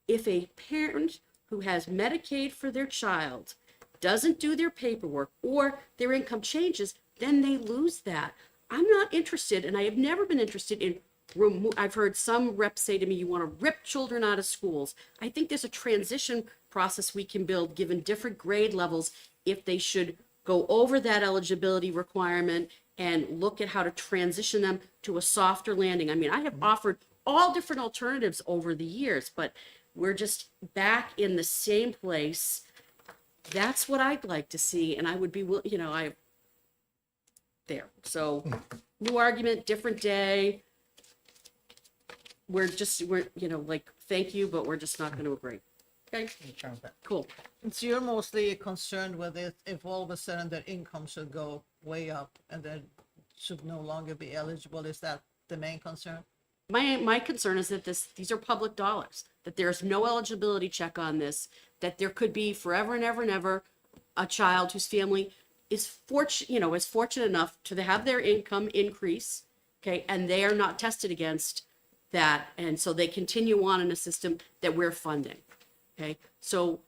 if a parent who has Medicaid for their child doesn't do their paperwork or their income changes, then they lose that. I'm not interested, and I have never been interested in I've heard some reps say to me, you want to rip children out of schools. I think there's a transition process we can build given different grade levels if they should go over that eligibility requirement and look at how to transition them to a softer landing. I mean, I have offered all different alternatives over the years, but we're just back in the same place. That's what I'd like to see, and I would be, there. So, new argument, different day. We're thank you, but we're just not going to agree. Okay, cool. So you're mostly concerned with it if all of a sudden their income should go way up and then should no longer be eligible. Is that the main concern? My concern is that these are public dollars, that there's no eligibility check on this, that there could be forever and ever and ever a child whose family is fortunate enough to have their income increase, okay, and they are not tested against that, and so they continue on in a system that we're funding, okay? So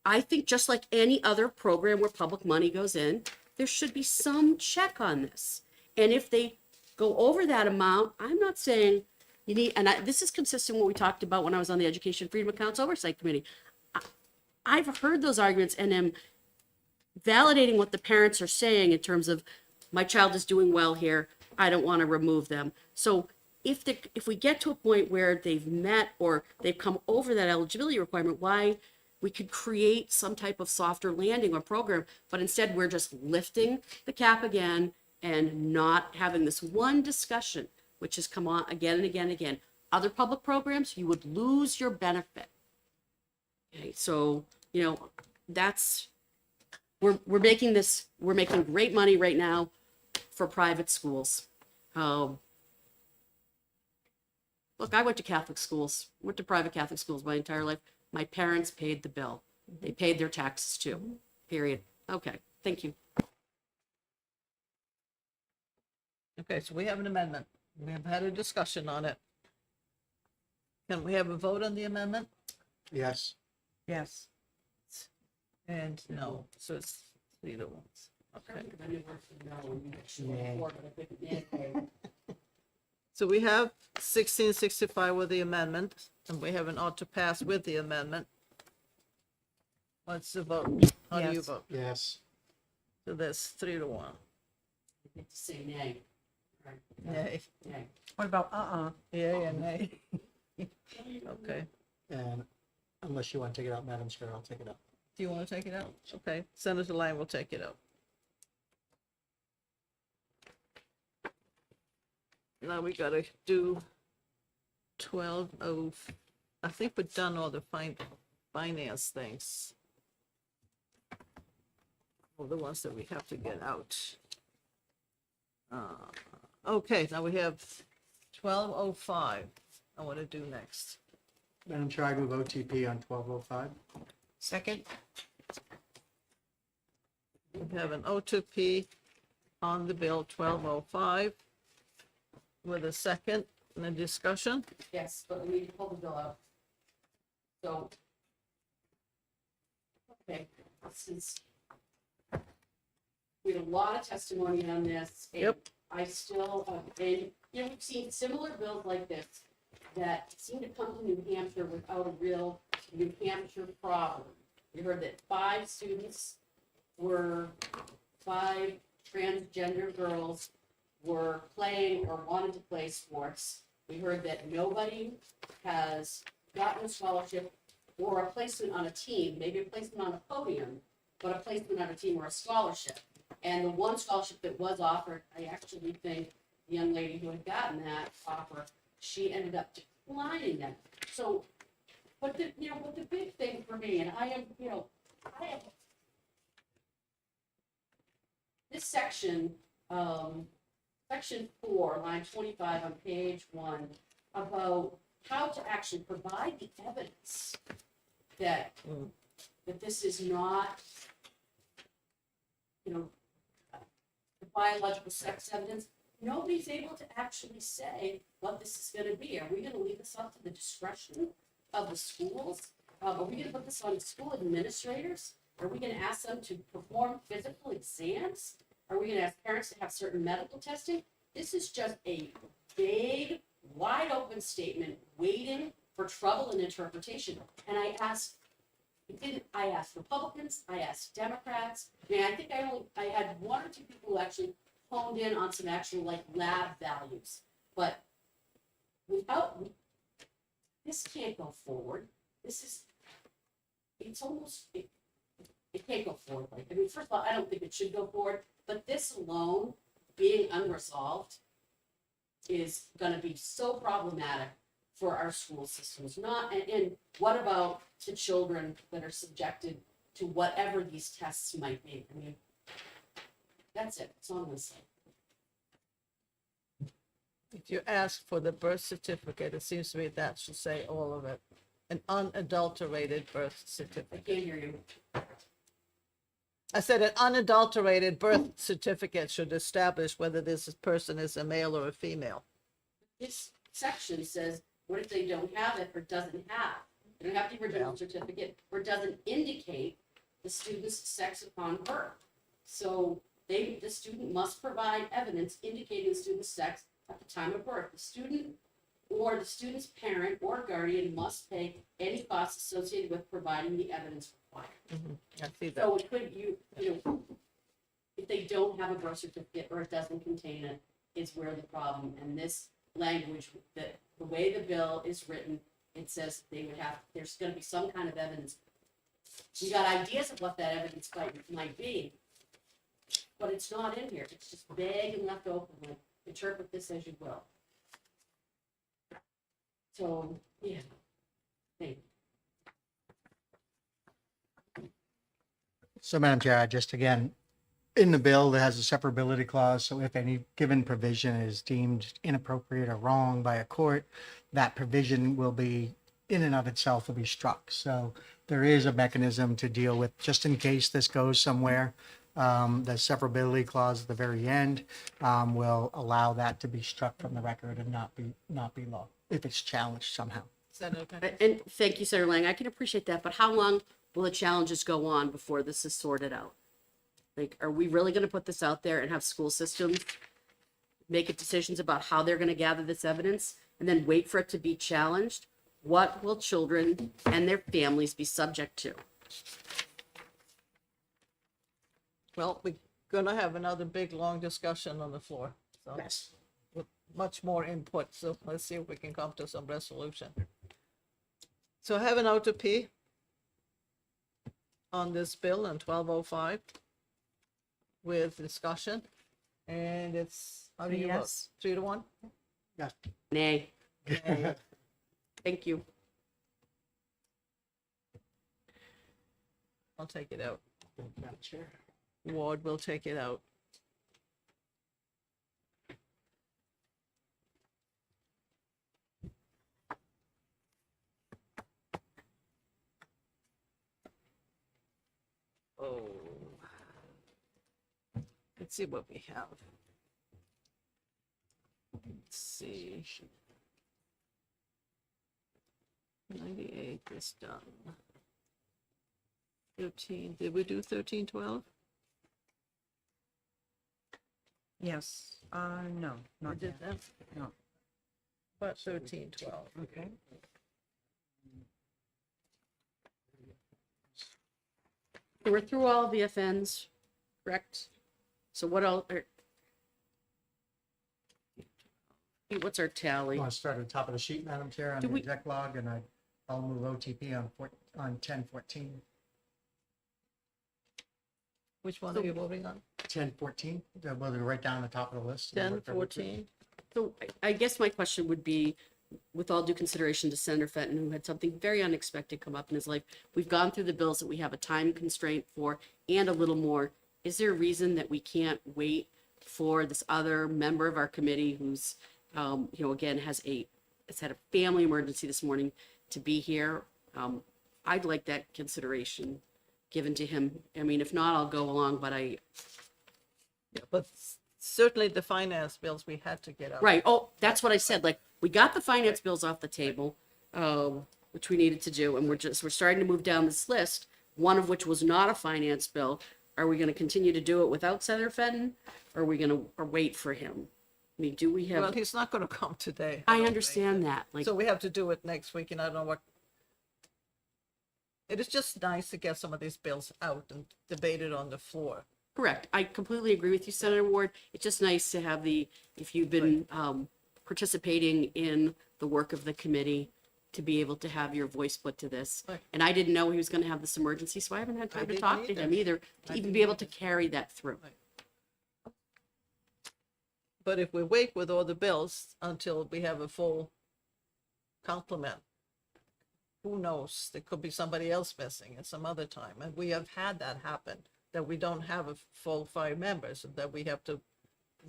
I think just like any other program where public money goes in, there should be some check on this. And if they go over that amount, I'm not saying you need, and this is consistent with what we talked about when I was on the Education Freedom Accounts Oversight Committee. I've heard those arguments and am validating what the parents are saying in terms of my child is doing well here, I don't want to remove them. So if we get to a point where they've met or they've come over that eligibility requirement, why we could create some type of softer landing or program, but instead we're just lifting the cap again and not having this one discussion, which has come on again and again and again. Other public programs, you would lose your benefit. Okay, so, we're making great money right now for private schools. Look, I went to Catholic schools, went to private Catholic schools my entire life. My parents paid the bill. They paid their taxes too, period. Okay, thank you. Okay, so we have an amendment. We have had a discussion on it. Can we have a vote on the amendment? Yes. Yes. And no, so it's 3-1. Okay. So we have 1665 with the amendment, and we have an ought to pass with the amendment. What's the vote? How do you Yes. vote? Yes. So that's 3-1. You get to say nay. Right. Nay. Nay. What about Yay and nay. Okay. And unless you want to take it out, Madam Chair, I'll take it out. Do you want to take it out? Okay, Senator Lang will take it out. Now we gotta do 12:0. I think we've done all the finance things. All the ones that we have to get out. Okay, now we have 12:05. I want to do next. Madam Chair, I move OTP on 1205. second? We have an O2P on the bill 1205 with a second and a discussion. Yes, but we need to pull the bill out. So. Okay, since. We had a lot of testimony on this. and Yep. I still, and, you know, we've seen similar bills like this that seem to come to New Hampshire without a real New Hampshire problem. We heard that 5 transgender girls were playing or wanted to play sports. We heard that nobody has gotten a scholarship or a placement on a team, maybe a placement on a podium, but a placement on a team or a scholarship. And the one scholarship that was offered, I actually think the young lady who had gotten that offer, she ended up declining that. So, but the big thing for me, and I am this section, section 4, line 25 on page 1, about how to actually provide the evidence that this is not, the biological sex evidence. Nobody's able to actually say what this is going to be. Are we going to leave this up to the discretion of the schools? Are we going to put this on school administrators? Are we going to ask them to perform physical exams? Are we going to ask parents to have certain medical testing? This is just a vague, wide open statement waiting for trouble and interpretation. And I asked Republicans, I asked Democrats, and I think I had 1 or 2 people who actually honed in on some actual like lab values. But without this can't go forward. It can't go forward. Like, I mean, first of all, I don't think it should go forward, but this alone, being unresolved, is gonna be so problematic for our school systems. And what about the children that are subjected to whatever these tests might be? I mean, that's it. That's all I'm gonna say. If you ask for the birth certificate, it seems to me that should say all of it. An unadulterated birth I certificate. can't hear you. I said an unadulterated birth certificate should establish whether this person is a male or a female. This section says, what if they don't have it or doesn't have? They don't have the original certificate or doesn't indicate the student's sex upon birth. So the student must provide evidence indicating the student's sex at the time of birth. The student or the student's parent or guardian must pay any costs associated with providing the evidence required. I see that. So it could, if they don't have a birth certificate or it doesn't contain it, is where the problem. And this language, the way the bill is written, it says there's going to be some kind of evidence. We got ideas of what that evidence might be, but it's not in here. It's just vague and left open. Like, interpret this as you will. So, yeah. Thank you. So, Madam Chair, just again, in the bill, it has a separability clause. So if any given provision is deemed inappropriate or wrong by a court, that provision will be, in and of itself, will be struck. So there is a mechanism to deal with, just in case this goes somewhere. The severability clause at the very end will allow that to be struck from the record and not be law if it's challenged somehow. Senator Pettis. And thank you, Senator Lang. I can appreciate that, but how long will the challenges go on before this is sorted out? Like, are we really going to put this out there and have school systems make decisions about how they're going to gather this evidence and then wait for it to be challenged? What will children and their families be subject to? Well, we're gonna have another big, long discussion on the floor. So Yes. with much more input, so let's see if we can come to some resolution. So I have an O to P on this bill on 1205 with discussion, and it's, how do you vote? Yes. 3-1? Yeah. Nay. Thank you. I'll take it out. Ward will take it out. Oh. Let's see what we have. Let's see. 98 is done. 13, did we do 1312? Yes. No, We not did yet. that? No. But 1312. Okay. So we're through all the FNs, correct? So what else? What's our tally? You want to start at the top of the sheet, Madam Chair, on Do the we- exec log, and I'll move OTP on 1014. Which one are you voting on? 1014, well, they're right down the top of the list. 1014? So I guess my question would be, with all due consideration to Senator Fenton, who had something very unexpected come up in his life, we've gone through the bills that we have a time constraint for and a little more. Is there a reason that we can't wait for this other member of our committee who's, again, has had a family emergency this morning to be here? I'd like that consideration given to him. I mean, if not, I'll go along, but Yeah, but certainly the finance bills we had to get out. Right. Oh, that's what I said. Like, we got the finance bills off the table, which we needed to do, and we're starting to move down this list, one of which was not a finance bill. Are we going to continue to do it without Senator Fenton, or are we going to wait for him? I mean, do we have? Well, he's not going to come today. I don't understand think. that. Like, So we have to do it next week, and I don't know what. It is just nice to get some of these bills out and debated on the floor. correct. I completely agree with you, Senator Ward. It's just nice to have if you've been participating in the work of the committee, to be able to have your voice put to this. Right. And I didn't know he was going to have this emergency, so I haven't had I time to didn't talk to him either, to I even didn't be able to carry that through. But if we wait with all the bills until we have a full complement, who knows? There could be somebody else missing at some other time. And we have had that happen, that we don't have a full 5 members, and that we have to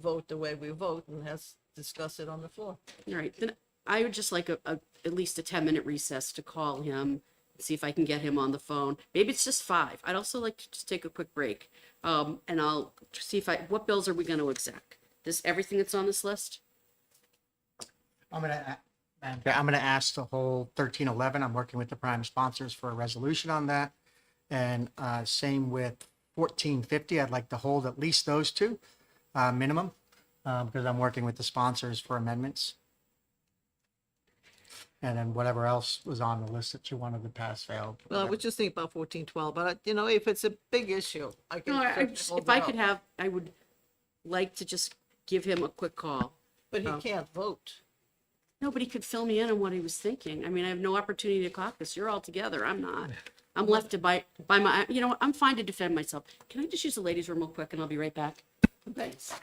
vote the way we vote and has discuss it on the floor. All right, then I would just like at least a 10-minute recess to call him, see if I can get him on the phone. Maybe it's just 5. I'd also like to just take a quick break. And I'll see what bills are we going to exec? Everything that's on this list? I'm gonna ask the whole 1311. I'm working with the prime sponsors for a resolution on that. And same with 1450. I'd like to hold at least those two minimum, because I'm working with the sponsors for amendments. And then whatever else was on the list that you wanted to pass failed. Well, I was just thinking about 1412, but if it's a big issue, I can. No, certainly hold if it I up. could have, I would like to just give him a quick call. But he can't vote. Nobody could fill me in on what he was thinking. I mean, I have no opportunity to caucus. You're all together. I'm not. I'm left to by my, I'm fine to defend myself. Can I just use the ladies' room real quick and I'll be right back? Thanks.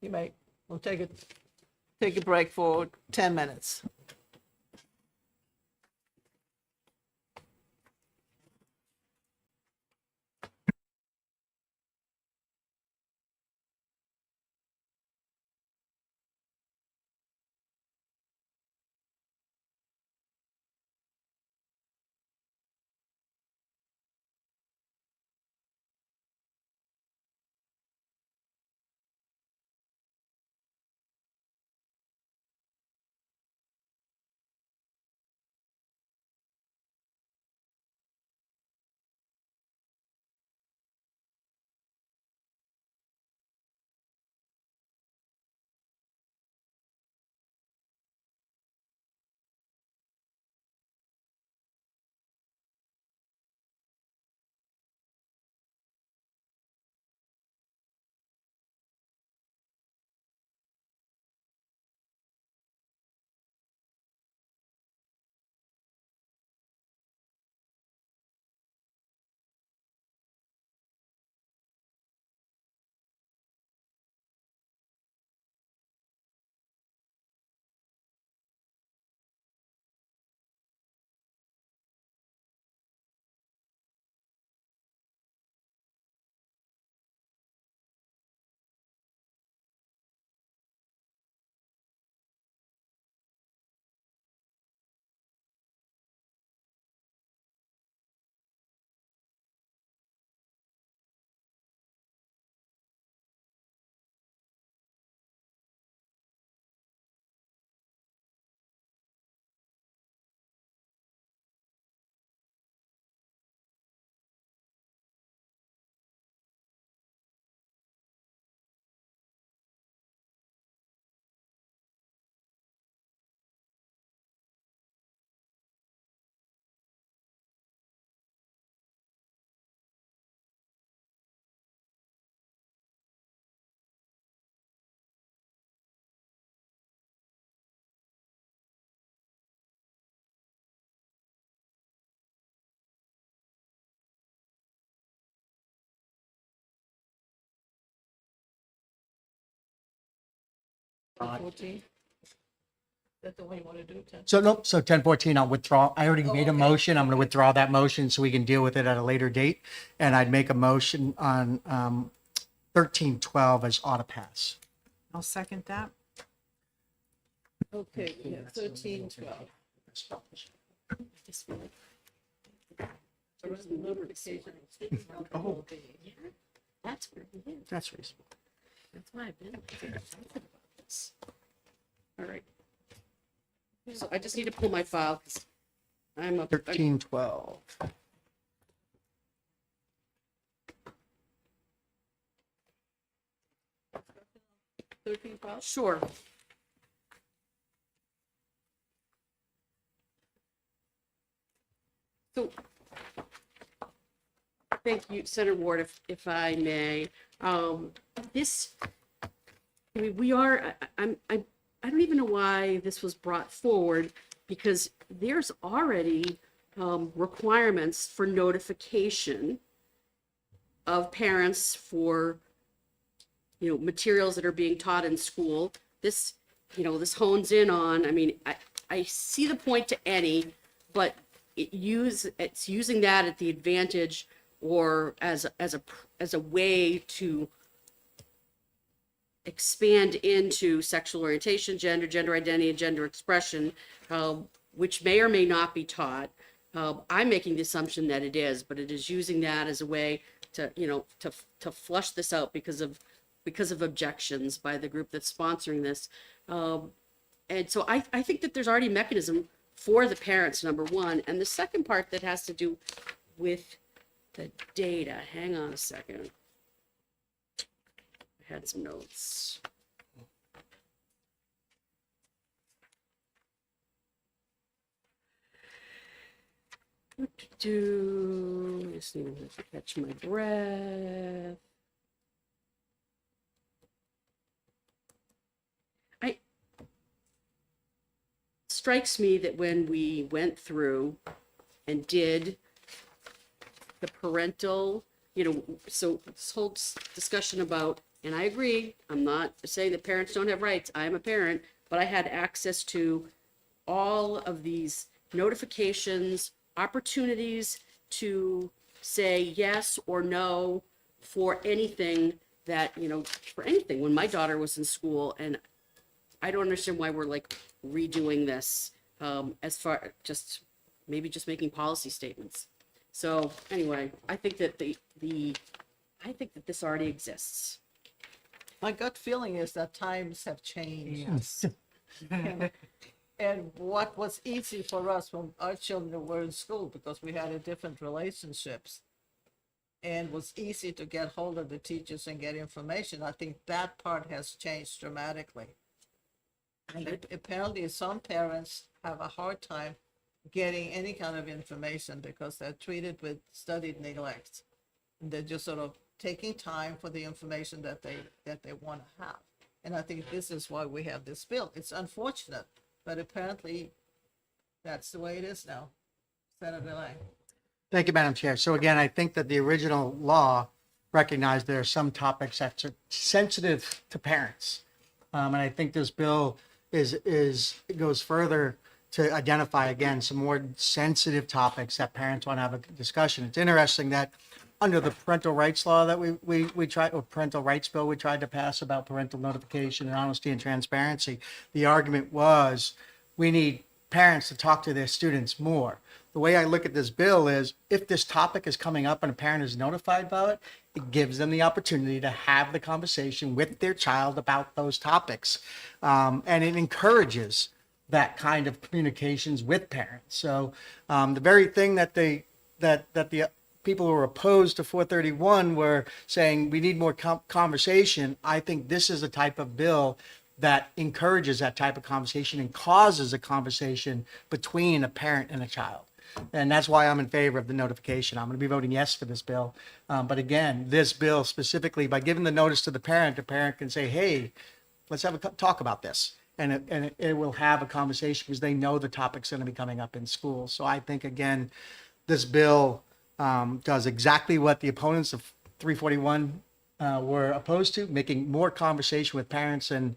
You may. We'll take a break for 10 minutes. 14. That's the way you want to do it. 10? So nope, so 1014, I'll withdraw. I already made a motion. I'm going to withdraw that motion so we can deal with it at a later date. And I'd make a motion on 1312 as auto pass. I'll second that. Okay, we have 13, 12. Oh, That's where he is. that's reasonable. That's why I've been thinking about this. All right. So I just need to pull my file because I'm up. 1312. Sure. So, thank you, Senator Ward, if I may. This, I mean, we are, I don't even know why this was brought forward because there's already requirements for notification of parents for, materials that are being taught in school. This, this hones in on, I mean, I see the point to any, but it's using that at the advantage or as a way to expand into sexual orientation, gender identity, and gender expression, which may or may not be taught. I'm making the assumption that it is, but it is using that as a way to, to flush this out because of objections by the group that's sponsoring this. And so I think that there's already a mechanism for the parents, number one. And the second part that has to do with the data. Hang on a second. I had some notes. Just need to catch my breath. Strikes me that when we went through and did the parental, so this whole discussion about, and I agree, I'm not saying that parents don't have rights. I am a parent, but I had access to all of these notifications, opportunities to say yes or no for anything that, for anything when my daughter was in school. And I don't understand why we're like redoing this as far just making policy statements. So anyway, I think that I think that this already exists. My gut feeling is that times have changed. Yes. And what was easy for us when our children were in school because we had a different relationships and was easy to get hold of the teachers and get information. I think that part has changed dramatically. And apparently some parents have a hard time getting any kind of information because they're treated with studied neglect. And they're just sort of taking time for the information that they want to have. And I think this is why we have this bill. It's unfortunate, but apparently that's the way it is now. Senator Lang. Thank you, Madam Chair. So again, I think that the original law recognized there are some topics that are sensitive to parents. And I think this bill goes further to identify, again, some more sensitive topics that parents want to have a discussion. It's interesting that under the parental rights law that we tried, or parental rights bill we tried to pass about parental notification and honesty and transparency, the argument was we need parents to talk to their students more. The way I look at this bill is if this topic is coming up and a parent is notified about it, it gives them the opportunity to have the conversation with their child about those topics. And it encourages that kind of communications with parents. So the very thing that the people who were opposed to 431 were saying we need more conversation, I think this is the type of bill that encourages that type of conversation and causes a conversation between a parent and a child. And that's why I'm in favor of the notification. I'm going to be voting yes for this bill. But again, this bill specifically, by giving the notice to the parent can say, hey, let's have a talk about this. And it will have a conversation because they know the topic's going to be coming up in school. So I think, again, this bill does exactly what the opponents of 341 were opposed to, making more conversation with parents and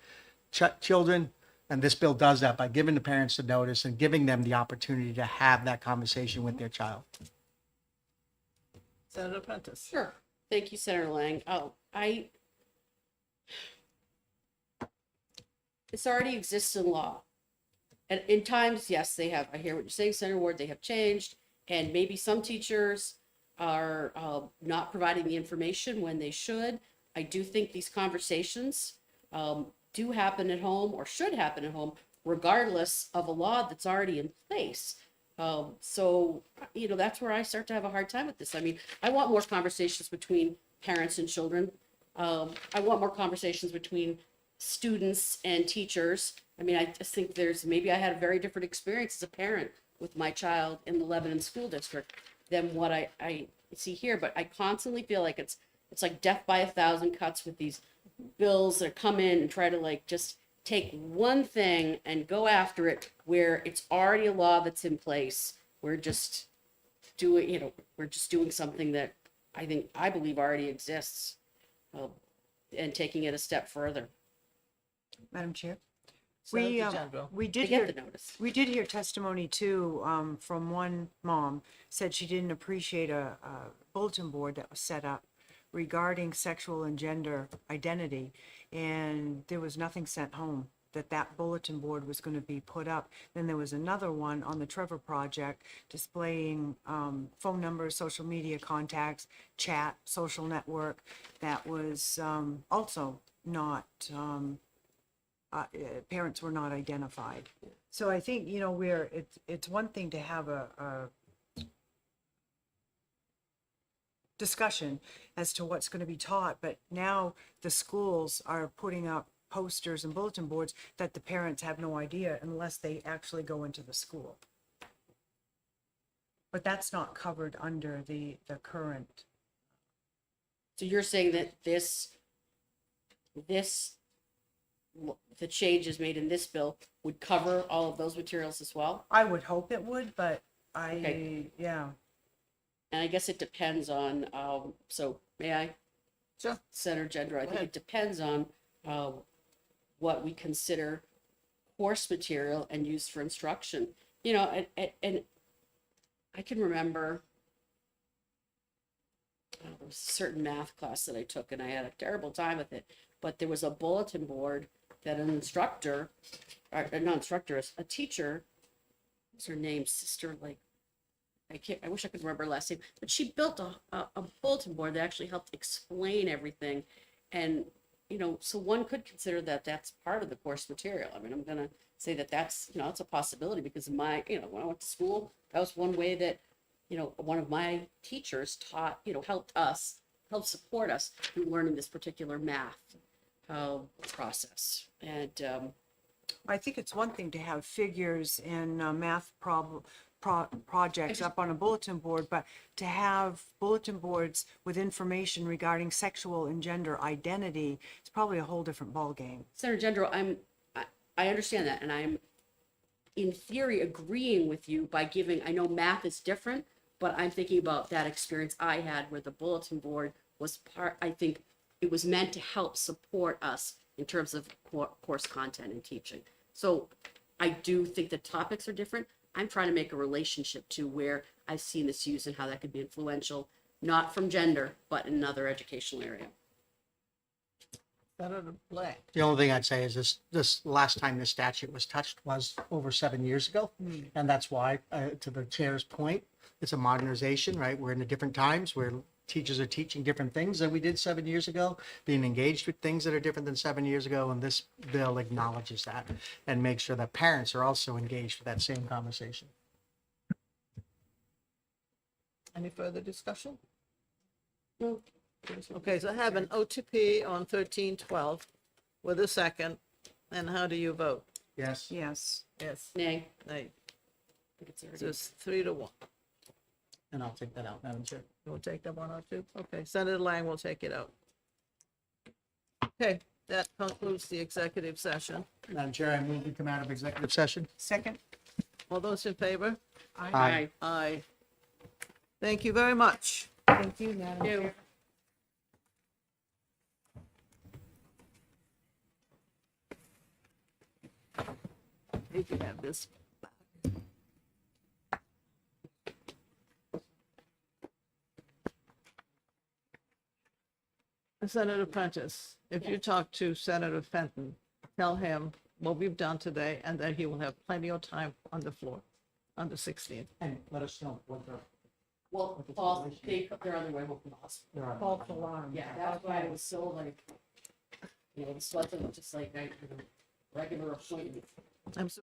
children. And this bill does that by giving the parents the notice and giving them the opportunity to have that conversation with their child. Senator Prentice. Sure. Thank you, Senator Lang. It's already exists in law. And in times, yes, they have, I hear what you're saying, Senator Ward, they have changed. And maybe some teachers are not providing the information when they should. I do think these conversations do happen at home or should happen at home, regardless of a law that's already in place. So, that's where I start to have a hard time with this. I mean, I want more conversations between parents and children. I want more conversations between students and teachers. I mean, I just think maybe I had a very different experience as a parent with my child in the Lebanon School District than what I see here. But I constantly feel like it's like death by 1,000 cuts with these bills that come in and try to like just take one thing and go after it where it's already a law that's in place. We're just doing, we're just doing something that I believe already exists, and taking it a step further. Madam Chair? Senator Gendro. We They did get hear, the notice. we did hear testimony too, from one mom, said she didn't appreciate a bulletin board that was set up regarding sexual and gender identity, and there was nothing sent home that bulletin board was going to be put up. Then there was another one on the Trevor Project displaying phone numbers, social media contacts, chat, social network, that was also not, parents were not identified. So I think, it's one thing to have a discussion as to what's going to be taught, but now the schools are putting up posters and bulletin boards that the parents have no idea unless they actually go into the school. But that's not covered under the current. So you're saying that the changes made in this bill would cover all of those materials as well? I would hope it would, but Okay. yeah. And I guess it depends on, so may I? Sure. Senator Gendro, I think ahead. it depends on what we consider course material and used for instruction. And I can remember there was a certain math class that I took and I had a terrible time with it, but there was a bulletin board that an instructor, or not instructor, a teacher, what's her name, sister, like, I wish I could remember her last name, but she built a bulletin board that actually helped explain everything. And, so one could consider that that's part of the course material. I mean, I'm going to say that that's, it's a possibility because when I went to school, that was one way that, one of my teachers taught, helped support us in learning this particular math process. And I think it's one thing to have figures and math projects up on a bulletin board, but to have bulletin boards with information regarding sexual and gender identity is probably a whole different ballgame. Senator Gendro, I understand that, and I'm in theory agreeing with you by giving, I know math is different, but I'm thinking about that experience I had where the bulletin board was I think it was meant to help support us in terms of course content and teaching. So I do think the topics are different. I'm trying to make a relationship to where I've seen this used and how that could be influential, not from gender, but in another educational area. Senator Blank. The only thing I'd say is this last time this statute was touched was over 7 years ago. And that's why, to the chair's point, it's a modernization, right? We're in the different times where teachers are teaching different things than we did 7 years ago, being engaged with things that are different than 7 years ago. And this bill acknowledges that and makes sure that parents are also engaged with that same conversation. Any further discussion? No. Okay, so I have an OTP on 1312 with a second. And how do you vote? Yes. Yes. Yes. Nay. Nay. It's So it's 3-1. And I'll take that out, Madam Chair. We'll take that one out too? Okay, Senator Lang will take it out. Okay, that concludes the executive session. Madam Chair, I move we come out of executive session. Second. All those in favor? Aye. Aye. Thank you very much. Thank you, Madam Chair. You can have this. Senator Prentice, if you talk to Senator Fenton, tell him what we've done today and that he will have plenty of time on the floor on the 16th. And let us know what the. Well, Paul, they're on their way home from the hospital. False alarm. Yeah, that's why I was so like, you know, this wasn't just like a regular appointment. I'm so